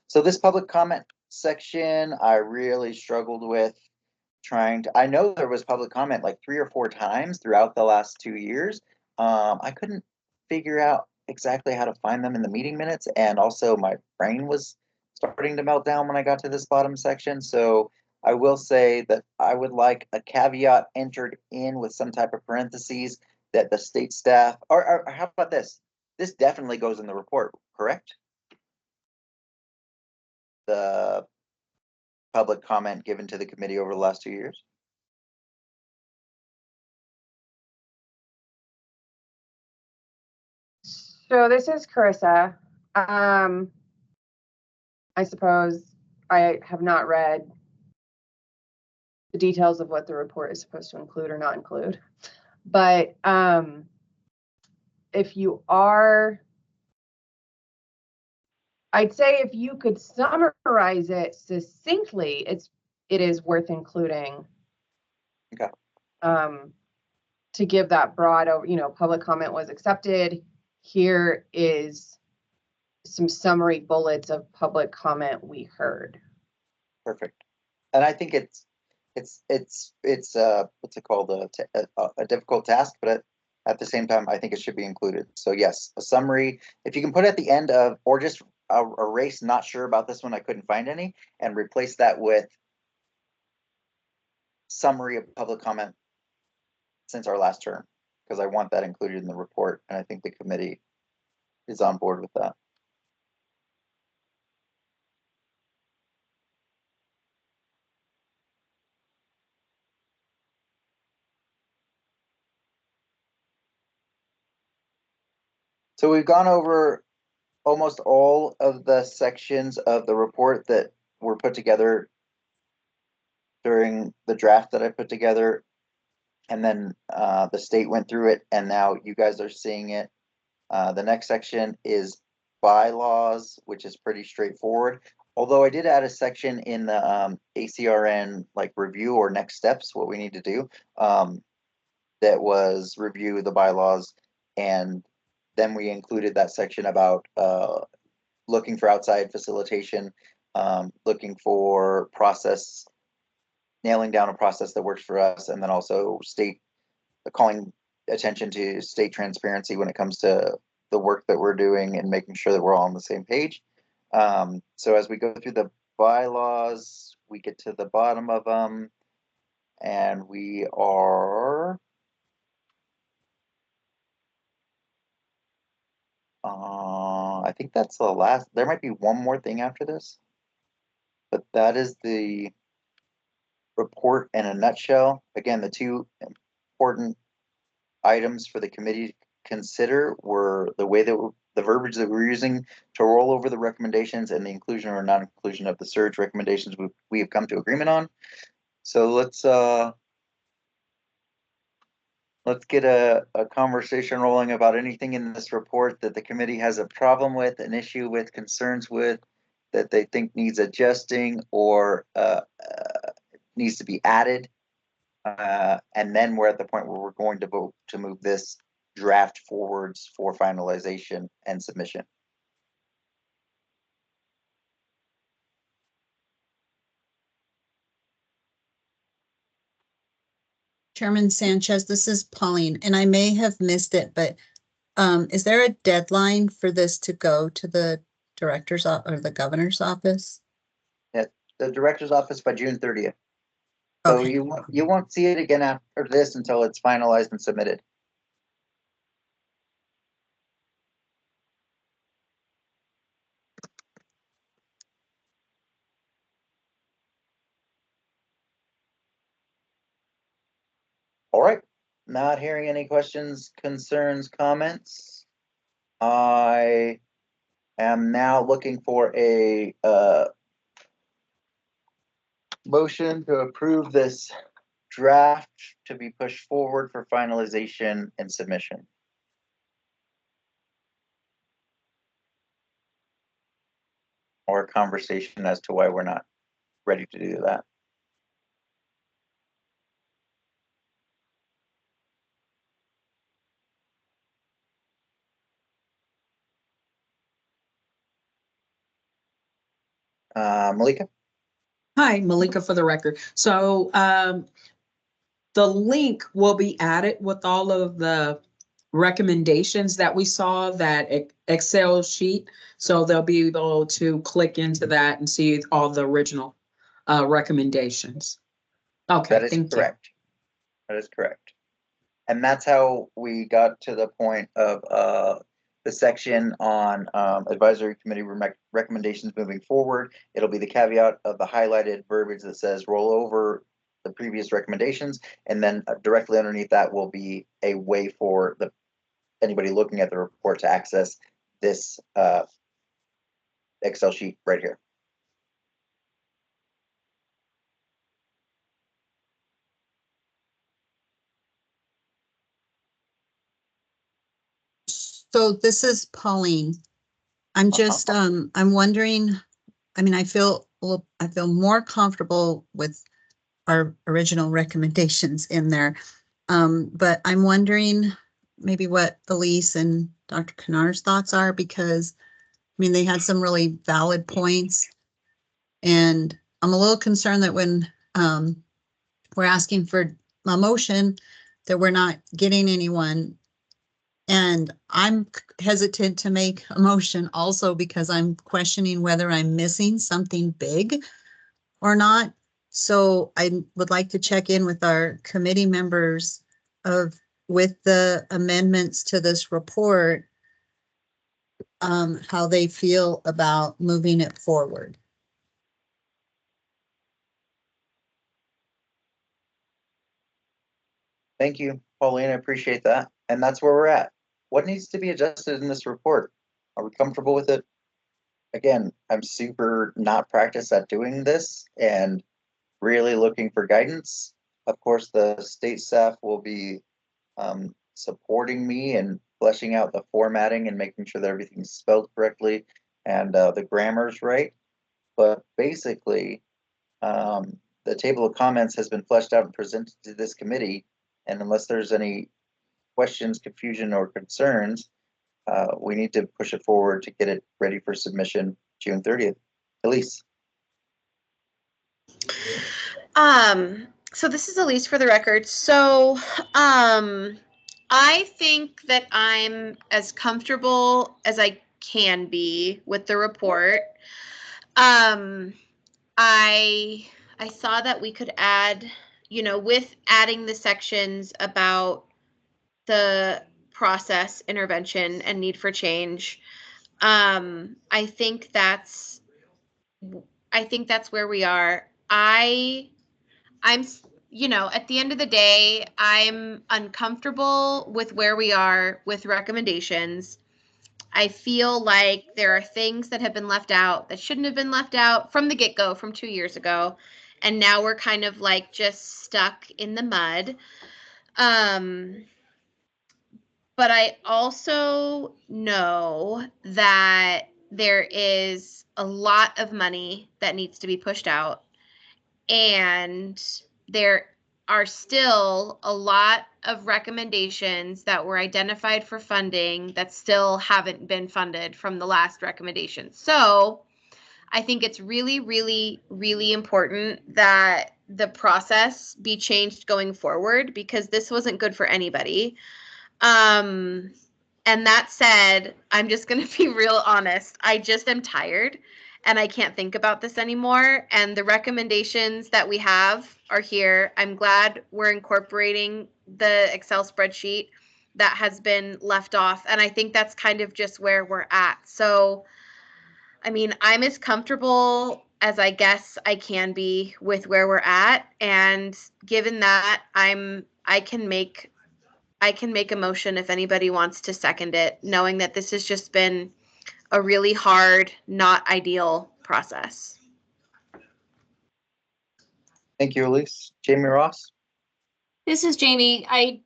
So this public comment section, I really struggled with trying to, I know there was public comment like 3 or 4 times throughout the last 2 years. I couldn't figure out exactly how to find them in the meeting minutes, and also my brain was starting to melt down when I got to this bottom section. So I will say that I would like a caveat entered in with some type of parentheses that the state staff, or how about this? This definitely goes in the report, correct? The public comment given to the committee over the last 2 years. So this is Karissa. I suppose I have not read the details of what the report is supposed to include or not include, but if you are, I'd say if you could summarize it succinctly, it is worth including. Okay. To give that broad, public comment was accepted. Here is some summary bullets of public comment we heard. Perfect. And I think it's what's it called, a difficult task, but at the same time, I think it should be included. So yes, a summary. If you can put at the end of, or just erase, not sure about this one, I couldn't find any, and replace that with summary of public comment since our last term, because I want that included in the report, and I think the committee is on board with that. So we've gone over almost all of the sections of the report that were put together during the draft that I put together. And then the state went through it, and now you guys are seeing it. The next section is bylaws, which is pretty straightforward. Although I did add a section in the ACRN like review or next steps, what we need to do. that was review the bylaws, and then we included that section about looking for outside facilitation, looking for process, nailing down a process that works for us, and then also calling attention to state transparency when it comes to the work that we're doing and making sure that we're all on the same page. So as we go through the bylaws, we get to the bottom of them, and we are I think that's the last. There might be one more thing after this, but that is the report in a nutshell. Again, the two important items for the committee to consider were the way that the verbiage that we're using to roll over the recommendations and the inclusion or non-inclusion of the surge recommendations we have come to agreement on. So let's get a conversation rolling about anything in this report that the committee has a problem with, an issue with, concerns with, that they think needs adjusting or needs to be added. And then we're at the point where we're going to vote to move this draft forwards for finalization and submission. Chairman Sanchez, this is Pauline, and I may have missed it, but is there a deadline for this to go to the director's or the governor's office? Yeah, the director's office by June 30th. So Okay. you won't see it again after this until it's finalized and submitted. All right, not hearing any questions, concerns, comments. I am now looking for a motion to approve this draft to be pushed forward for finalization and submission. Or a conversation as to why we're not ready to do that. Malika? Hi, Malika for the record. So the link will be added with all of the recommendations that we saw, that Excel sheet. So they'll be able to click into that and see all the original recommendations. Okay, That is correct. That is correct. And that's how we got to the point of the section on advisory committee recommendations moving forward. It'll be the caveat of the highlighted verbiage that says roll over the previous recommendations, and then directly underneath that will be a way for anybody looking at the report to access this Excel sheet right here. So this is Pauline. I'm just, I'm wondering, I mean, I feel more comfortable with our original recommendations in there. But I'm wondering maybe what Elise and Dr. Kennar's thoughts are, because I mean, they had some really valid points. And I'm a little concerned that when we're asking for a motion that we're not getting anyone. And I'm hesitant to make a motion also because I'm questioning whether I'm missing something big or not. So I would like to check in with our committee members with the amendments to this report, how they feel about moving it forward. Thank you, Pauline. I appreciate that. And that's where we're at. What needs to be adjusted in this report? Are we comfortable with it? Again, I'm super not practiced at doing this and really looking for guidance. Of course, the state staff will be supporting me and fleshing out the formatting and making sure that everything's spelled correctly and the grammar's right. But basically, the table of comments has been fleshed out and presented to this committee. And unless there's any questions, confusion, or concerns, we need to push it forward to get it ready for submission June 30th. Elise. So this is Elise for the record. So, I think that I'm as comfortable as I can be with the report. I saw that we could add, with adding the sections about the process, intervention, and need for change. I think that's where we are. I'm, at the end of the day, I'm uncomfortable with where we are with recommendations. I feel like there are things that have been left out that shouldn't have been left out from the get-go from 2 years ago. And now we're kind of like just stuck in the mud. But I also know that there is a lot of money that needs to be pushed out. And there are still a lot of recommendations that were identified for funding that still haven't been funded from the last recommendation. So I think it's really, really, really important that the process be changed going forward, because this wasn't good for anybody. And that said, I'm just going to be real honest. I just am tired and I can't think about this anymore. And the recommendations that we have are here. I'm glad we're incorporating the Excel spreadsheet that has been left off. And I think that's kind of just where we're at. So, I mean, I'm as comfortable as I guess I can be with where we're at. And given that, I can make a motion if anybody wants to second it, knowing that this has just been a really hard, not ideal process. Thank you, Elise. Jamie Ross. This is Jamie. I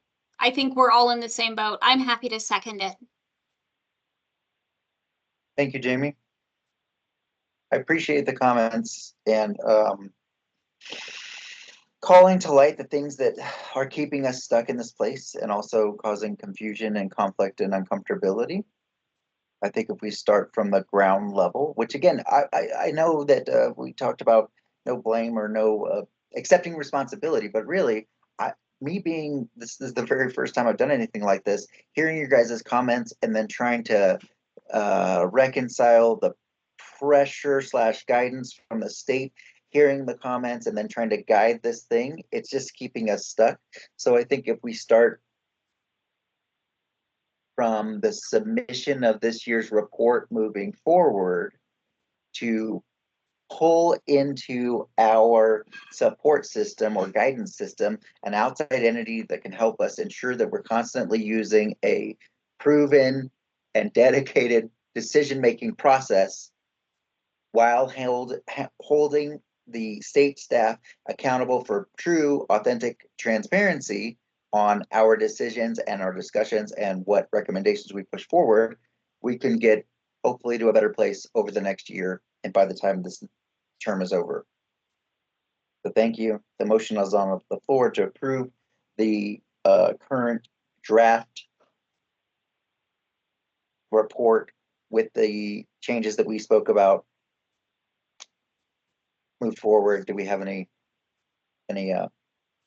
think we're all in the same boat. I'm happy to second it. Thank you, Jamie. I appreciate the comments and calling to light the things that are keeping us stuck in this place and also causing confusion and conflict and uncomfortability. I think if we start from the ground level, which again, I know that we talked about no blame or no accepting responsibility, but really, this is the very first time I've done anything like this, hearing your guys' comments and then trying to reconcile the pressure / guidance from the state, hearing the comments and then trying to guide this thing, it's just keeping us stuck. So I think if we start from the submission of this year's report moving forward to pull into our support system or guidance system an outside entity that can help us ensure that we're constantly using a proven and dedicated decision-making process while holding the state staff accountable for true, authentic transparency on our decisions and our discussions and what recommendations we push forward, we can get hopefully to a better place over the next year and by the time this term is over. So thank you. The motion is on the floor to approve the current draft report with the changes that we spoke about. Move forward. Do we have any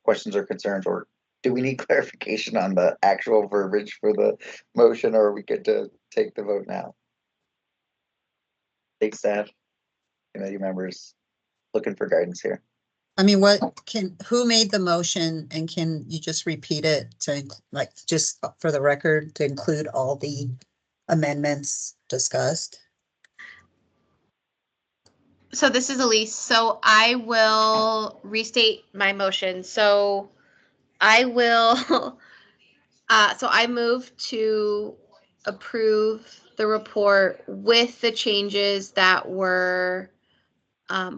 questions or concerns, or do we need clarification on the actual verbiage for the motion, or are we good to take the vote now? State staff, committee members, looking for guidance here. I mean, who made the motion, and can you just repeat it to, like, just for the record, to include all the amendments discussed? So this is Elise. So I will restate my motion. So I will, so I move to approve the report with the changes that were,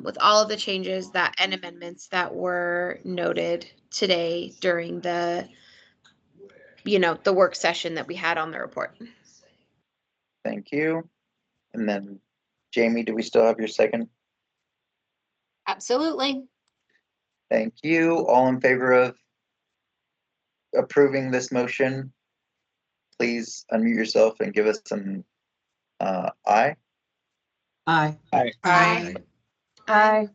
with all of the changes and amendments that were noted today during the, the work session that we had on the report. Thank you. And then Jamie, do we still have your second? Absolutely. Thank you. All in favor of approving this motion, please unmute yourself and give us some aye. Aye. Aye. Aye.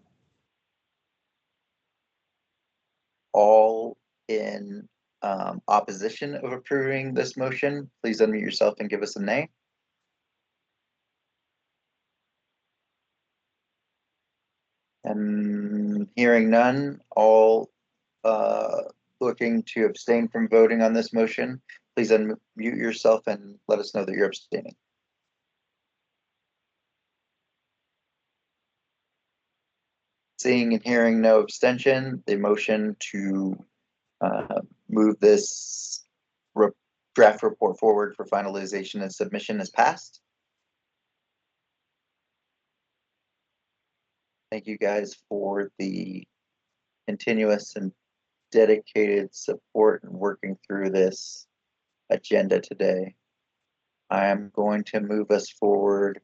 All in opposition of approving this motion, please unmute yourself and give us a nay. And hearing none, all looking to abstain from voting on this motion, please unmute yourself and let us know that you're abstaining. Seeing and hearing no abstention, the motion to move this draft report forward for finalization and submission is passed. Thank you guys for the continuous and dedicated support in working through this agenda today. I am going to move us forward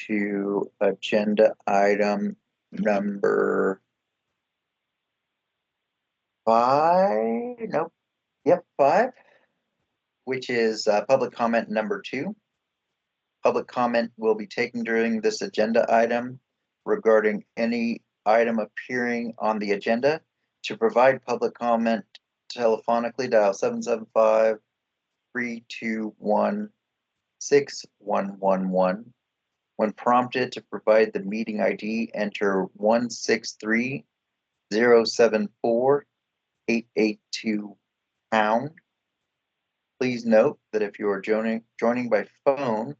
to agenda item number 5. Nope. Yep, 5, which is public comment number 2. Public comment will be taken during this agenda item regarding any item appearing on the agenda. To provide public comment telephonically, dial 775-321-6111. When prompted to provide the meeting ID, enter 163-074-882#. Please note that if you are joining by phone,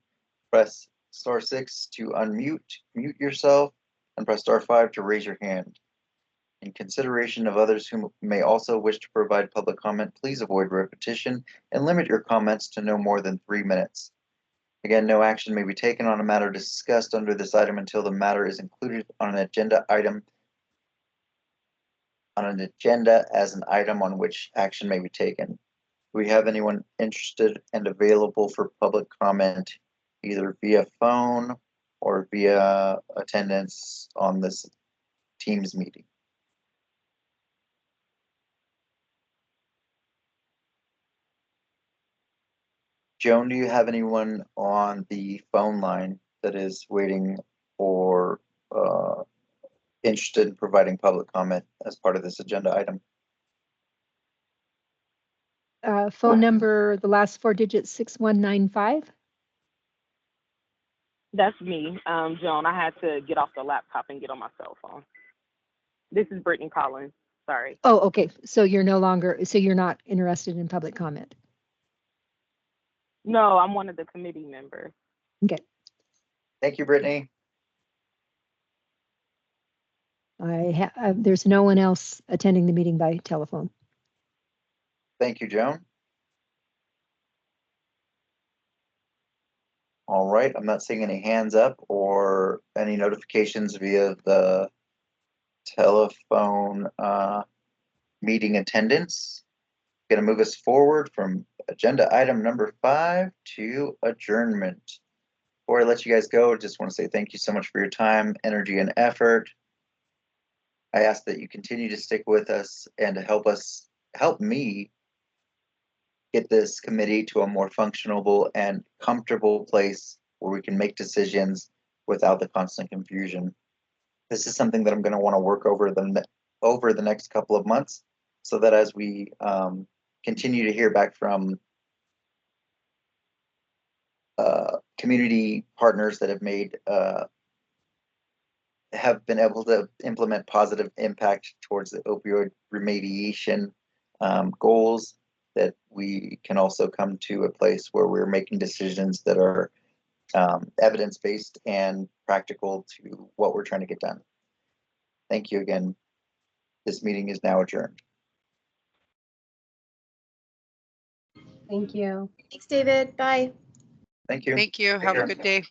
press *6 to mute yourself, and press *5 to raise your hand. In consideration of others who may also wish to provide public comment, please avoid repetition and limit your comments to no more than 3 minutes. Again, no action may be taken on a matter discussed under this item until the matter is included on an agenda as an item on which action may be taken. Do we have anyone interested and available for public comment, either via phone or via attendance on this Teams meeting? Joan, do you have anyone on the phone line that is waiting or interested in providing public comment as part of this agenda item? Phone number, the last 4 digits, 6195. That's me, Joan. I had to get off the laptop and get on my cell phone. This is Brittany Collins. Sorry. Oh, okay. So you're not interested in public comment. No, I'm one of the committee members. Okay. Thank you, Brittany. There's no one else attending the meeting by telephone. Thank you, Joan. All right, I'm not seeing any hands up or any notifications via the telephone meeting attendance. Going to move us forward from agenda item number 5 to adjournment. Before I let you guys go, I just want to say thank you so much for your time, energy, and effort. I ask that you continue to stick with us and to help me get this committee to a more functional and comfortable place where we can make decisions without the constant confusion. This is something that I'm going to want to work over the next couple of months, so that as we continue to hear back from community partners that have been able to implement positive impact towards the opioid remediation goals, that we can also come to a place where we're making decisions that are evidence-based and practical to what we're trying to get done. Thank you again. This meeting is now adjourned. Thank you. Thanks, David. Bye. Thank you. Thank you. Have a good day.